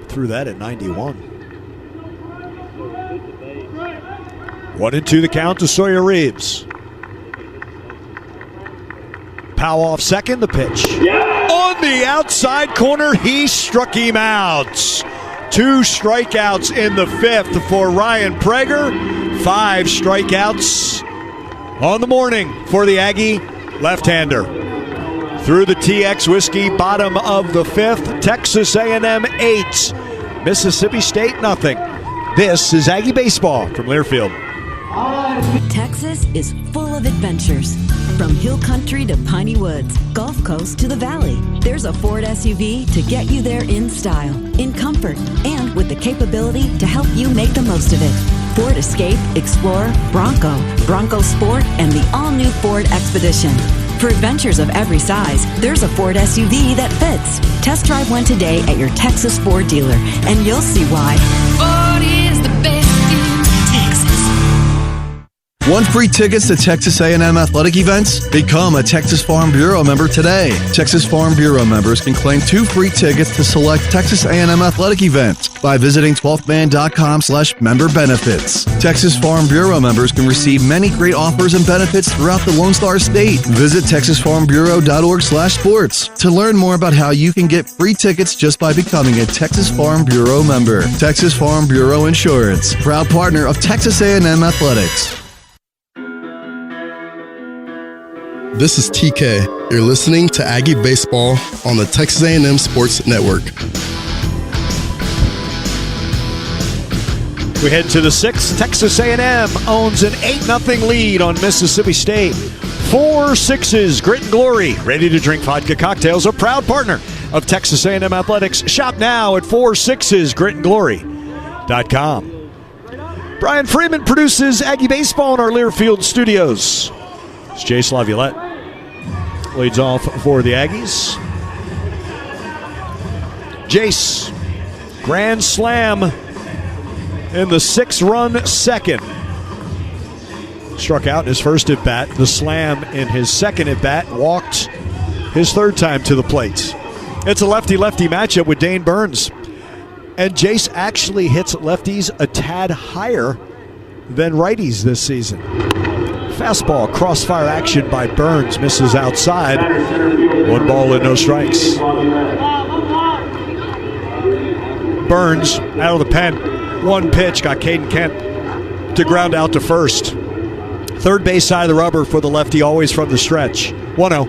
Threw that at 91. 1-2 the count to Sawyer Reeves. Powell off second, the pitch. On the outside corner, he struck him out. 2 strikeouts in the 5th for Ryan Prager. 5 strikeouts on the morning for the Aggie left-hander. Through the TX Whiskey, bottom of the 5th, Texas A&M 8, Mississippi State nothing. This is Aggie Baseball from Learfield. Texas is full of adventures. From hill country to piney woods, Gulf Coast to the valley, there's a Ford SUV to get you there in style, in comfort, and with the capability to help you make the most of it. Ford Escape, Explorer, Bronco, Bronco Sport, and the all-new Ford Expedition. For adventures of every size, there's a Ford SUV that fits. Test drive one today at your Texas Ford dealer, and you'll see why. Ford is the best in Texas. Want free tickets to Texas A&M athletic events? Become a Texas Farm Bureau member today. Texas Farm Bureau members can claim 2 free tickets to select Texas A&M athletic events by visiting 12thman.com/member benefits. Texas Farm Bureau members can receive many great offers and benefits throughout the Lone Star State. Visit texasfarmbureau.org/sports to learn more about how you can get free tickets just by becoming a Texas Farm Bureau member. Texas Farm Bureau Insurance, proud partner of Texas A&M Athletics. This is TK. You're listening to Aggie Baseball on the Texas A&M Sports Network. We head to the 6th. Texas A&M owns an 8-0 lead on Mississippi State. 4 6s, Grit and Glory, ready-to-drink vodka cocktails, a proud partner of Texas A&M Athletics. Shop now at 4sixesgritandglory.com. Brian Freeman produces Aggie Baseball in our Learfield studios. It's Jace Laviolette. Leads off for the Aggies. Jace, grand slam in the 6-run second. Struck out in his first at-bat. The slam in his second at-bat. Walked his third time to the plate. It's a lefty-lefty matchup with Dane Burns. And Jace actually hits lefties a tad higher than righties this season. Fastball, crossfire action by Burns, misses outside. 1 ball and no strikes. Burns out of the pen. 1 pitch, got Caden Kent to ground out to first. Third base side of the rubber for the lefty, always from the stretch. 1-0.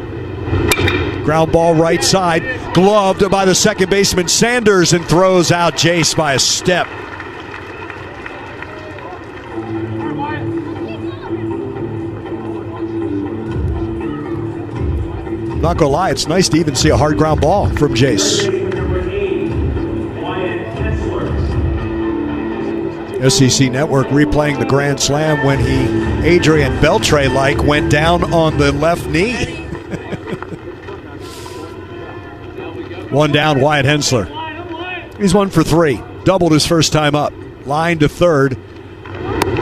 Ground ball right side, gloved by the second baseman Sanders, and throws out Jace by a step. Not gonna lie, it's nice to even see a hard ground ball from Jace. SEC Network replaying the grand slam when he, Adrian Beltre-like, went down on the left knee. 1 down, Wyatt Hensler. He's 1 for 3. Doubled his first time up. Line to third.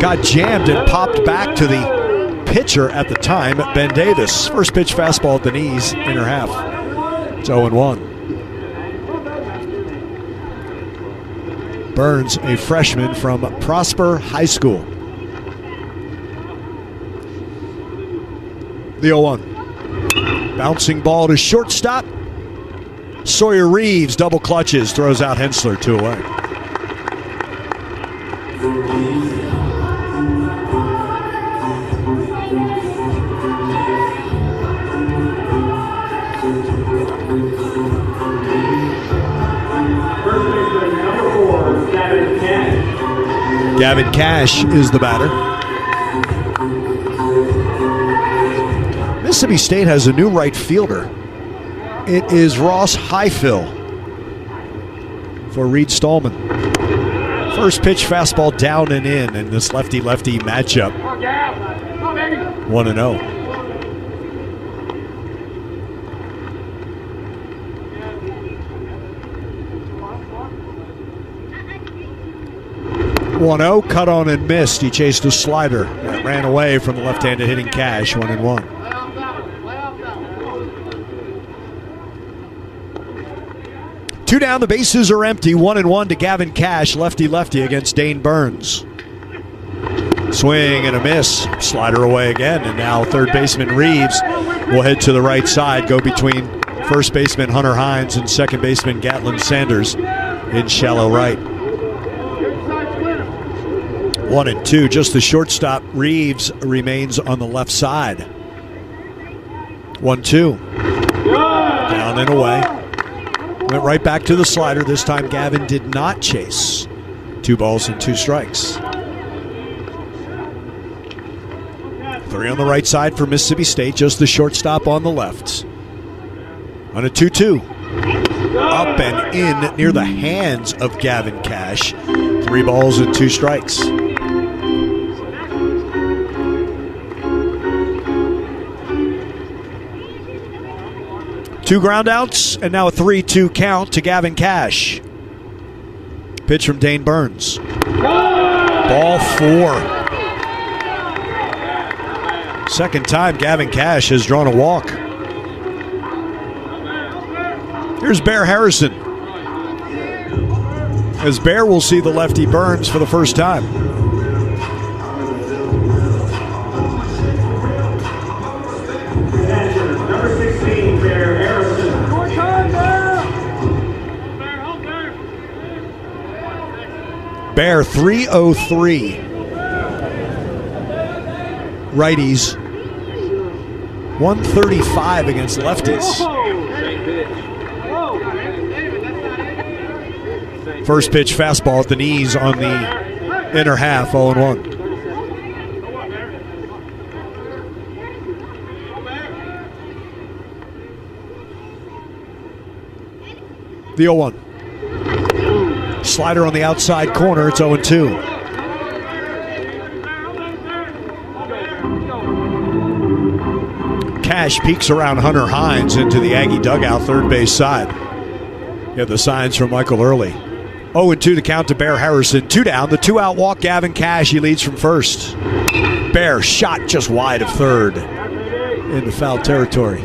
Got jammed and popped back to the pitcher at the time, Ben Davis. First pitch fastball at the knees, inner half. It's 0-1. Burns, a freshman from Prosper High School. The 0-1. Bouncing ball to shortstop. Sawyer Reeves double clutches, throws out Hensler, 2 away. Gavin Cash is the batter. Mississippi State has a new right fielder. It is Ross Highfill for Reed Stallman. First pitch fastball down and in this lefty-lefty matchup. 1-0. Cut on and missed. He chased a slider that ran away from the left-handed hitting Cash. 1-1. Two down, the bases are empty. 1-1 to Gavin Cash, lefty-lefty against Dane Burns. Swing and a miss. Slider away again, and now third baseman Reeves will head to the right side, go between first baseman Hunter Hines and second baseman Gatlin Sanders in shallow right. 1-2, just the shortstop. Reeves remains on the left side. 1-2. Down and away. Went right back to the slider. This time Gavin did not chase. 2 balls and 2 strikes. 3 on the right side for Mississippi State, just the shortstop on the left. On a 2-2. Up and in near the hands of Gavin Cash. 3 balls and 2 strikes. Two ground outs, and now a 3-2 count to Gavin Cash. Pitch from Dane Burns. Ball 4. Second time Gavin Cash has drawn a walk. Here's Bear Harrison, as Bear will see the lefty Burns for the first time. Bear 303. Righties 135 against lefties. First pitch fastball at the knees on the inner half, 0-1. The 0-1. Slider on the outside corner, it's 0-2. Cash peeks around Hunter Hines into the Aggie dugout, third base side. You have the signs from Michael Early. 0-2 to count to Bear Harrison. 2 down, the 2-out walk, Gavin Cash, he leads from first. Bear shot just wide of third into foul territory.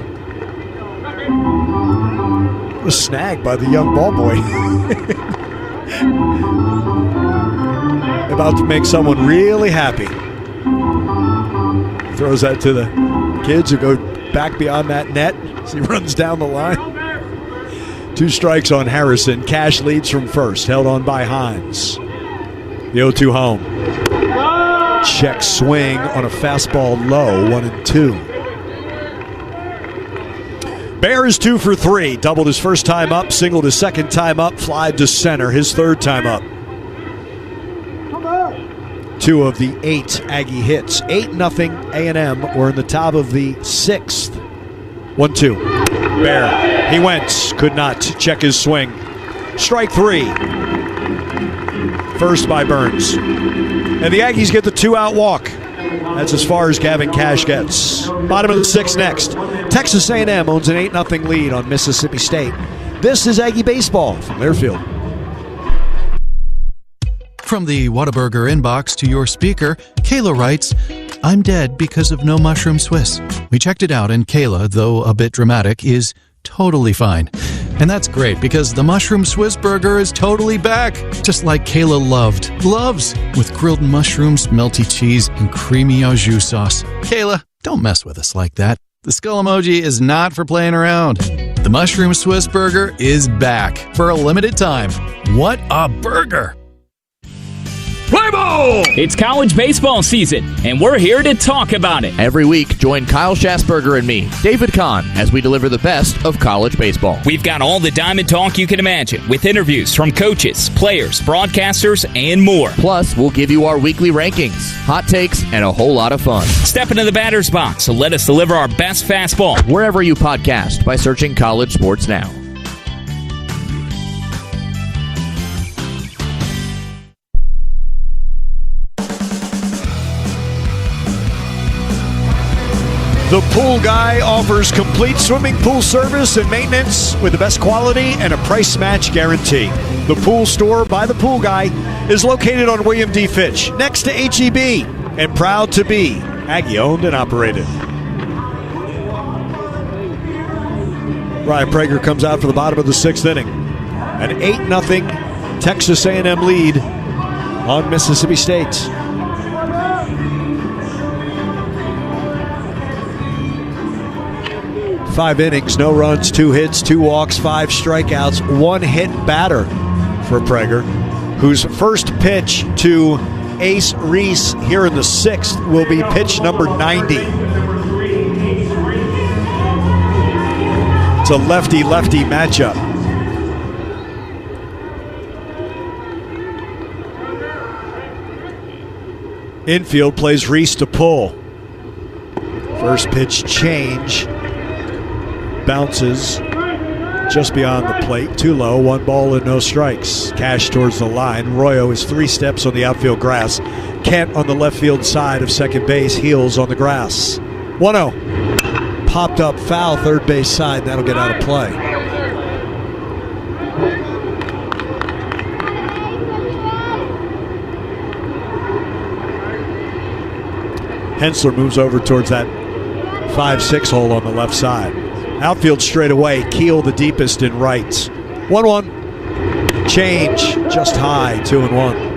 Was snagged by the young ball boy. About to make someone really happy. Throws that to the kids who go back beyond that net as he runs down the line. 2 strikes on Harrison. Cash leads from first, held on by Hines. The 0-2 home. Check swing on a fastball low, 1-2. Bear is 2 for 3. Doubled his first time up, singled his second time up, flied to center his third time up. 2 of the 8 Aggie hits. 8-0 A&M. We're in the top of the 6th. 1-2. Bear, he went, could not check his swing. Strike 3. First by Burns. And the Aggies get the 2-out walk. That's as far as Gavin Cash gets. Bottom of the 6th next. Texas A&M owns an 8-0 lead on Mississippi State. This is Aggie Baseball from Learfield. From the Whataburger inbox to your speaker, Kayla writes, I'm dead because of no mushroom Swiss. We checked it out, and Kayla, though a bit dramatic, is totally fine. And that's great because the mushroom Swiss burger is totally back, just like Kayla loves, with grilled mushrooms, melty cheese, and creamy au jus sauce. Kayla, don't mess with us like that. The skull emoji is not for playing around. The The Mushroom Swiss Burger is back for a limited time. What a burger! Play ball! It's college baseball season, and we're here to talk about it. Every week, join Kyle Schassberger and me, David Kahn, as we deliver the best of college baseball. We've got all the diamond talk you can imagine, with interviews from coaches, players, broadcasters, and more. Plus, we'll give you our weekly rankings, hot takes, and a whole lot of fun. Step into the batter's box and let us deliver our best fastball. Wherever you podcast by searching College Sports Now. The Pool Guy offers complete swimming pool service and maintenance with the best quality and a price match guarantee. The Pool Store by the Pool Guy is located on William D. Fitch, next to HEB, and proud to be Aggie owned and operated. Ryan Prager comes out for the bottom of the 6th inning. An 8-0 Texas A&M lead on Mississippi State. 5 innings, no runs, 2 hits, 2 walks, 5 strikeouts, 1 hit batter for Prager, whose first pitch to Ace Reese here in the 6th will be pitch number 90. It's a lefty-lefty matchup. Infield plays Reese to pull. First pitch change. Bounces just beyond the plate. Too low, 1 ball and no strikes. Cash towards the line. Royo is 3 steps on the outfield grass. Kent on the left field side of second base. Heels on the grass. 1-0. Popped up foul, third base side. That'll get out of play. Hensler moves over towards that 5-6 hole on the left side. Outfield straight away. Keel the deepest in right. 1-1. Change just high. 2-1.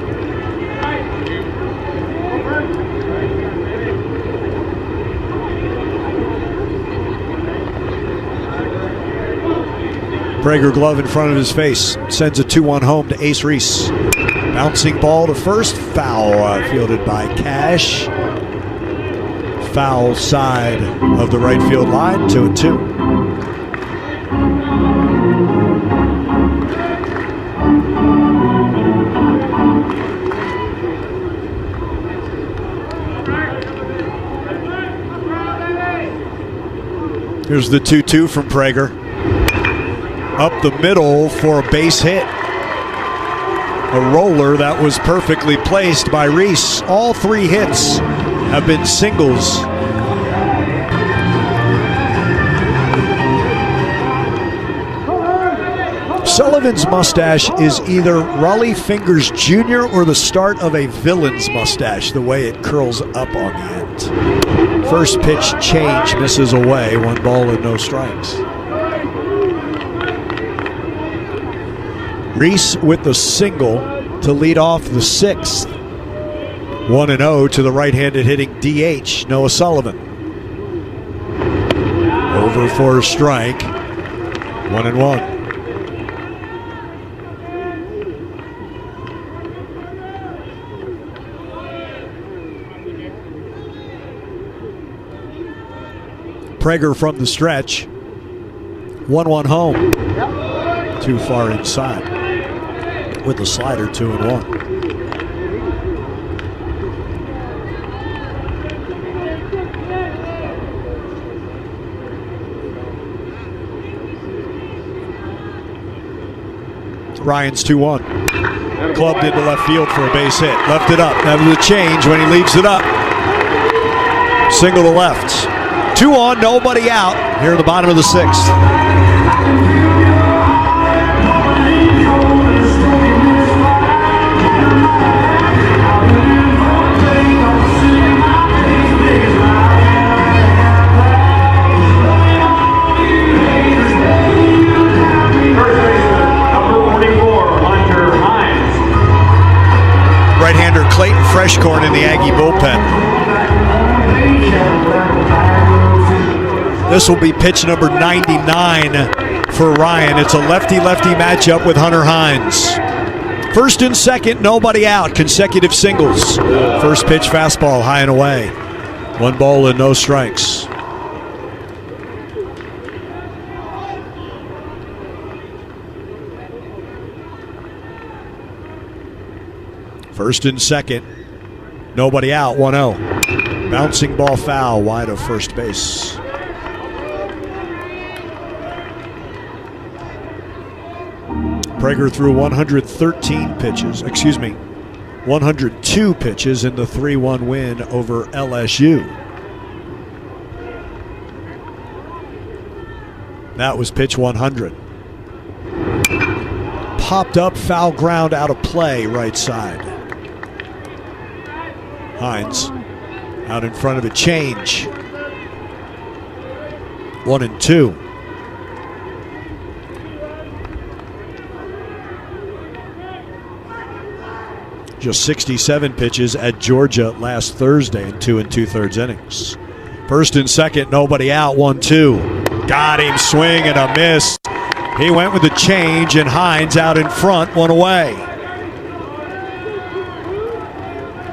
Prager glove in front of his face. Sends a 2-1 home to Ace Reese. Bouncing ball to first. Foul fielded by Cash. Foul side of the right field line. 2-2. Here's the 2-2 from Prager. Up the middle for a base hit. A roller that was perfectly placed by Reese. All 3 hits have been singles. Sullivan's mustache is either Raleigh Fingers Jr. or the start of a villain's mustache, the way it curls up on the end. First pitch change misses away, 1 ball and no strikes. Reese with the single to lead off the 6th. 1-0 to the right-handed hitting DH, Noah Sullivan. Over for a strike. 1-1. Prager from the stretch. 1-1 home. Too far inside. With the slider, 2-1. Ryan's 2-1. Clubbed into left field for a base hit. Left it up. That was a change when he leaves it up. Single to left. 2 on, nobody out. Here at the bottom of the 6th. Right-hander Clayton Freshcorn in the Aggie bullpen. This will be pitch number 99 for Ryan. It's a lefty-lefty matchup with Hunter Hines. First and second, nobody out. Consecutive singles. First pitch fastball, high and away. 1 ball and no strikes. First and second, nobody out, 1-0. Bouncing ball foul wide of first base. Prager threw 102 pitches in the 3-1 win over LSU. That was pitch 100. Popped up, foul ground out of play, right side. Hines out in front of a change. 1-2. Just 67 pitches at Georgia last Thursday in 2 2/3 innings. First and second, nobody out, 1-2. Got him, swing and a miss. He went with the change, and Hines out in front, 1 away.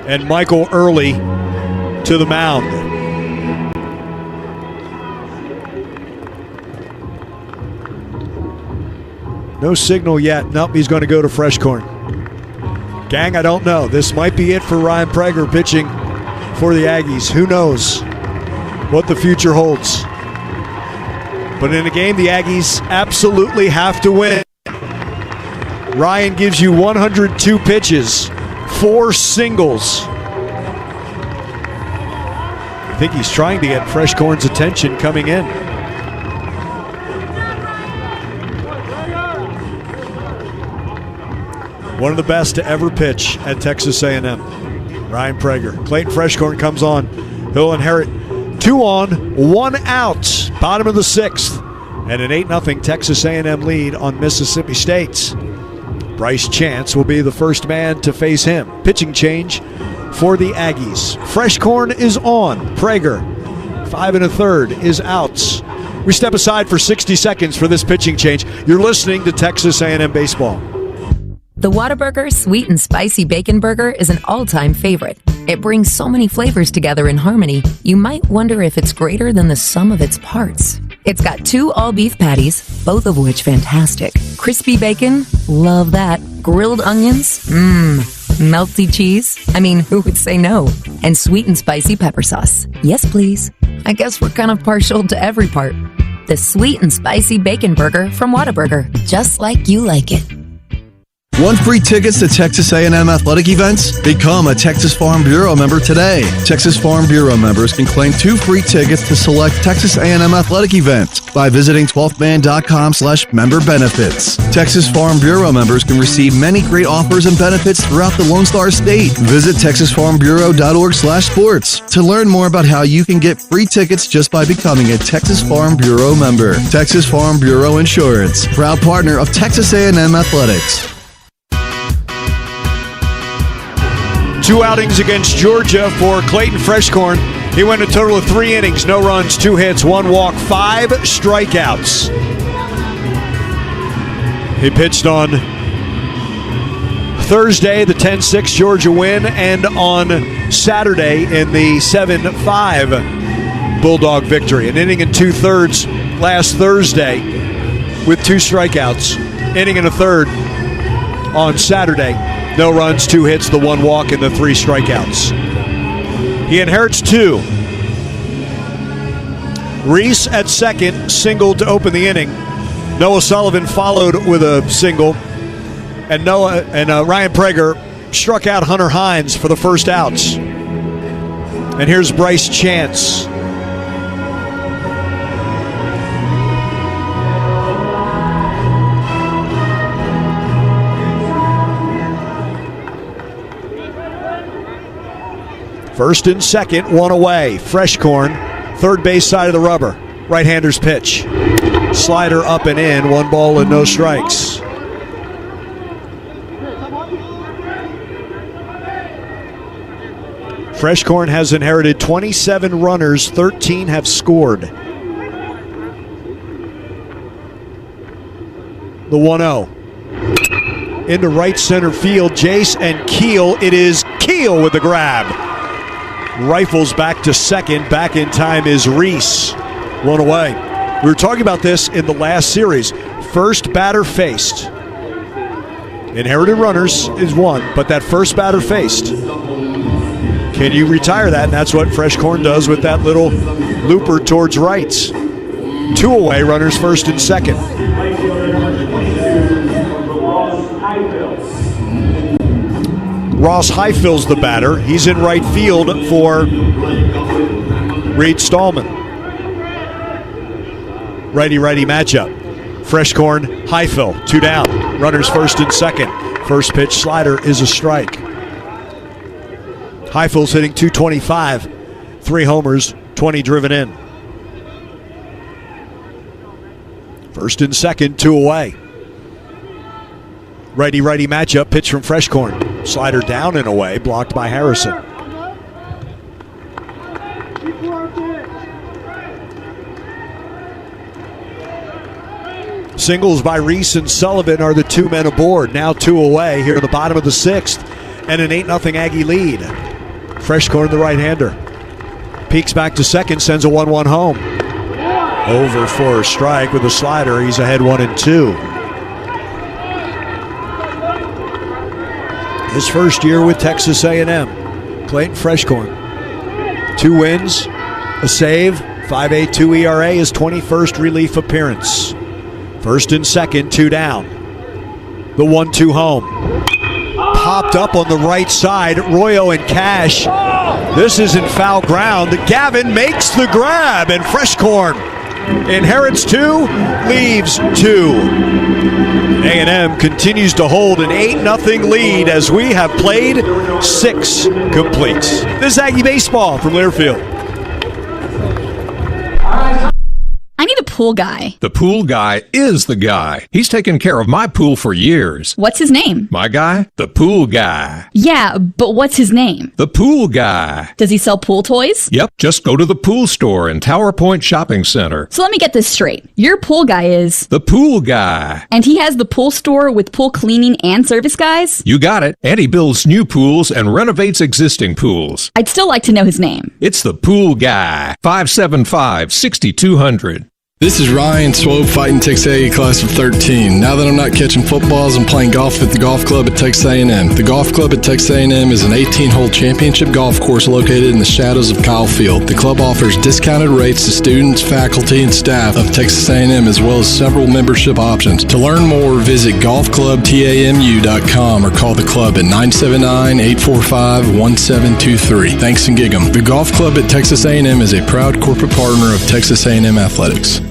And Michael Early to the mound. No signal yet. Nope, he's going to go to fresh corn. Gang, I don't know. This might be it for Ryan Prager pitching for the Aggies. Who knows what the future holds? But in a game the Aggies absolutely have to win. Ryan gives you 102 pitches, 4 singles. I think he's trying to get fresh corn's attention coming in. One of the best to ever pitch at Texas A&M, Ryan Prager. Clayton Freshcorn comes on. He'll inherit 2 on, 1 out, bottom of the 6th, and an 8-0 Texas A&M lead on Mississippi State. Bryce Chance will be the first man to face him. Pitching change for the Aggies. Freshcorn is on. Prager, 5 1/3, is out. We step aside for 60 seconds for this pitching change. You're listening to Texas A&M Baseball. The Whataburger Sweet and Spicy Bacon Burger is an all-time favorite. It brings so many flavors together in harmony, you might wonder if it's greater than the sum of its parts. It's got 2 all-beef patties, both of which fantastic. Crispy bacon, love that. Grilled onions, melty cheese. I mean, who would say no? And sweet and spicy pepper sauce. Yes, please. I guess we're kind of partial to every part. The Sweet and Spicy Bacon Burger from Whataburger, just like you like it. Want free tickets to Texas A&M athletic events? Become a Texas Farm Bureau member today. Texas Farm Bureau members can claim 2 free tickets to select Texas A&M athletic events by visiting 12thman.com/member benefits. Texas Farm Bureau members can receive many great offers and benefits throughout the Lone Star State. Visit texasfarmbureau.org/sports to learn more about how you can get free tickets just by becoming a Texas Farm Bureau member. Texas Farm Bureau Insurance, proud partner of Texas A&M Athletics. 2 outings against Georgia for Clayton Freshcorn. He went a total of 3 innings, no runs, 2 hits, 1 walk, 5 strikeouts. He pitched on Thursday, the 10-6 Georgia win, and on Saturday in the 7-5 Bulldog victory. An inning and 2/3 last Thursday with 2 strikeouts. Inning and a third on Saturday. No runs, 2 hits, the 1 walk, and the 3 strikeouts. He inherits 2. Reese at second, singled to open the inning. Noah Sullivan followed with a single. And Ryan Prager struck out Hunter Hines for the first outs. And here's Bryce Chance. First and second, 1 away. Freshcorn, third base side of the rubber. Right-hander's pitch. Slider up and in, 1 ball and no strikes. Freshcorn has inherited 27 runners, 13 have scored. The 1-0. Into right center field, Jace and Keel. It is Keel with the grab. Rifles back to second. Back in time is Reese. One away. We were talking about this in the last series. First batter faced. Inherited runners is one, but that first batter faced. Can you retire that? And that's what Fresh Corn does with that little looper towards rights. 2 away, runners first and second. Ross Highfield's the batter. He's in right field for Reed Stallman. Righty-righty matchup. Fresh Corn, Highfield, 2 down. Runners first and second. First pitch slider is a strike. Highfield's hitting .225. 3 homers, 20 driven in. First and second, 2 away. Righty-righty matchup, pitch from Fresh Corn. Slider down and away, blocked by Harrison. Singles by Reese and Sullivan are the 2 men aboard. Now 2 away here in the bottom of the 6th. And an 8-0 Aggie lead. Fresh Corn, the right-hander. Peeks back to second, sends a 1-1 home. Over for a strike with a slider. He's ahead 1-2. His first year with Texas A&M. Clayton Fresh Corn. 2 wins, a save, 5.82 ERA, his 21st relief appearance. First and second, 2 down. The 1-2 home. Popped up on the right side. Royo and Cash. This is in foul ground. Gavin makes the grab, and Fresh Corn inherits 2, leaves 2. A&M continues to hold an 8-0 lead as we have played 6 completes. This is Aggie Baseball from Learfield. I need a pool guy. The pool guy is the guy. He's taken care of my pool for years. What's his name? My guy? The pool guy. Yeah, but what's his name? The pool guy. Does he sell pool toys? Yep, just go to the pool store in Tower Point Shopping Center. So let me get this straight. Your pool guy is... The pool guy. And he has the pool store with pool cleaning and service guys? You got it. And he builds new pools and renovates existing pools. I'd still like to know his name. It's the pool guy. 575-6200. This is Ryan Swope fighting Texas A&M class of 13. Now that I'm not catching footballs, I'm playing golf at the golf club at Texas A&M. The golf club at Texas A&M is an 18-hole championship golf course located in the shadows of Kyle Field. The club offers discounted rates to students, faculty, and staff of Texas A&M, as well as several membership options. To learn more, visit golfclubtamu.com or call the club at 979-845-1723. Thanks and gig 'em. The golf club at Texas A&M is a proud corporate partner of Texas A&M Athletics.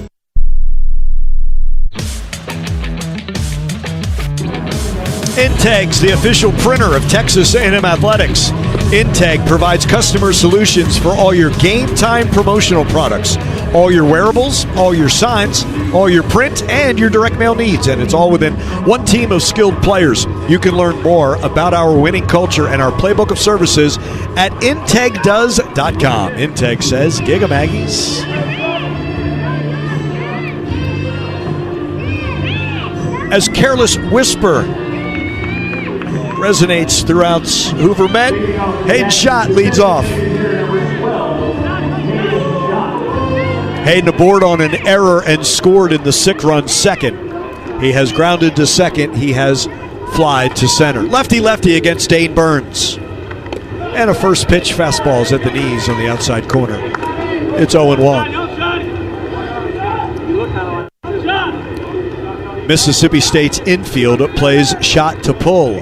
Integ's the official printer of Texas A&M Athletics. Integ provides customer solutions for all your game time promotional products, all your wearables, all your signs, all your print, and your direct mail needs. And it's all within one team of skilled players. You can learn more about our winning culture and our playbook of services at integdoes.com. Integ says, "Gig 'em, Aggies." As Careless Whisper resonates throughout Hoover Met, Hayden Schott leads off. Hayden aboard on an error and scored in the 6-run second. He has grounded to second. He has flied to center. Lefty-lefty against Dane Burns. And a first pitch fastball at the knees on the outside corner. It's 0-1. Mississippi State's infield plays shot to pull.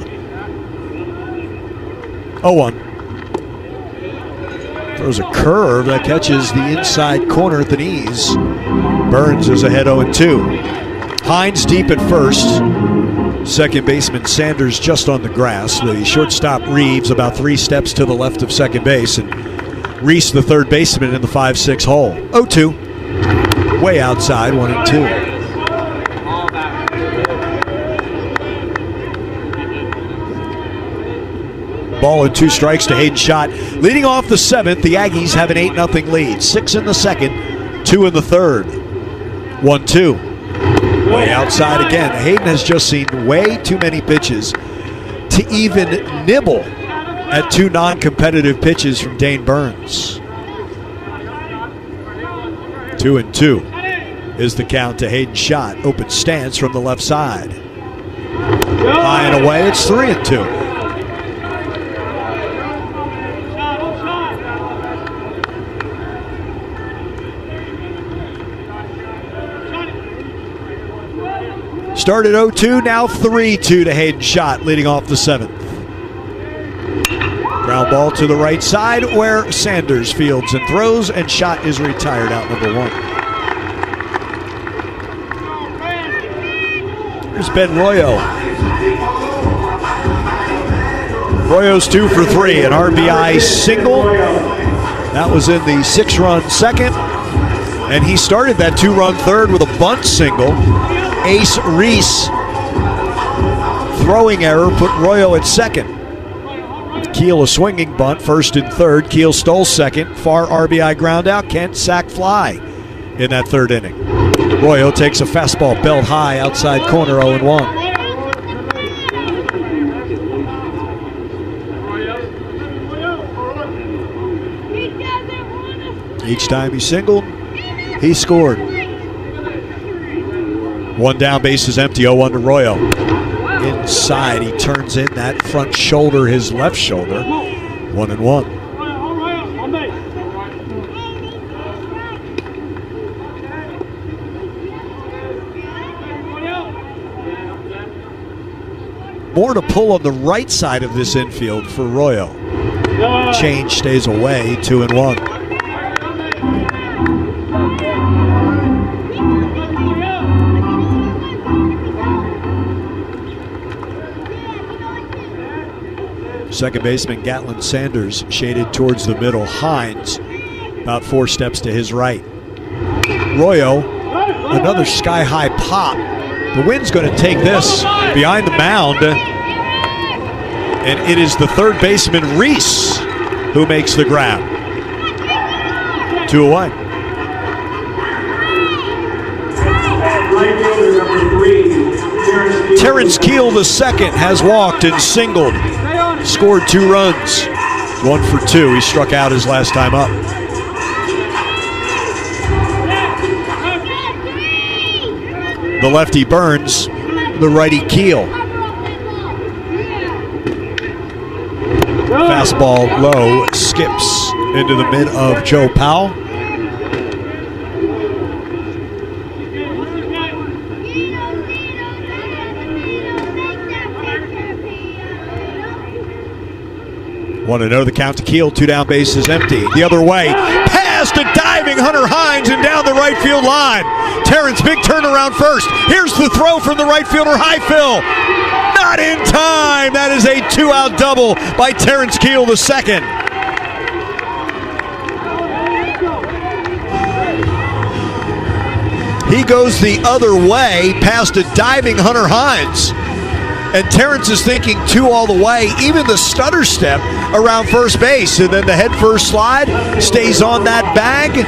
0-1. Throws a curve that catches the inside corner at the knees. Burns is ahead 0-2. Hines deep at first. Second baseman Sanders just on the grass. The shortstop Reeves about 3 steps to the left of second base. And Reese, the third baseman, in the 5-6 hole. 0-2. Way outside, 1-2. Ball and 2 strikes to Hayden Schott. Leading off the 7th, the Aggies have an 8-0 lead. 6 in the second, 2 in the third. 1-2. Way outside again. Hayden has just seen way too many pitches to even nibble at two non-competitive pitches from Dane Burns. 2-2 is the count to Hayden's shot. Open stance from the left side. High and away, it's 3-2. Started 0-2, now 3-2 to Hayden's shot, leading off the 7th. Ground ball to the right side where Sanders fields and throws, and shot is retired out number 1. Here's Ben Royo. Royo's 2 for 3, an RBI single. That was in the 6-run second. And he started that 2-run third with a bunt single. Ace Reese, throwing error, put Royo at second. Keel a swinging bunt, first and third. Keel stole second. Far RBI ground out. Kent sack fly in that third inning. Royo takes a fastball belt high outside corner, 0-1. Each time he singled, he scored. One down, base is empty, 0-1 to Royo. Inside, he turns in that front shoulder, his left shoulder. 1-1. More to pull on the right side of this infield for Royo. Change stays away, 2-1. Second baseman Gatlin Sanders shaded towards the middle. Hines about 4 steps to his right. Royo, another sky-high pop. The wind's going to take this behind the mound. And it is the third baseman, Reese, who makes the grab. 2-1. Terrence Keel, the second, has walked and singled. Scored 2 runs. 1 for 2. He struck out his last time up. The lefty Burns, the righty Keel. Fastball low, skips into the mid of Joe Powell. Want to know the count to Keel, 2 down, base is empty. The other way, past a diving Hunter Hines and down the right field line. Terrence, big turnaround first. Here's the throw from the right fielder, Highfill. Not in time. That is a 2-out double by Terrence Keel, the second. He goes the other way past a diving Hunter Hines. And Terrence is thinking 2 all the way, even the stutter step around first base. And then the head first slide stays on that bag.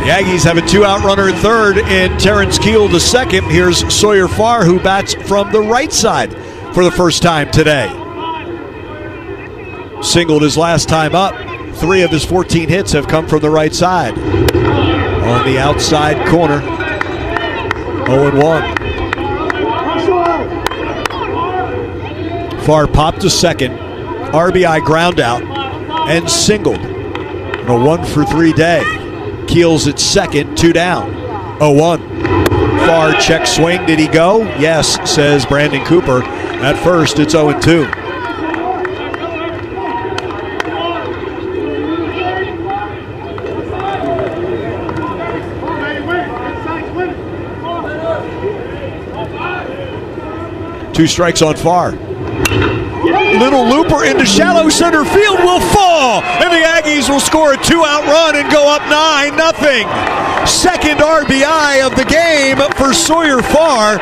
The Aggies have a 2-out runner at third in Terrence Keel the second. Here's Sawyer Farr, who bats from the right side for the first time today. Singled his last time up. 3 of his 14 hits have come from the right side. On the outside corner, 0-1. Farr popped to second, RBI ground out, and singled on a 1 for 3 day. Keel's at second, 2 down, 0-1. Farr check swing, did he go? Yes, says Brandon Cooper. At first, it's 0-2. Two strikes on Farr. Little looper into shallow center field will fall, and the Aggies will score a 2-out run and go up 9-0. Second RBI of the game for Sawyer Farr.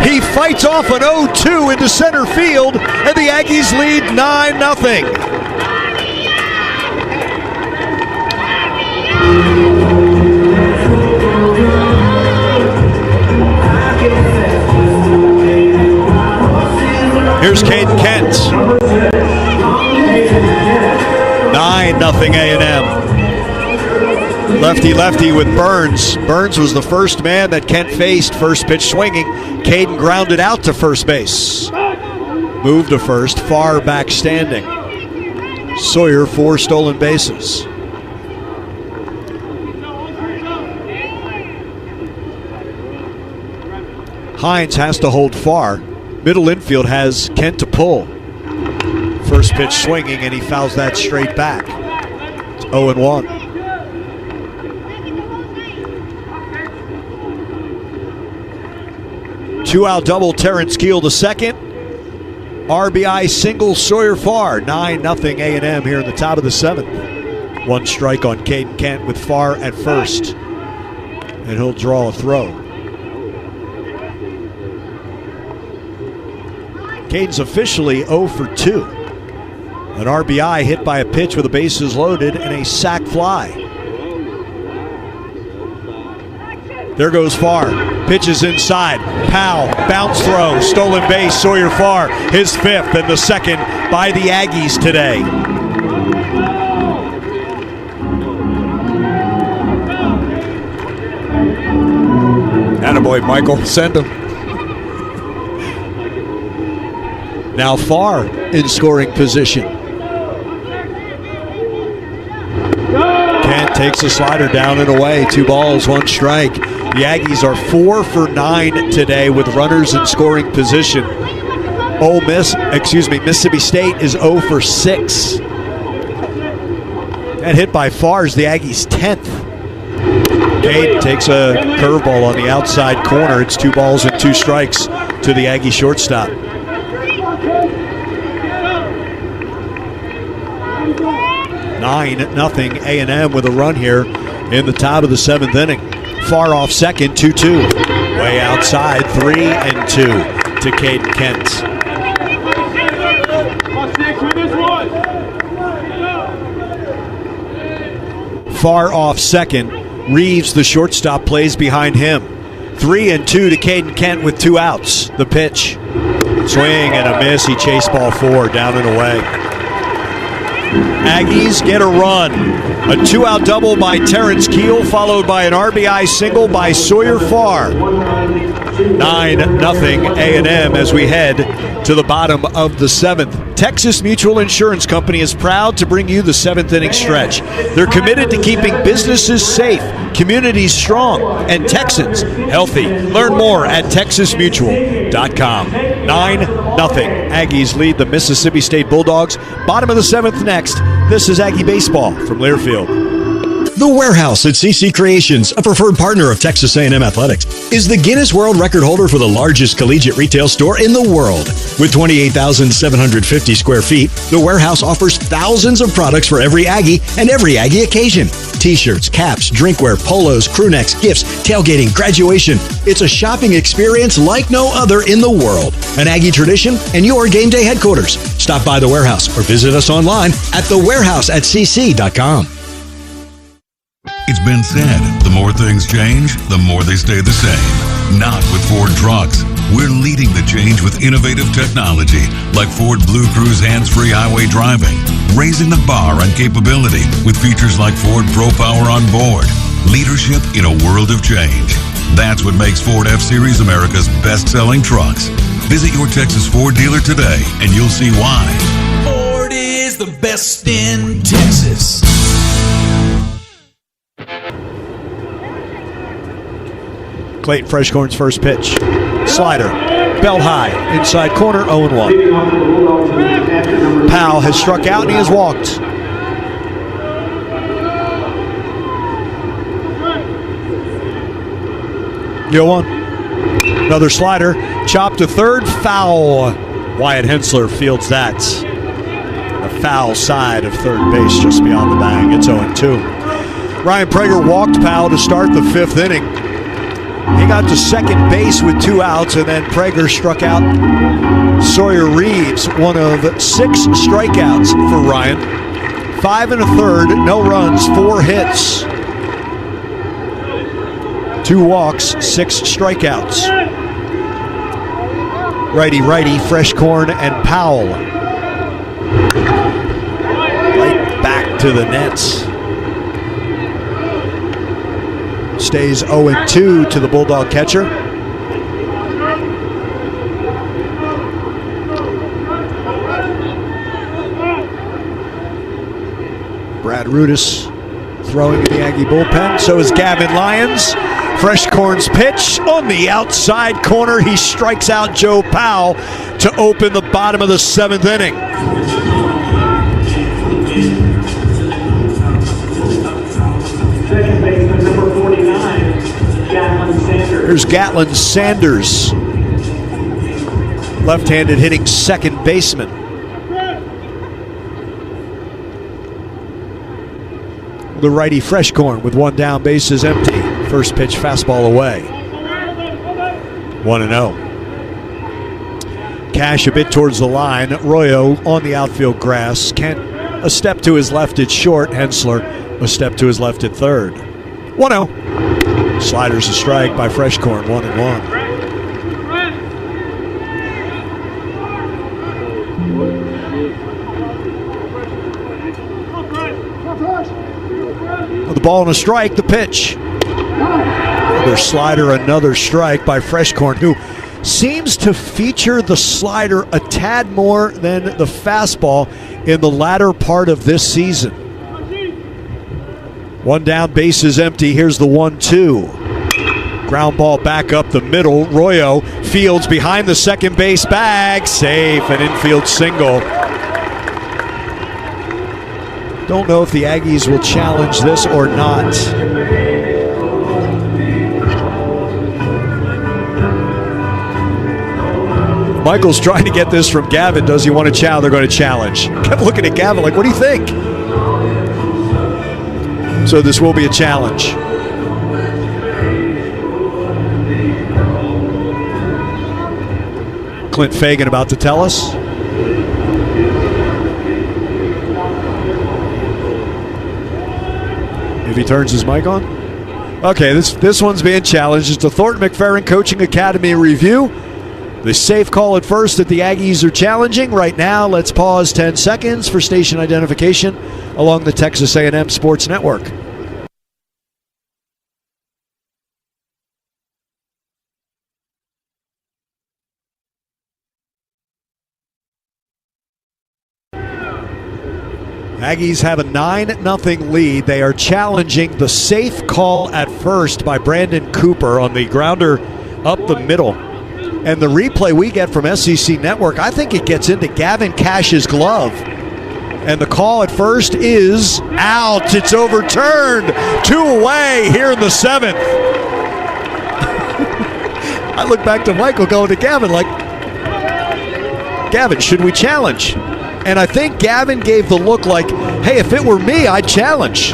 He fights off an 0-2 into center field, and the Aggies lead 9-0. Here's Caden Kent. 9-0 A&M. Lefty with Burns. Burns was the first man that Kent faced. First pitch swinging. Caden grounded out to first base. Moved to first. Far back standing. Sawyer 4 stolen bases. Hines has to hold far. Middle infield has Kent to pull. First pitch swinging, and he fouls that straight back. It's 0-1. Two-out double, Terrence Keel to second. RBI single, Sawyer Farr. 9-0 A&M here in the top of the 7th. One strike on Caden Kent with Farr at first. And he'll draw a throw. Caden's officially 0 for 2. An RBI hit by a pitch with the bases loaded and a sac fly. There goes Farr. Pitches inside. Powell, bounce throw, stolen base, Sawyer Farr, his 5th and the 2nd by the Aggies today. Attaboy, Michael, send him. Now Farr in scoring position. Kent takes a slider down and away. 2 balls, 1 strike. The Aggies are 4 for 9 today with runners in scoring position. Mississippi State is 0 for 6. That hit by Farr is the Aggies' 10th. Cade takes a curveball on the outside corner. It's 2 balls and 2 strikes to the Aggie shortstop. 9-0 A&M with a run here in the top of the 7th inning. Far off second, 2-2. Way outside, 3-2 to Caden Kent. Far off second. Reeves, the shortstop, plays behind him. 3-2 to Caden Kent with 2 outs. The pitch. Swing and a miss. He chased ball 4 down and away. Aggies get a run. A 2-out double by Terrence Keel, followed by an RBI single by Sawyer Farr. 9-0 A&M as we head to the bottom of the 7th. Texas Mutual Insurance Company is proud to bring you the 7th inning stretch. They're committed to keeping businesses safe, communities strong, and Texans healthy. Learn more at texasmutual.com. 9-0. Aggies lead the Mississippi State Bulldogs. Bottom of the 7th next. This is Aggie Baseball from Learfield. The Warehouse at CC Creations, a preferred partner of Texas A&M Athletics, is the Guinness World Record holder for the largest collegiate retail store in the world. With 28,750 square feet, the Warehouse offers thousands of products for every Aggie and every Aggie occasion. T-shirts, caps, drinkware, polos, crew necks, gifts, tailgating, graduation. It's a shopping experience like no other in the world. An Aggie tradition and your game day headquarters. Stop by the Warehouse or visit us online at thewarehouse@cc.com. It's been said, the more things change, the more they stay the same. Not with Ford trucks. We're leading the change with innovative technology like Ford Blue Cruise hands-free highway driving, raising the bar on capability with features like Ford Pro Power on board. Leadership in a world of change. That's what makes Ford F-Series America's best-selling trucks. Visit your Texas Ford dealer today and you'll see why. Ford is the best in Texas. Clayton Freshcorn's first pitch. Slider. Belt high. Inside corner, 0-1. Powell has struck out and he has walked. Yo one. Another slider. Chopped to third. Foul. Wyatt Hensler fields that. The foul side of third base just beyond the bag. It's 0-2. Ryan Prager walked Powell to start the 5th inning. He got to second base with 2 outs, and then Prager struck out Sawyer Reeves, one of 6 strikeouts for Ryan. 5 1/3, no runs, 4 hits. 2 walks, 6 strikeouts. Righty, Fresh Corn and Powell. Right back to the nets. Stays 0-2 to the Bulldog catcher. Brad Rudis throwing in the Aggie bullpen. So is Gavin Lyons. Fresh Corn's pitch on the outside corner. He strikes out Joe Powell to open the bottom of the 7th inning. Second baseman, number 49, Gatlin Sanders. Here's Gatlin Sanders. Left-handed hitting second baseman. The righty Fresh Corn with one down, bases empty. First pitch fastball away. 1-0. Cash a bit towards the line. Royo on the outfield grass. Kent a step to his left at short. Hensler a step to his left at third. 1-0. Sliders a strike by Fresh Corn. 1-1. The ball and a strike, the pitch. Another slider, another strike by Fresh Corn, who seems to feature the slider a tad more than the fastball in the latter part of this season. One down, bases empty. Here's the 1-2. Ground ball back up the middle. Royo fields behind the second base bag. Safe, an infield single. Don't know if the Aggies will challenge this or not. Michael's trying to get this from Gavin. Does he want to challenge? They're going to challenge. Kept looking at Gavin like, what do you think? So this will be a challenge. Clint Fagan about to tell us. If he turns his mic on. Okay, this one's being challenged. It's the Thornton McFerrin Coaching Academy review. The safe call at first that the Aggies are challenging. Right now, let's pause 10 seconds for station identification along the Texas A&M Sports Network. Aggies have a 9-0 lead. They are challenging the safe call at first by Brandon Cooper on the grounder up the middle. And the replay we get from SEC Network, I think it gets into Gavin Cash's glove. And the call at first is out. It's overturned. 2 away here in the 7th. I look back to Michael going to Gavin like, Gavin, should we challenge? And I think Gavin gave the look like, hey, if it were me, I'd challenge.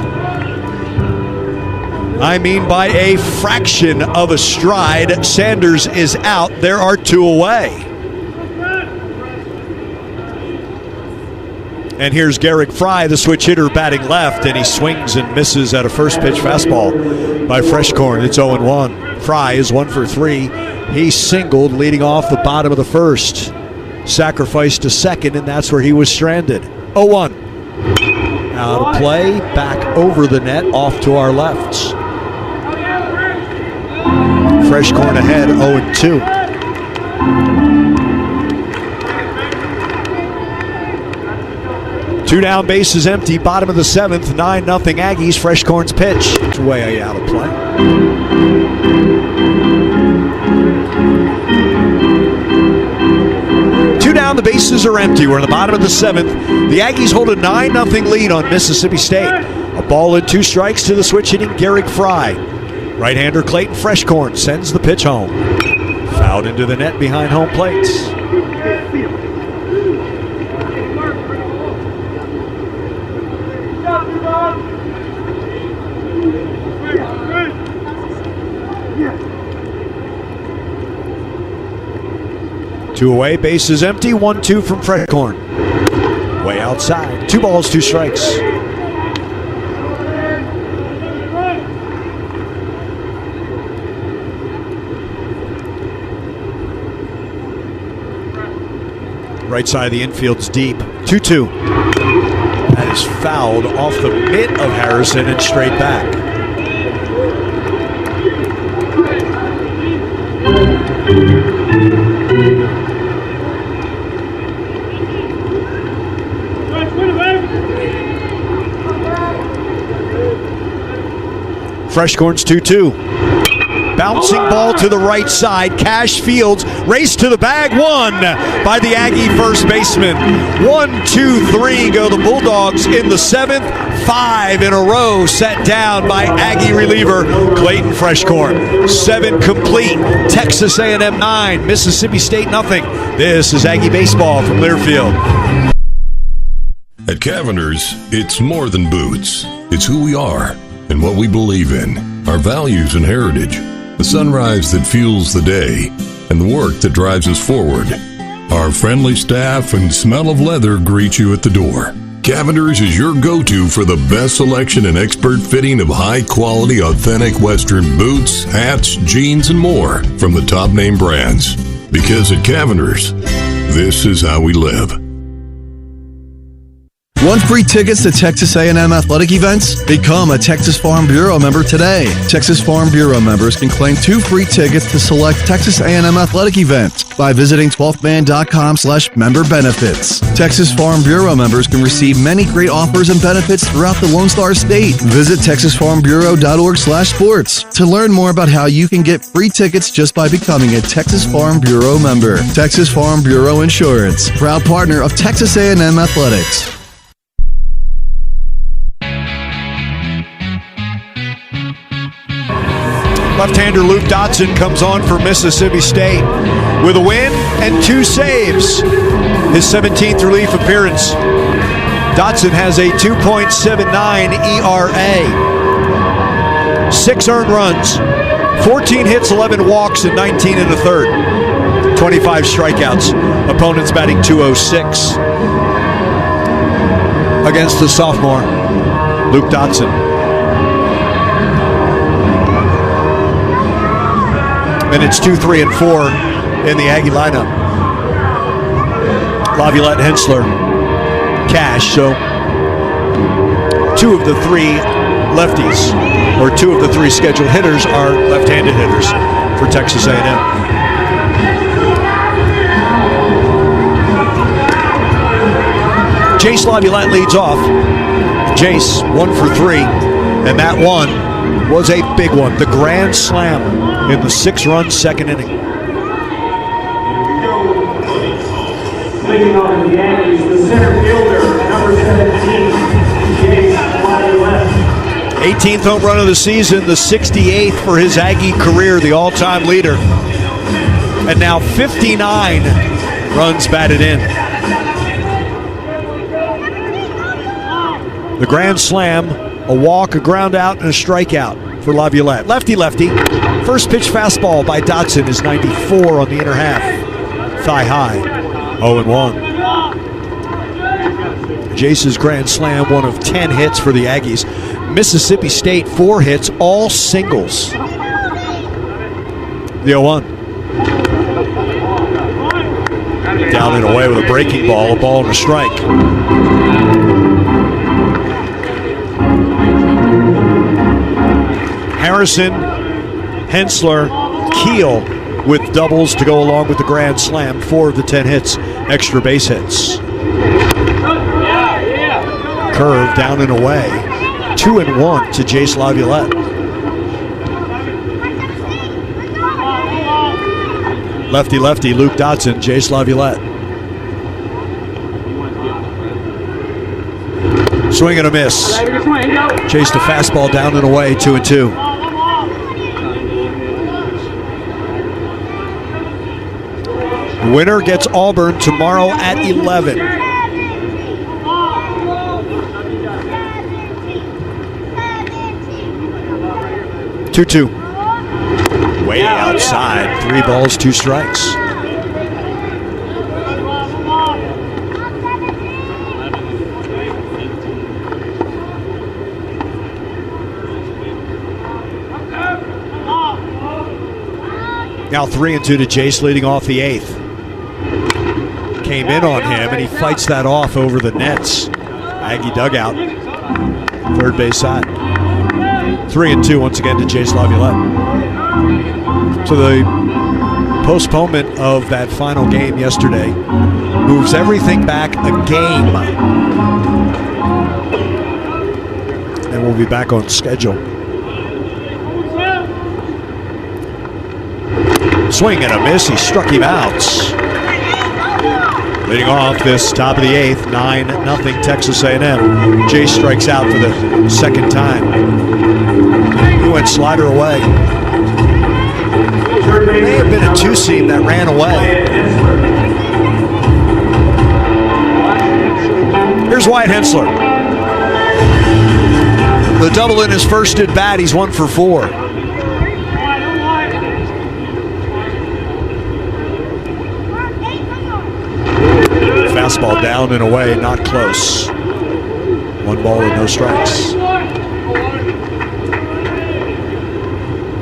I mean, by a fraction of a stride, Sanders is out. There are 2 away. And here's Garrick Fry, the switch hitter, batting left, and he swings and misses at a first pitch fastball by Fresh Corn. It's 0-1. Fry is 1 for 3. He singled leading off the bottom of the first. Sacrificed to second, and that's where he was stranded. 0-1. Out of play, back over the net, off to our left. Fresh Corn ahead, 0-2. Two down, bases empty, bottom of the 7th, 9-0 Aggies. Fresh Corn's pitch. It's way out of play. The bases are empty. We're in the bottom of the 7th. The Aggies hold a 9-0 lead on Mississippi State. A ball and 2 strikes to the switch hitting Garrick Fry. Right-hander Clayton Fresh Corn sends the pitch home. Fouled into the net behind home plate. Two away, bases empty, 1-2 from Fresh Corn. Way outside, 2 balls, 2 strikes. Right side of the infield's deep. 2-2. That is fouled off the mitt of Harrison and straight back. Freshcorn's 2-2. Bouncing ball to the right side. Cash fields. Race to the bag. Won by the Aggie first baseman. 1, 2, 3 go the Bulldogs in the 7th. 5 in a row set down by Aggie reliever Clayton Freshcorn. 7 complete. Texas A&M 9. Mississippi State nothing. This is Aggie Baseball from Learfield. At Cavender's, it's more than boots. It's who we are and what we believe in, our values and heritage, the sunrise that fuels the day, and the work that drives us forward. Our friendly staff and smell of leather greet you at the door. Cavender's is your go-to for the best selection and expert fitting of high-quality, authentic Western boots, hats, jeans, and more from the top-name brands. Because at Cavender's, this is how we live. Want free tickets to Texas A&M athletic events? Become a Texas Farm Bureau member today. Texas Farm Bureau members can claim 2 free tickets to select Texas A&M athletic events by visiting 12thman.com/member benefits. Texas Farm Bureau members can receive many great offers and benefits throughout the Lone Star State. Visit texasfarmbureau.org/sports to learn more about how you can get free tickets just by becoming a Texas Farm Bureau member. Texas Farm Bureau Insurance, proud partner of Texas A&M Athletics. Left-hander Luke Dotson comes on for Mississippi State with a win and 2 saves. His 17th relief appearance. Dotson has a 2.79 ERA. 6 earned runs, 14 hits, 11 walks, and 19 in the third. 25 strikeouts. Opponents batting .206. Against the sophomore, Luke Dotson. And it's 2, 3, and 4 in the Aggie lineup. Laviolette, Hensler, Cash. So 2 of the 3 lefties, or 2 of the 3 scheduled hitters are left-handed hitters for Texas A&M. Jace Laviolette leads off. Jace 1 for 3, and that one was a big one. The grand slam in the 6-run second inning. Leading on the Aggies, the center fielder, number 17, Jace Laviolette. 18th home run of the season, the 68th for his Aggie career, the all-time leader. And now 59 runs batted in. The grand slam, a walk, a ground out, and a strikeout for Laviolette. Lefty-lefty. First pitch fastball by Dotson is 94 on the inner half. Thigh high. 0-1. Jace's grand slam, one of 10 hits for the Aggies. Mississippi State, 4 hits, all singles. The 0-1. Down and away with a breaking ball, a ball and a strike. Harrison, Hensler, Keel with doubles to go along with the grand slam. 4 of the 10 hits, extra base hits. Curve down and away. 2-1 to Jace Laviolette. Lefty-lefty, Luke Dotson, Jace Laviolette. Swing and a miss. Chased a fastball down and away, 2-2. The winner gets Auburn tomorrow at 11. Two. Way outside. 3 balls, 2 strikes. Now 3-2 to Jace, leading off the 8th. came in on him, and he fights that off over the nets. Aggie dugout, third base side. 3-2 once again to Jace Laviolette. So the postponement of that final game yesterday moves everything back a game. And we'll be back on schedule. Swing and a miss. He struck him out. Leading off this top of the 8th, 9-0 Texas A&M. Jay strikes out for the second time. He went slider away. There may have been a two-seam that ran away. Here's Wyatt Hensler. The double in his first at bat. He's 1 for 4. Fastball down and away, not close. 1 ball and no strikes.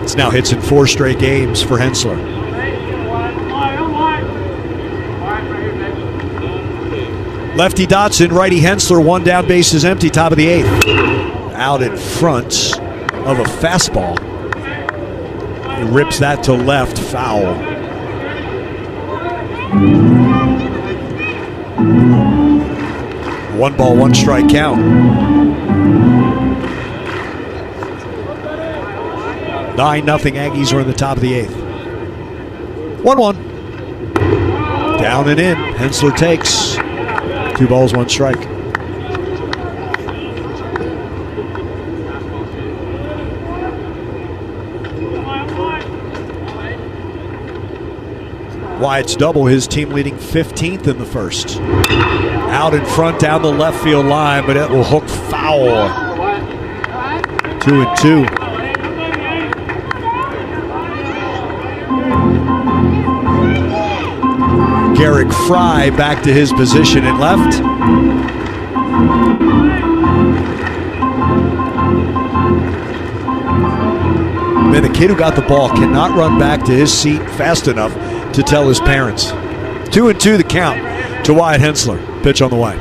It's now hits in 4 straight games for Hensler. Lefty Dotson, righty Hensler, 1 down, bases empty, top of the 8th. Out in front of a fastball. He rips that to left, foul. 1 ball, 1 strike count. 9-0 Aggies are in the top of the 8th. 1-1. Down and in. Hensler takes. 2 balls, 1 strike. Wyatt's double, his team leading 15th in the first. Out in front down the left field line, but it will hook foul. 2-2. Garrick Fry back to his position in left. Man, the kid who got the ball cannot run back to his seat fast enough to tell his parents. 2-2 the count to Wyatt Hensler. Pitch on the way.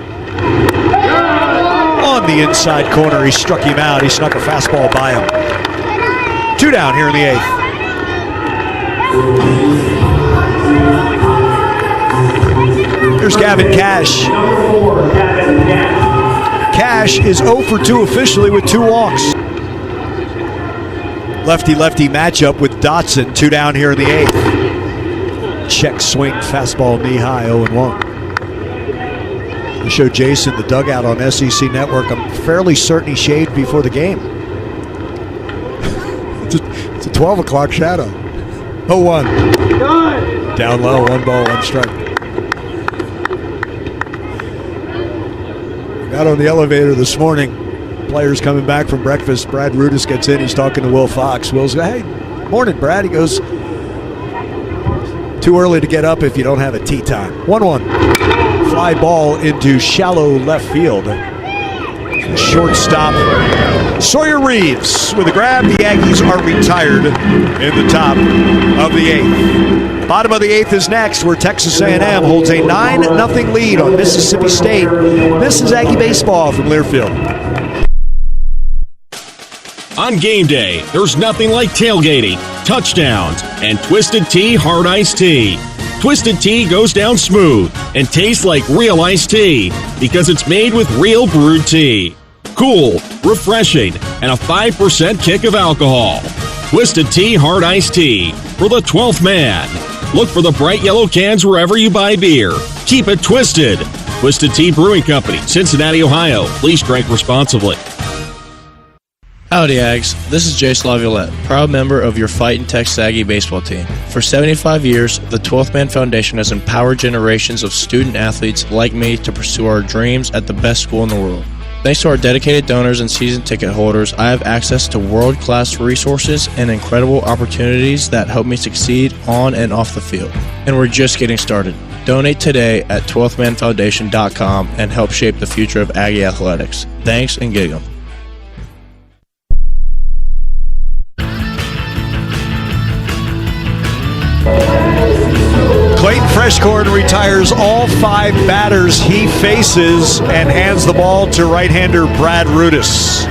On the inside corner, he struck him out. He snuck a fastball by him. 2 down here in the 8th. Here's Gavin Cash. Cash is 0 for 2 officially with 2 walks. Lefty-lefty matchup with Dotson. 2 down here in the 8th. Check swing, fastball knee high, 0-1. I showed Jason the dugout on SEC Network. I'm fairly certain he shaved before the game. It's a 12 o'clock shadow. 0-1. Down low, 1 ball, 1 strike. Got on the elevator this morning. Players coming back from breakfast. Brad Rudis gets in. He's talking to Will Fox. Will's hey, morning, Brad. He goes, too early to get up if you don't have a tea time. 1-1. Fly ball into shallow left field. Shortstop Sawyer Reeves with a grab. The Aggies are retired in the top of the 8th. Bottom of the 8th is next, where Texas A&M holds a 9-0 lead on Mississippi State. This is Aggie Baseball from Learfield. On game day, there's nothing like tailgating, touchdowns, and Twisted Tea Hard Iced Tea. Twisted Tea goes down smooth and tastes like real iced tea because it's made with real brewed tea. Cool, refreshing, and a 5% kick of alcohol. Twisted Tea Hard Iced Tea for the 12th man. Look for the bright yellow cans wherever you buy beer. Keep it twisted. Twisted Tea Brewing Company, Cincinnati, Ohio. Please drink responsibly. Howdy, Ags. This is Jace Laviolette, proud member of your Fightin' Texas Aggie baseball team. For 75 years, the 12th Man Foundation has empowered generations of student athletes like me to pursue our dreams at the best school in the world. Thanks to our dedicated donors and season ticket holders, I have access to world-class resources and incredible opportunities that help me succeed on and off the field. And we're just getting started. Donate today at 12thmanfoundation.com and help shape the future of Aggie athletics. Thanks and gig 'em. Clayton Freshcorn retires all 5 batters he faces and hands the ball to right-hander Brad Rudis.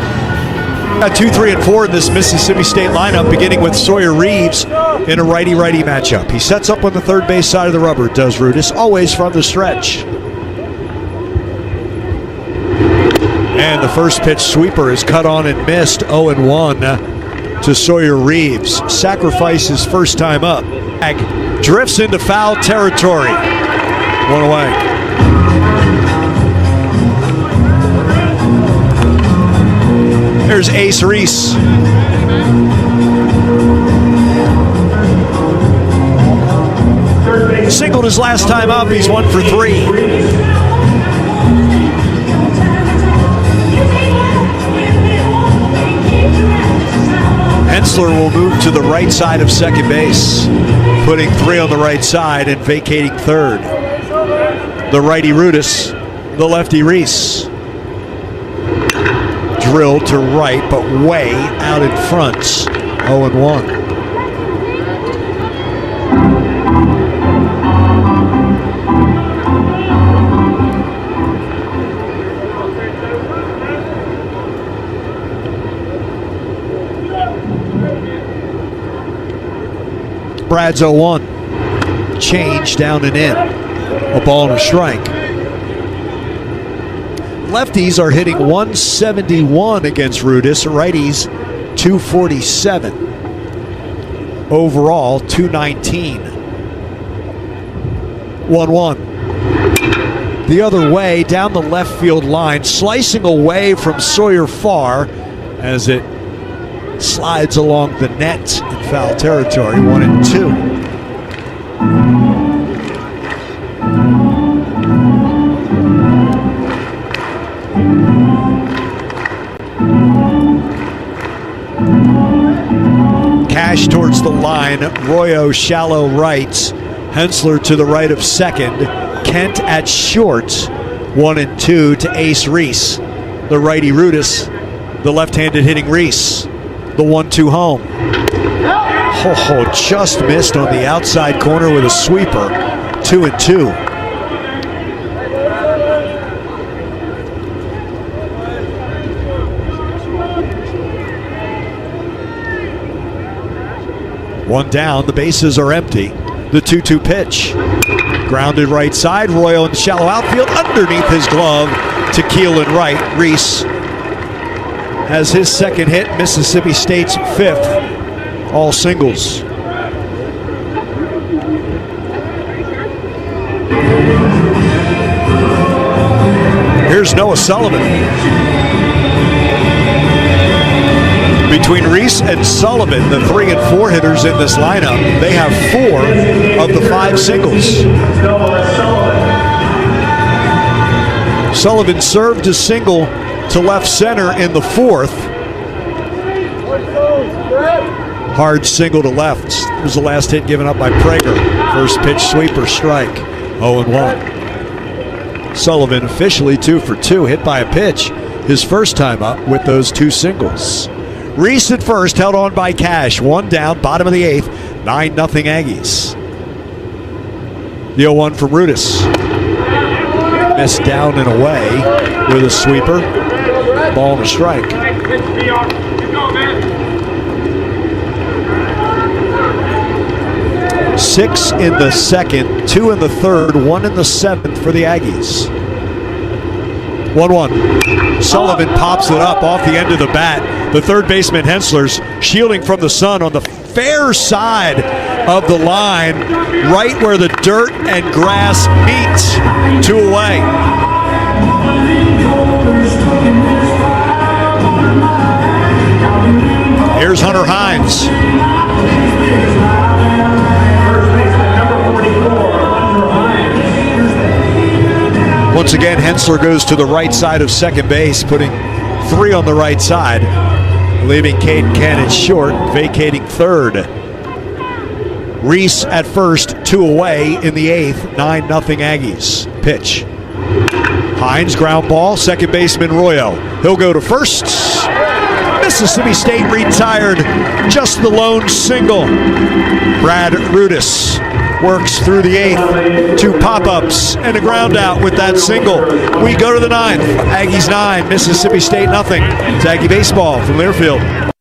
Got 2, 3, and 4 in this Mississippi State lineup, beginning with Sawyer Reeves in a righty-righty matchup. He sets up on the third base side of the rubber, does Rudis, always from the stretch. And the first pitch sweeper is cut on and missed, 0-1 to Sawyer Reeves. Sacrifice his first time up. Drifts into foul territory. 1 away. There's Ace Reese. Singled his last time up. He's 1 for 3. Hensler will move to the right side of second base, putting 3 on the right side and vacating third. The righty Rudis, the lefty Reese. Drill to right, but way out in front. 0-1. Brad's 0-1. Change down and in. A ball and a strike. Lefties are hitting 171 against Rudis. Righties 247. Overall 219. 1-1. The other way down the left field line, slicing away from Sawyer Farr as it slides along the net in foul territory. 1-2. Cash towards the line. Royo shallow right. Hensler to the right of second. Kent at short. 1-2 to Ace Reese. The righty Rudis. The left-handed hitting Reese. The 1-2 home. Oh, just missed on the outside corner with a sweeper. 2-2. One down, the bases are empty. The 2-2 pitch. Grounded right side, Royal in the shallow outfield, underneath his glove to Keel and right. Reese has his second hit, Mississippi State's 5th. All singles. Here's Noah Sullivan. Between Reese and Sullivan, the 3 and 4 hitters in this lineup, they have 4 of the 5 singles. Sullivan served a single to left center in the 4th. Hard single to left. It was the last hit given up by Prager. First pitch sweeper strike. 0-1. Sullivan officially 2 for 2, hit by a pitch. His first time up with those 2 singles. Reese at first, held on by Cash. 1 down, bottom of the 8th. 9-0 Aggies. The 0-1 from Rudis. Missed down and away with a sweeper. Ball and a strike. 6 in the second, 2 in the third, 1 in the 7th for the Aggies. 1-1. Sullivan pops it up off the end of the bat. The third baseman Hensler's shielding from the sun on the fair side of the line, right where the dirt and grass meet. 2 away. Here's Hunter Hines. Once again, Hensler goes to the right side of second base, putting 3 on the right side, leaving Caden Cannon short, vacating third. Reese at first, 2 away in the 8th, 9-0 Aggies. Pitch. Hines, ground ball, second baseman Royo. He'll go to first. Mississippi State retired just the lone single. Brad Rudis works through the 8th. 2 pop-ups and a ground out with that single. We go to the 9th. Aggies 9, Mississippi State nothing. It's Aggie Baseball from Learfield.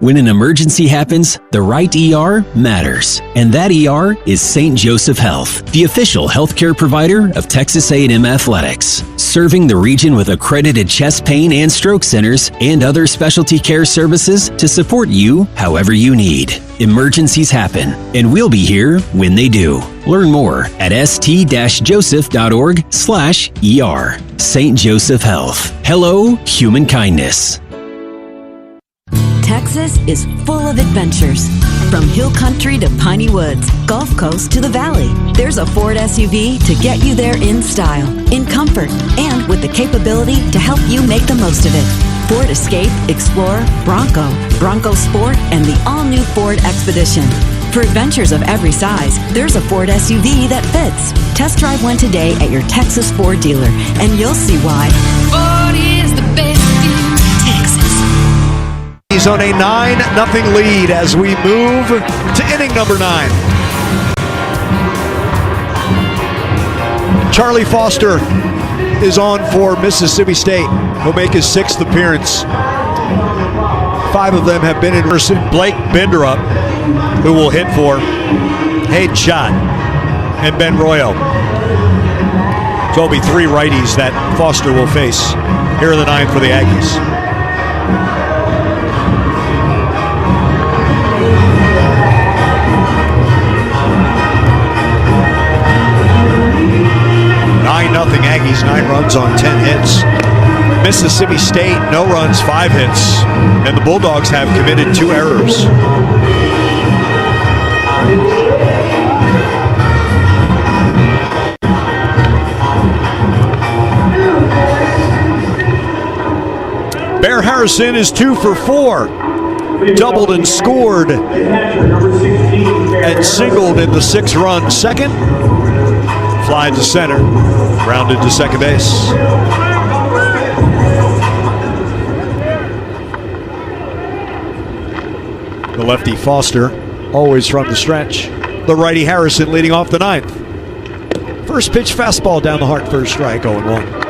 When an emergency happens, the right ER matters. And that ER is St. Joseph Health, the official healthcare provider of Texas A&M Athletics. Serving the region with accredited chest pain and stroke centers and other specialty care services to support you however you need. Emergencies happen, and we'll be here when they do. Learn more at st-joseph.org/ER. St. Joseph Health. Hello, human kindness. Texas is full of adventures. From hill country to piney woods, Gulf Coast to the valley, there's a Ford SUV to get you there in style, in comfort, and with the capability to help you make the most of it. Ford Escape, Explorer, Bronco, Bronco Sport, and the all-new Ford Expedition. For adventures of every size, there's a Ford SUV that fits. Test drive one today at your Texas Ford dealer, and you'll see why. Ford is the best in Texas. He's on a 9-0 lead as we move to inning number 9. Charlie Foster is on for Mississippi State. He'll make his 6th appearance. 5 of them have been in person. Blake Benderup, who will hit for Hayden Schott and Ben Royo. So it'll be 3 righties that Foster will face here in the 9th for the Aggies. Nothing Aggies, 9 runs on 10 hits. Mississippi State, no runs, 5 hits. And the Bulldogs have committed 2 errors. Bear Harrison is 2 for 4. Doubled and scored and singled in the 6-run second. Fly to center, grounded to second base. The lefty Foster, always from the stretch. The righty Harrison leading off the 9th. First pitch fastball down the heart for a strike, 0-1.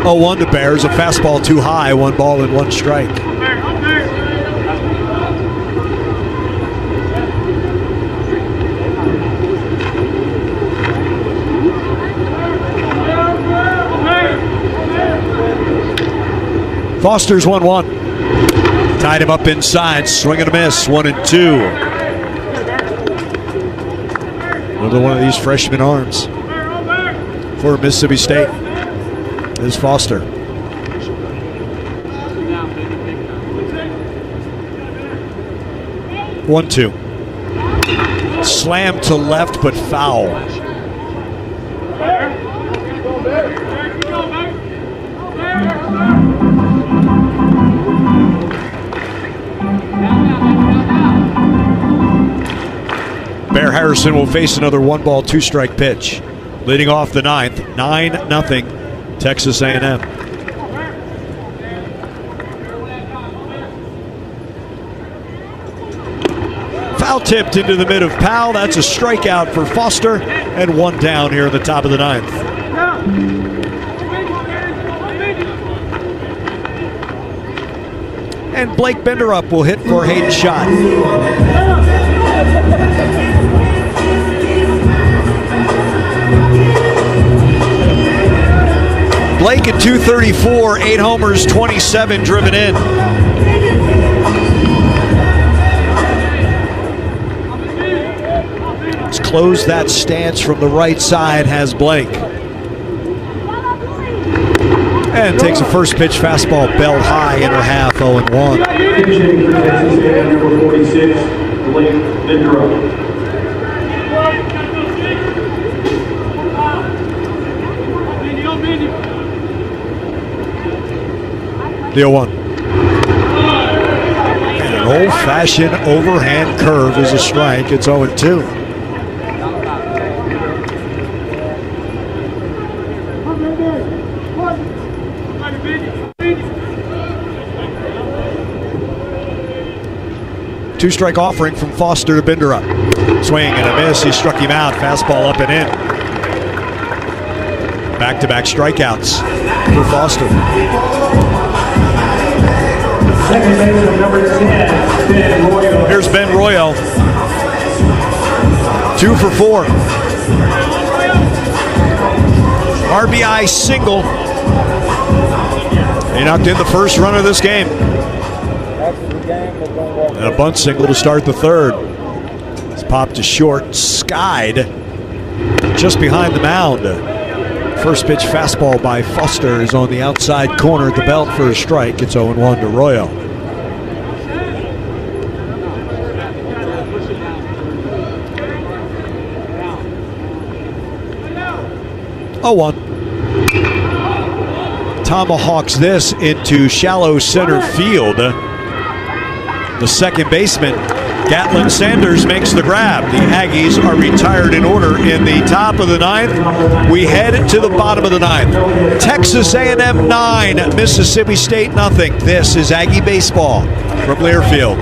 0-1 to Bears, a fastball too high, 1 ball and 1 strike. Foster's 1-1. Tied him up inside, swing and a miss, 1-2. Another one of these freshman arms for Mississippi State is Foster. One, 2. Slam to left, but foul. Bear Harrison will face another 1-ball, 2-strike pitch. Leading off the 9th, 9-0. Texas A&M. Foul tipped into the mid of Powell. That's a strikeout for Foster, and 1 down here at the top of the 9th. And Blake Benderup will hit for Hayden Schott. Blake at 234, 8 homers, 27 driven in. Let's close that stance from the right side, has Blake. And takes a first pitch fastball, belled high, inner half, 0-1. Number 46, Blake Benderup. The 0-1. And an old-fashioned overhand curve is a strike. It's 0-2. Two-strike offering from Foster to Binderup. Swing and a miss. He struck him out. Fastball up and in. Back-to-back strikeouts for Foster. Second baseman, number 10, Ben Royal. Here's Ben Royal. 2 for 4. RBI single. He knocked in the first run of this game. And a bunt single to start the third. It's popped to short, skied just behind the mound. First pitch fastball by Foster is on the outside corner at the belt for a strike. It's 0-1 to Royal. Tomahawks this into shallow center field. The second baseman, Gatlin Sanders, makes the grab. The Aggies are retired in order in the top of the ninth. We head to the bottom of the ninth. Texas A&M 9, Mississippi State nothing. This is Aggie Baseball from Learfield.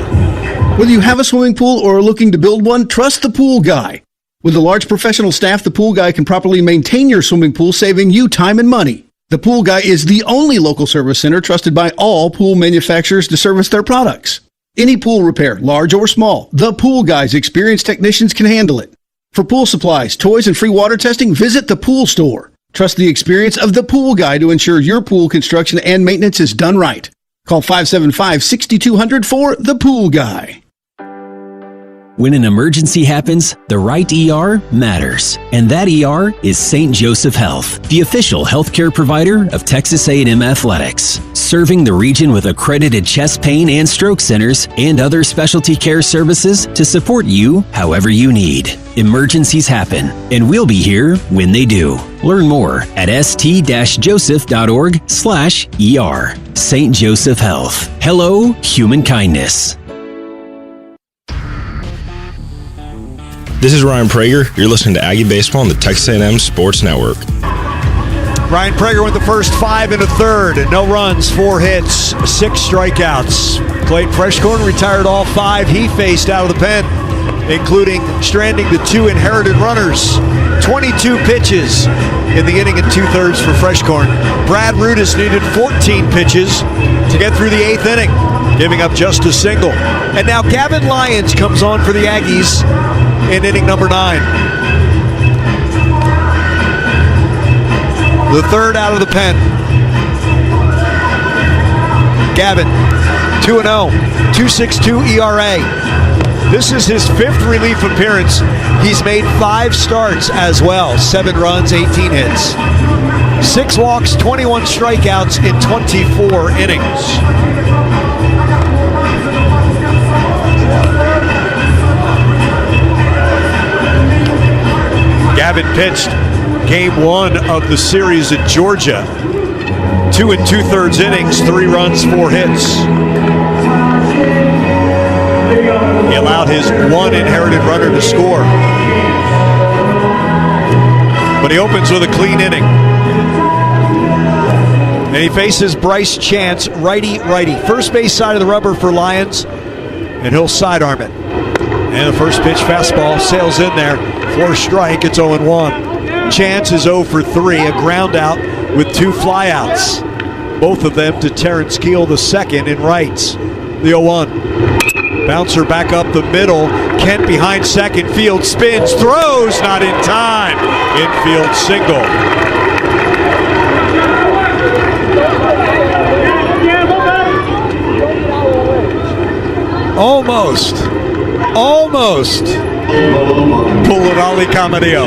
Whether you have a swimming pool or are looking to build one, trust the Pool Guy. With a large professional staff, the Pool Guy can properly maintain your swimming pool, saving you time and money. The Pool Guy is the only local service center trusted by all pool manufacturers to service their products. Any pool repair, large or small, the Pool Guy's experienced technicians can handle it. For pool supplies, toys, and free water testing, visit the Pool Store. Trust the experience of the Pool Guy to ensure your pool construction and maintenance is done right. Call 575-6200 for the Pool Guy. When an emergency happens, the right ER matters. And that ER is St. Joseph Health, the official healthcare provider of Texas A&M Athletics, serving the region with accredited chest pain and stroke centers and other specialty care services to support you however you need. Emergencies happen, and we'll be here when they do. Learn more at st-joseph.org/ER. St. Joseph Health. Hello, human kindness. This is Ryan Prager. You're listening to Aggie Baseball on the Texas A&M Sports Network. Ryan Prager went the first 5 and a third. No runs, 4 hits, 6 strikeouts. Clayton Freshcorn retired all 5 he faced out of the pen, including stranding the 2 inherited runners. 22 pitches in the inning and 2/3 for Freshcorn. Brad Rudis needed 14 pitches to get through the 8th inning, giving up just a single. And now Gavin Lyons comes on for the Aggies in inning number 9. The third out of the pen. Gavin, 2-0, 2.62 ERA. This is his 5th relief appearance. He's made 5 starts as well. 7 runs, 18 hits. 6 walks, 21 strikeouts in 24 innings. Gavin pitched game 1 of the series at Georgia. 2 2/3 innings, 3 runs, 4 hits. He allowed his 1 inherited runner to score. But he opens with a clean inning. And he faces Bryce Chance, righty-righty. First base side of the rubber for Lyons, and he'll sidearm it. And the first pitch fastball sails in there for a strike. It's 0-1. Chance is 0 for 3, a ground out with 2 flyouts. Both of them to Terrence Keel, the second, in rights. The 0-1. Bouncer back up the middle. Kent behind second field, spins, throws, not in time. Infield single. Almost. Pulling Ali Camarillo.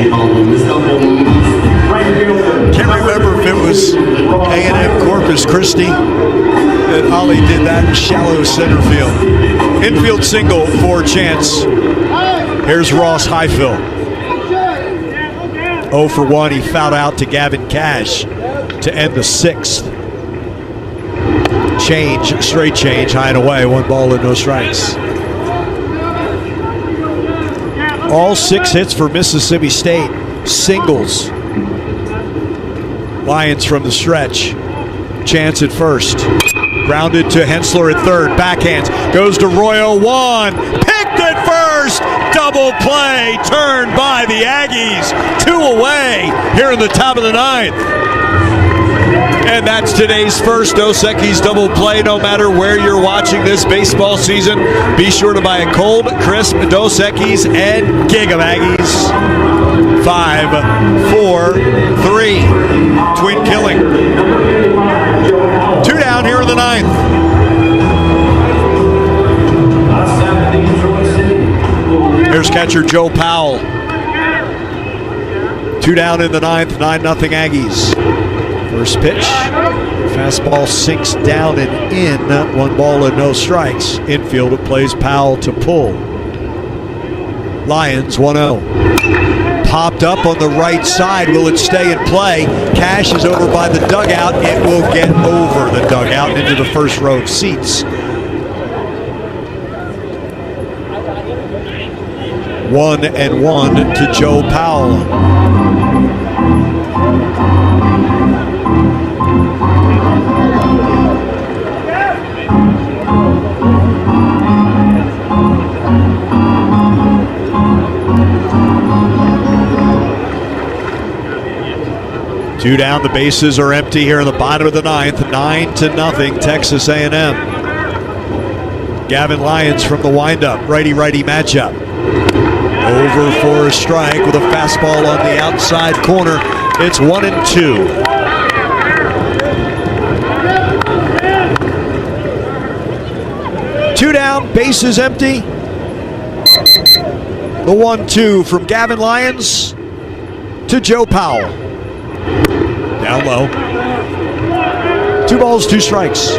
Can't remember if it was A&M Corpus Christi that Ali did that in shallow center field. Infield single for Chance. Here's Ross Highfill. 0 for 1. He fouled out to Gavin Cash to end the 6th. Straight change, high and away. 1 ball and no strikes. All 6 hits for Mississippi State. Singles. Lions from the stretch. Chance at first. Grounded to Hensler at third. Backhands. Goes to Royo. One. Picked at first. Double play. Turned by the Aggies. 2 away here in the top of the 9th. And that's today's first Dos Equis double play. No matter where you're watching this baseball season, be sure to buy a cold, crisp Dos Equis and gig of Aggies. 5, 4, 3. Twin killing. 2 down here in the 9th. Here's catcher Joe Powell. 2 down in the 9th, 9-0 Aggies. First pitch, fastball sinks down and in, 1 ball and no strikes. Infield, it plays Powell to pull. Lions 1-0. Popped up on the right side. Will it stay in play? Cash is over by the dugout. It will get over the dugout into the first row of seats. 1-1 to Joe Powell. Two down, the bases are empty here in the bottom of the 9th. 9-0, Texas A&M. Gavin Lyons from the windup, righty-righty matchup. Over for a strike with a fastball on the outside corner. It's 1-2. Two down, bases empty. The 1-2 from Gavin Lyons to Joe Powell. Down low. 2 balls, 2 strikes.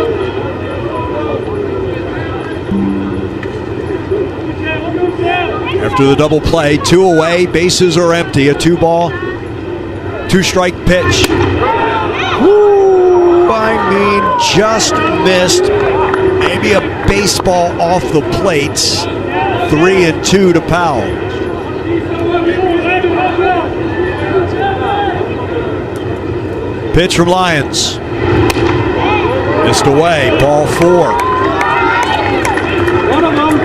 After the double play, 2 away, bases are empty. A 2-ball, 2-strike pitch. Woo, I mean, just missed. Maybe a baseball off the plate. 3-2 to Powell. Pitch from Lyons. Missed away. Ball 4. One of them.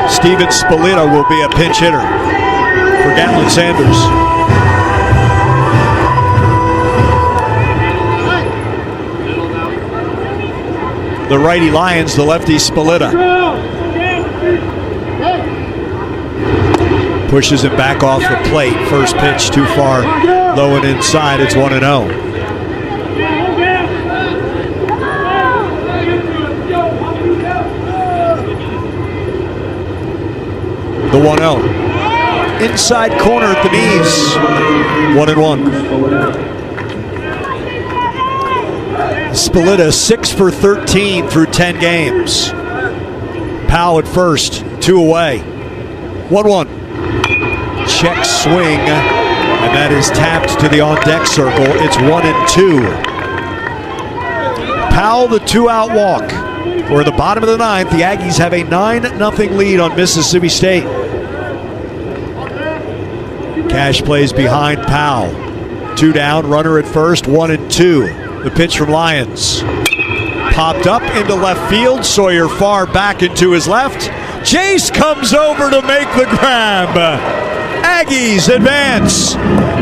Steven Spolita will be a pinch hitter for Gatlin Sanders. The righty Lyons, the lefty Spolita. Pushes him back off the plate. First pitch too far, low and inside. It's 1-0. The 1-0. Inside corner at the knees. 1-1. Spolita 6 for 13 through 10 games. Powell at first, 2 away. 1-1. Check swing, and that is tapped to the on-deck circle. It's 1-2. Powell, the 2-out walk. We're at the bottom of the 9th. The Aggies have a 9-0 lead on Mississippi State. Cash plays behind Powell. 2 down, runner at first, 1-2. The pitch from Lyons. Popped up into left field. Sawyer far back into his left. Jace comes over to make the grab. Aggies advance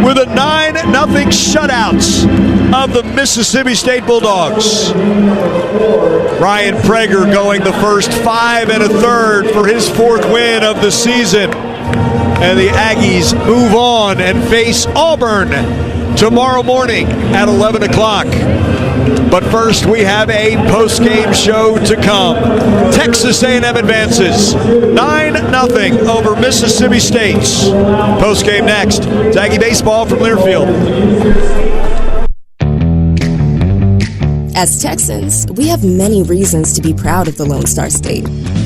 with a 9-0 shutout of the Mississippi State Bulldogs. Ryan Prager going the first 5 1/3 for his 4th win of the season. And the Aggies move on and face Auburn tomorrow morning at 11 o'clock. But first, we have a post-game show to come. Texas A&M advances 9-0 over Mississippi State. Post-game next. It's Aggie Baseball from Learfield. As Texans, we have many reasons to be proud of the Lone Star State.